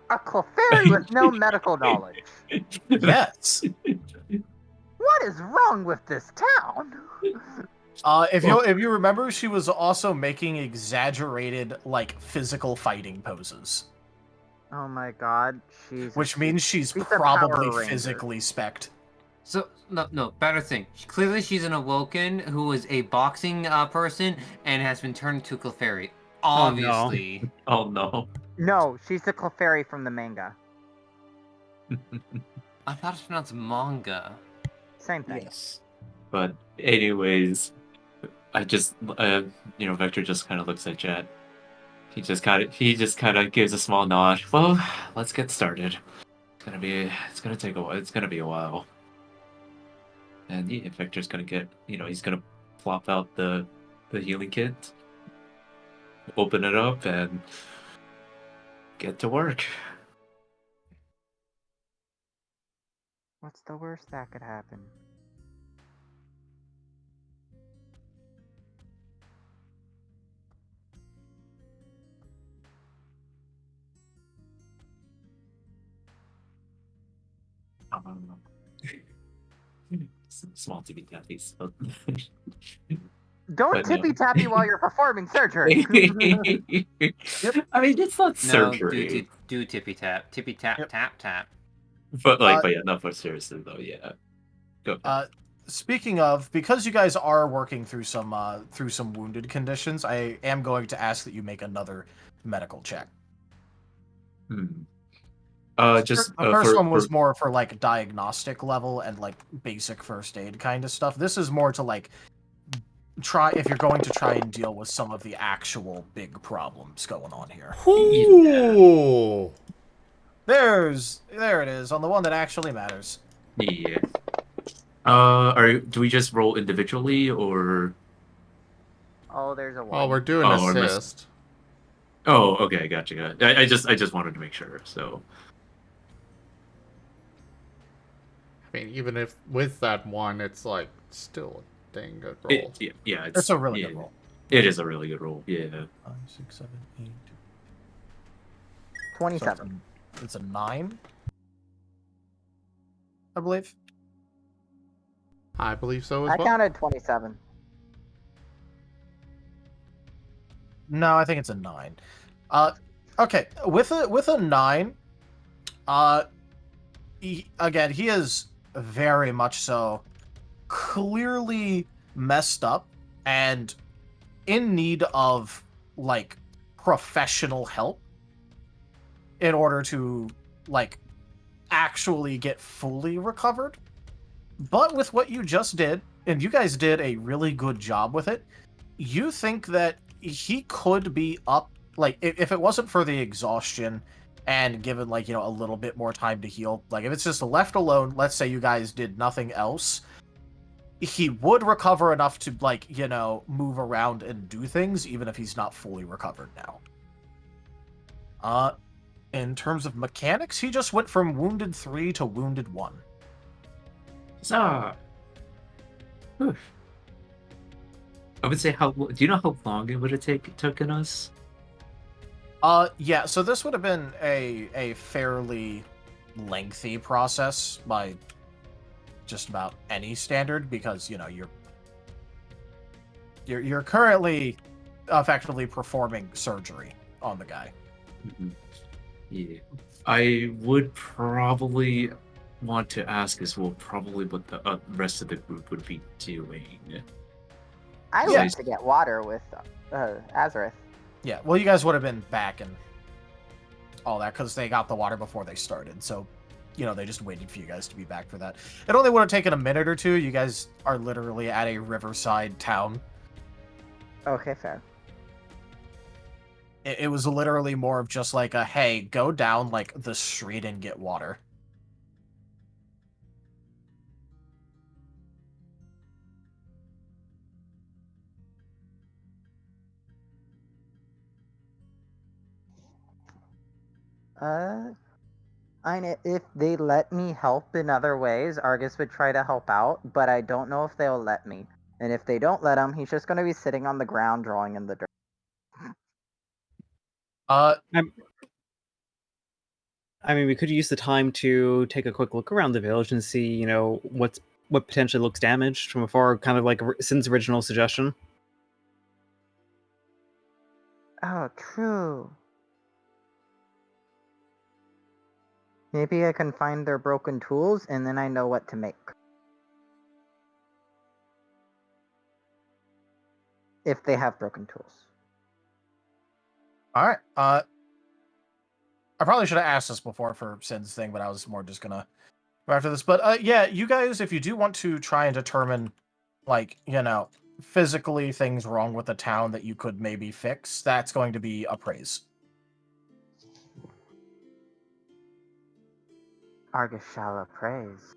A Clefairy with no medical knowledge. Yes. What is wrong with this town? If you remember, she was also making exaggerated, like, physical fighting poses. Oh my god, which means she's a probably Power Ranger. physically spec'd. So, no, better thing. Clearly she's an Awoken who is a boxing person and has been turned into a Clefairy. Obviously. Oh no. No, she's the Clefairy from the manga. I thought it's pronounced manga. Same thing. Yes. But anyways, I just Vector just kind of looks at Jet. He just kind of gives a small nod. Well, let's get started. It's gonna take a while. It's gonna be a while. And yeah, Vector's gonna he's gonna plop out the healing kit, open it up, and get to work. What's the worst that could happen? Small tippy tappies. Don't But no. tippy tappy while you're performing surgery. I mean, it's not surgery. No, do tippy tap. Tippy tap, Yep. tap, tap. But yeah, not for seriously though. Yeah. Go. Speaking of, because you guys are working through some wounded conditions, I am going to ask that you make another medical check. Just the first one was more for like diagnostic level and like basic first aid kind of stuff. This is more to like try if you're going to try and deal with some of the actual big problems going on here. Ooh. There it is on the one that actually matters. Yeah. Do we just roll individually or? Oh, there's a one. Well, we're doing Oh, or assist. Oh, okay, gotcha. I just wanted to make sure. So. I mean, even if with that one, it's like still a dang good roll. It's a really good roll. It is a really good roll. Yeah. 5, 6, 7, 8. 27. So it's a 9, I believe. I believe so as I well. counted 27. No, I think it's a 9. Okay, with a 9, he is very much so clearly messed up and in need of like professional help in order to like actually get fully recovered. But with what you just did, and you guys did a really good job with it, you think that he could be up, like, if it wasn't for the exhaustion and given, like, a little bit more time to heal, like, if it's just left alone, let's say you guys did nothing else, he would recover enough to, like, move around and do things, even if he's not fully recovered now. In terms of mechanics, he just went from wounded 3 to wounded 1. So, I would say, do you know how long it would have taken us? Yeah, so this would have been a fairly lengthy process by just about any standard, because you're currently effectively performing surgery on the guy. Mm-hmm. Yeah, I would probably want to ask as well, probably what the rest of the group would be doing. I went to get water with Azareth. Yeah, well, you guys would have been back and all that, because they got the water before they started, so, they just waited for you guys to be back for that. It only would have taken a minute or two. You guys are literally at a riverside town. Okay, fair. It was literally more of just like a, hey, go down, like, the street and get water. If they let me help in other ways, Argus would try to help out, but I don't know if they'll let me. And if they don't let him, he's just going to be sitting on the ground drawing in the dirt. I mean, we could use the time to take a quick look around the village and see, what potentially looks damaged from afar, kind of like Sin's original suggestion. Oh, true. Maybe I can find their broken tools, and then I know what to make. If they have broken tools. Alright, I probably should have asked this before for Sin's thing, but I was more just gonna go after this. But, yeah, you guys, if you do want to try and determine, like, physically things wrong with the town that you could maybe fix, that's going to be appraise. Argus shall appraise.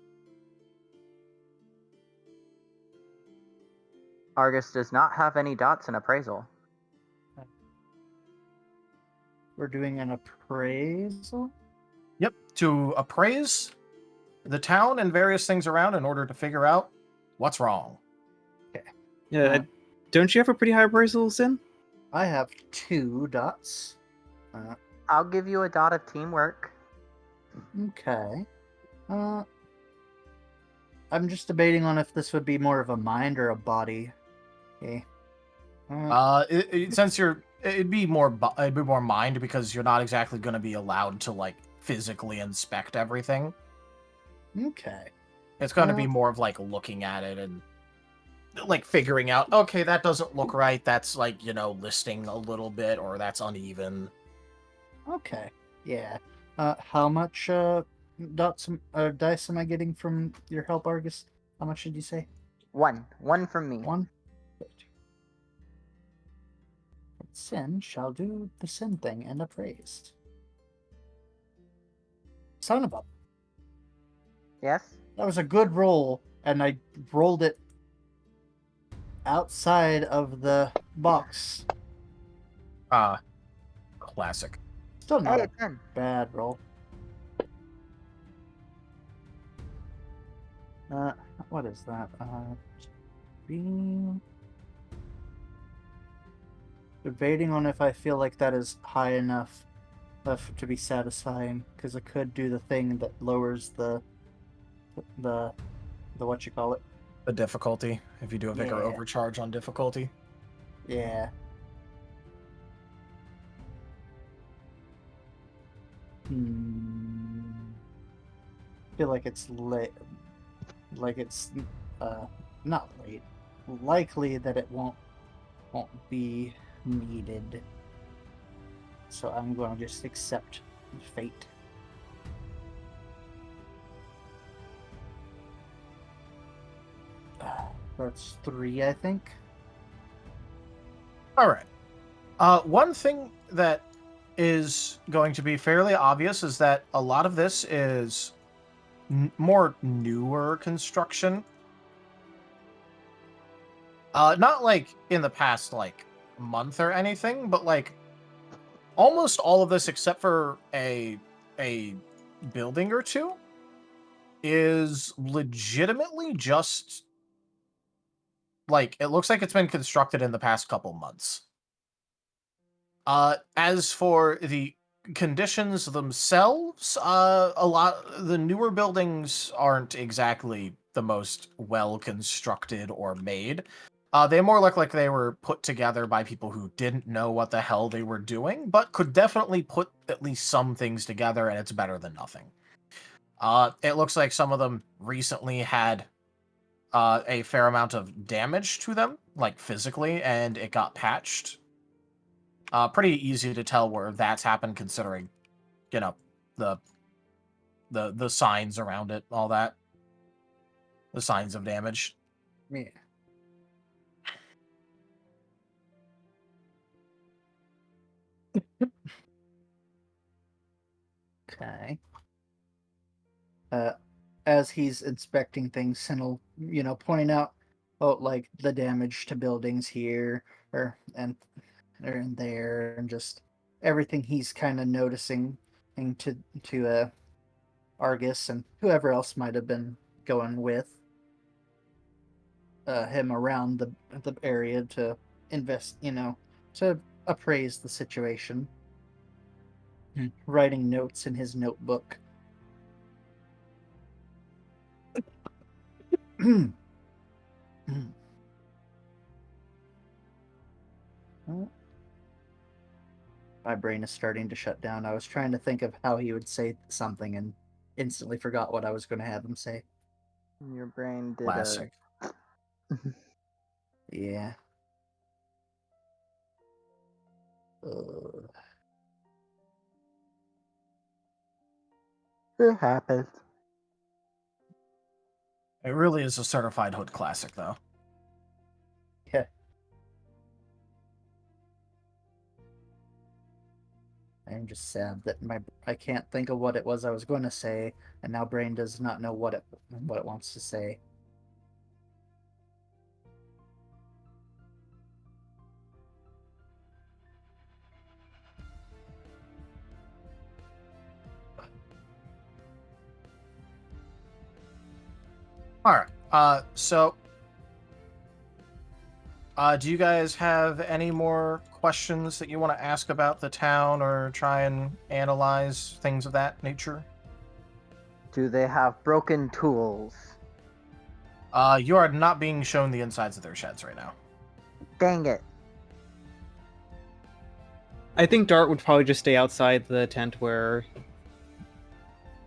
Argus does not have any dots in appraisal. We're doing an appraisal? Yep, to appraise the town and various things around in order to figure out what's wrong. Okay. Yeah, don't you have a pretty high appraisal, Sin? I have 2 dots. I'll give you a dot of teamwork. Okay. I'm just debating on if this would be more of a mind or a body. Okay. Since it'd be more mind, because you're not exactly going to be allowed to, like, physically inspect everything. Okay. It's going to be more of, like, looking at it and, like, figuring out, okay, that doesn't look right. That's, like, listing a little bit, or that's uneven. Okay. Yeah. How much dice am I getting from your help, Argus? How much did you say? 1. 1 from me. 1? Good. Sin shall do the sin thing and appraised. Son of a... Yes? That was a good roll, and I rolled it outside of the box. Classic. Still not Hey, a 10. bad roll. What is that? Being debating on if I feel like that is high enough to be satisfying, because I could do the thing that lowers the what you call it. The difficulty, if you do a vigor Yeah. overcharge on difficulty. Yeah. I feel like it's late. Like it's not late. Likely that it won't be needed. So I'm going to just accept fate. That's 3, I think. All right. One thing that is going to be fairly obvious is that a lot of this is more newer construction. Not like in the past like month or anything, but like almost all of this except for a building or two is legitimately just like it looks like it's been constructed in the past couple months. As for the conditions themselves, the newer buildings aren't exactly the most well constructed or made. They more look like they were put together by people who didn't know what the hell they were doing, but could definitely put at least some things together, and it's better than nothing. It looks like some of them recently had a fair amount of damage to them, like physically, and it got patched. Pretty easy to tell where that's happened, considering, you know, the signs around it, all that, the signs of damage. Yeah. Okay. As he's inspecting things, Sin will, pointing out, like the damage to buildings here, and there, and just everything he's kind of noticing, and to Argus and whoever else might have been going with him around the area to to appraise the situation. Writing notes in his notebook. My brain is starting to shut down. I was trying to think of how he would say something and instantly forgot what I was going to have him say. Your brain did Classic. Yeah. It happens. It really is a certified hood classic, though. Yeah. I'm just sad that I can't think of what it was I was going to say, and now brain does not know what it wants to say. All right. Do you guys have any more questions that you want to ask about the town or try and analyze things of that nature? Do they have broken tools? You are not being shown the insides of their sheds right now. Dang it. I think Dart would probably just stay outside the tent where...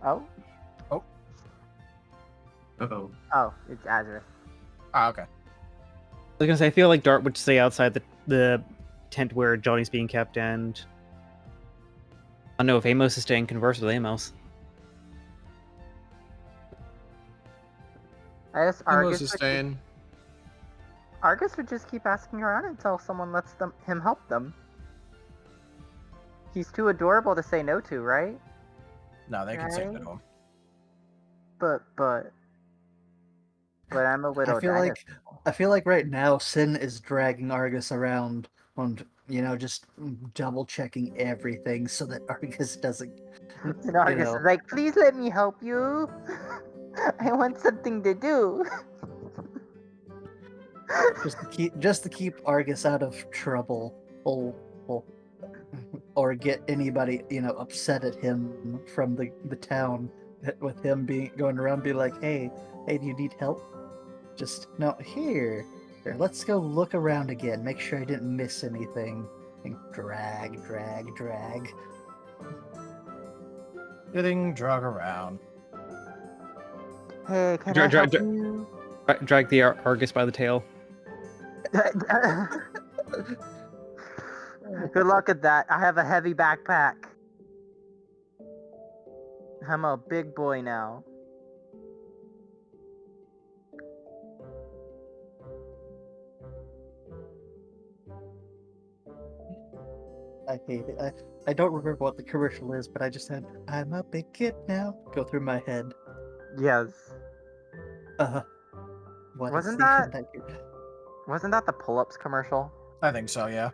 Oh? Uh-oh. Oh, it's Azure. Ah, okay. I was gonna say, I feel like Dart would stay outside the tent where Johnny's being kept, and I don't know if Amos is staying, converse with Amos. I guess Amos is staying. Argus would just keep asking around until someone lets him help them. He's too adorable to say no to, right? No, they can say no Right? to him. But I'm a little. I feel like right now Sin is dragging Argus around and just double checking everything so that Argus doesn't. And Argus is like, please let me help you. I want something to do. just to keep Argus out of trouble, or get anybody upset at him from the town, with him going around, be like, hey, do you need help? Just no, here, let's go look around again, make sure I didn't miss anything, and drag. Getting drug around. Hey, can I help you? Drag the Argus by the tail. Good luck at that. I have a heavy backpack. I'm a big boy now. I hate it. I don't remember what the commercial is, but I just had "I'm a big kid now" go through my head. Yes. What Wasn't is that- the- Wasn't that the pull-ups commercial? I think so, yeah.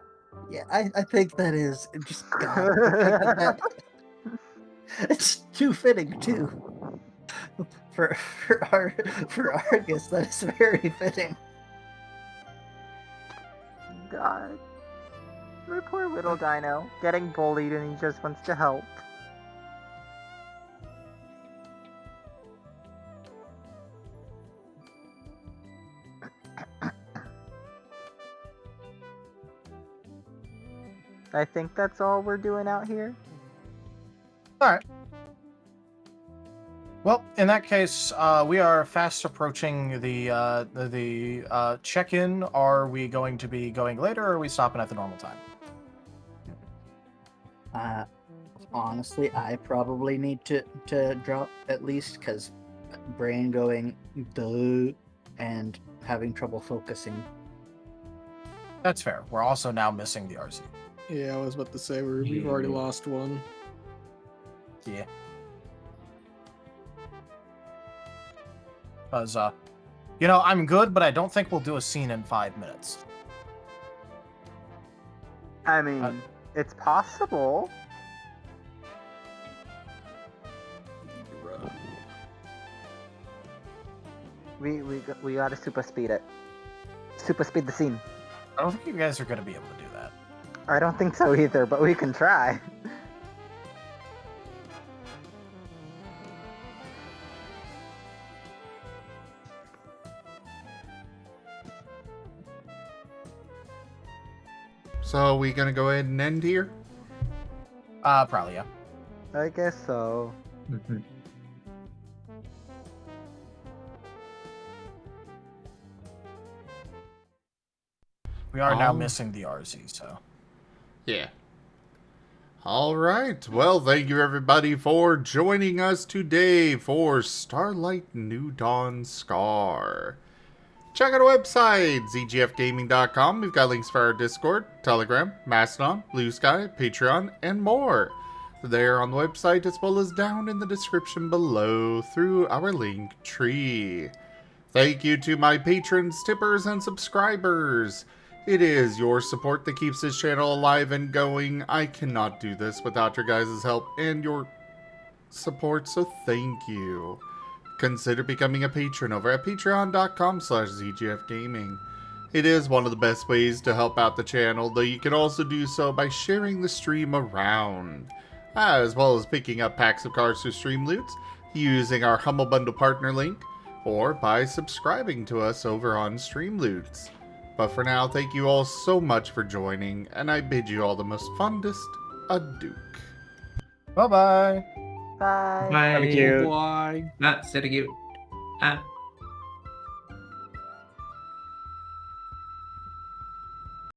Yeah, I think that is just God. I think it's too fitting too. For Argus, that is very fitting. God. My poor little dino. Getting bullied and he just wants to help. I think that's all we're doing out here. Alright. Well, in that case, we are fast approaching the check-in. Are we going to be going later, or are we stopping at the normal time? Honestly, I probably need to drop at least, because brain going duh and having trouble focusing. That's fair. We're also now missing the RC. Yeah, I was about to say we've already lost one. Yeah. Because, I'm good, but I don't think we'll do a scene in 5 minutes. I mean, it's possible. We gotta super speed it. Super speed the scene. I don't think you guys are going to be able to do that. I don't think so either, but we can try. So are we gonna go ahead and end here? Probably, yeah. I guess so. We are now Oh. missing the RZ, so. Yeah. All right. Well, thank you everybody for joining us today for Starlight New Dawn Scar. Check out our website, zgfgaming.com. We've got links for our Discord, Telegram, Mastodon, Blue Sky, Patreon, and more. There on the website, as well as down in the description below through our link tree. Thank you to my patrons, tippers, and subscribers. It is your support that keeps this channel alive and going. I cannot do this without your guys' help and your support, so thank you. Consider becoming a patron over at patreon.com/zgfgaming. It is one of the best ways to help out the channel, though you can also do so by sharing the stream around, as well as picking up packs of cards through Stream Loots, using our Humble Bundle partner link, or by subscribing to us over on Stream Loots. But for now, thank you all so much for joining, and I bid you all the most fondest adieu. Bye-bye. Bye. Bye. Thank you. Why? Thank you.